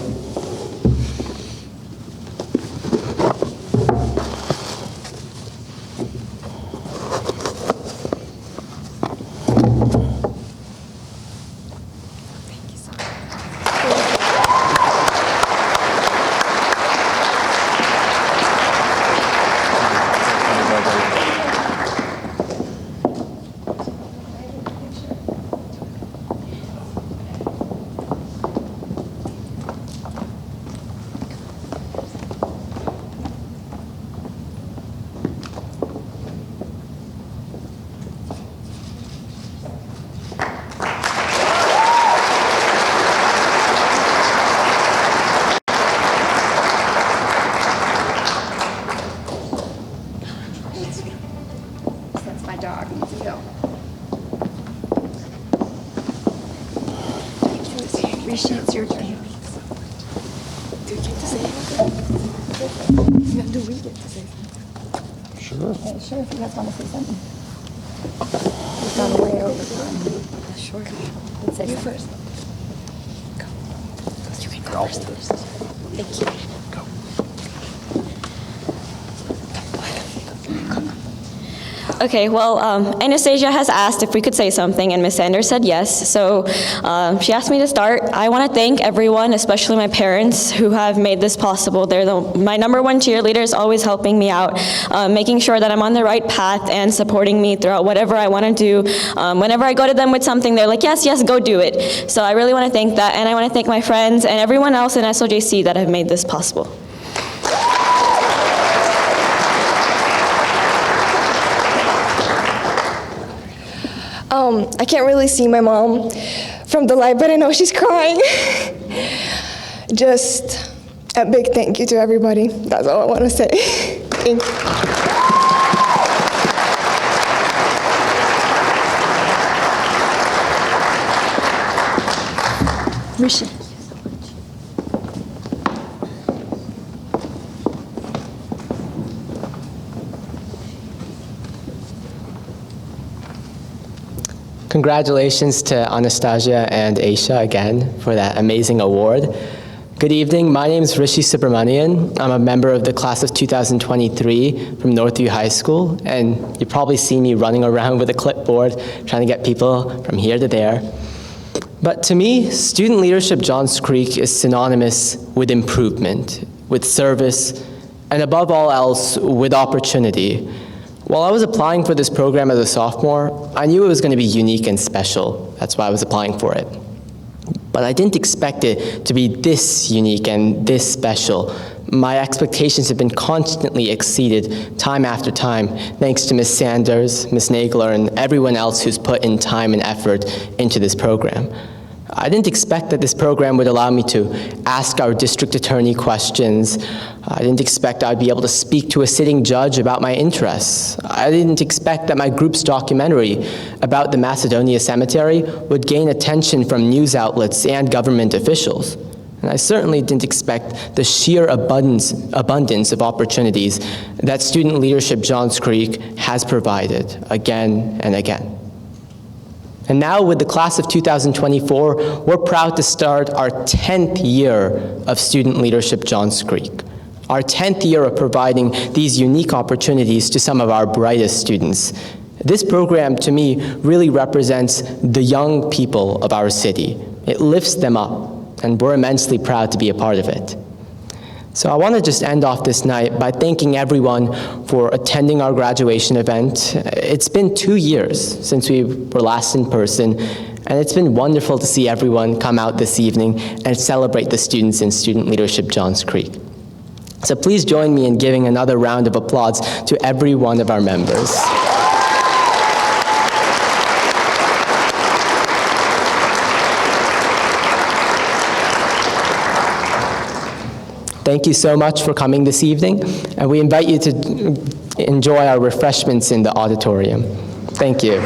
It's your turn. Do you get to say anything? Do we get to say something? Sure. Yeah, sure, if you guys want to say something. We've gone way over time. Sure. Let's say you first. Go. You can go first. Thank you. Okay, well, Anastasia has asked if we could say something, and Ms. Sanders said yes. So she asked me to start. I want to thank everyone, especially my parents, who have made this possible. They're my number one cheerleaders, always helping me out, making sure that I'm on the right path and supporting me throughout whatever I want to do. Whenever I go to them with something, they're like, yes, yes, go do it. So I really want to thank that, and I want to thank my friends and everyone else in SOJC that have made this possible. I can't really see my mom from the light, but I know she's crying. Just a big thank you to everybody. That's all I want to say. Thank you. Risha. Congratulations to Anastasia and Aisha again for that amazing award. Good evening. My name is Rishi Subramanian. I'm a member of the class of 2023 from Northview High School, and you probably see me running around with a clipboard trying to get people from here to there. But to me, student leadership Johns Creek is synonymous with improvement, with service, and above all else, with opportunity. While I was applying for this program as a sophomore, I knew it was going to be unique and special. That's why I was applying for it. But I didn't expect it to be this unique and this special. My expectations have been constantly exceeded time after time, thanks to Ms. Sanders, Ms. Nagler, and everyone else who's put in time and effort into this program. I didn't expect that this program would allow me to ask our district attorney questions. I didn't expect I'd be able to speak to a sitting judge about my interests. I didn't expect that my group's documentary about the Macedonia Cemetery would gain attention from news outlets and government officials. And I certainly didn't expect the sheer abundance of opportunities that Student Leadership Johns Creek has provided again and again. And now with the class of 2024, we're proud to start our 10th year of Student Leadership Johns Creek, our 10th year of providing these unique opportunities to some of our brightest students. This program, to me, really represents the young people of our city. It lifts them up, and we're immensely proud to be a part of it. So I want to just end off this night by thanking everyone for attending our graduation event. It's been 2 years since we were last in person, and it's been wonderful to see everyone come out this evening and celebrate the students in Student Leadership Johns Creek. So please join me in giving another round of applause to every one of our members. Thank you so much for coming this evening, and we invite you to enjoy our refreshments in the auditorium. Thank you.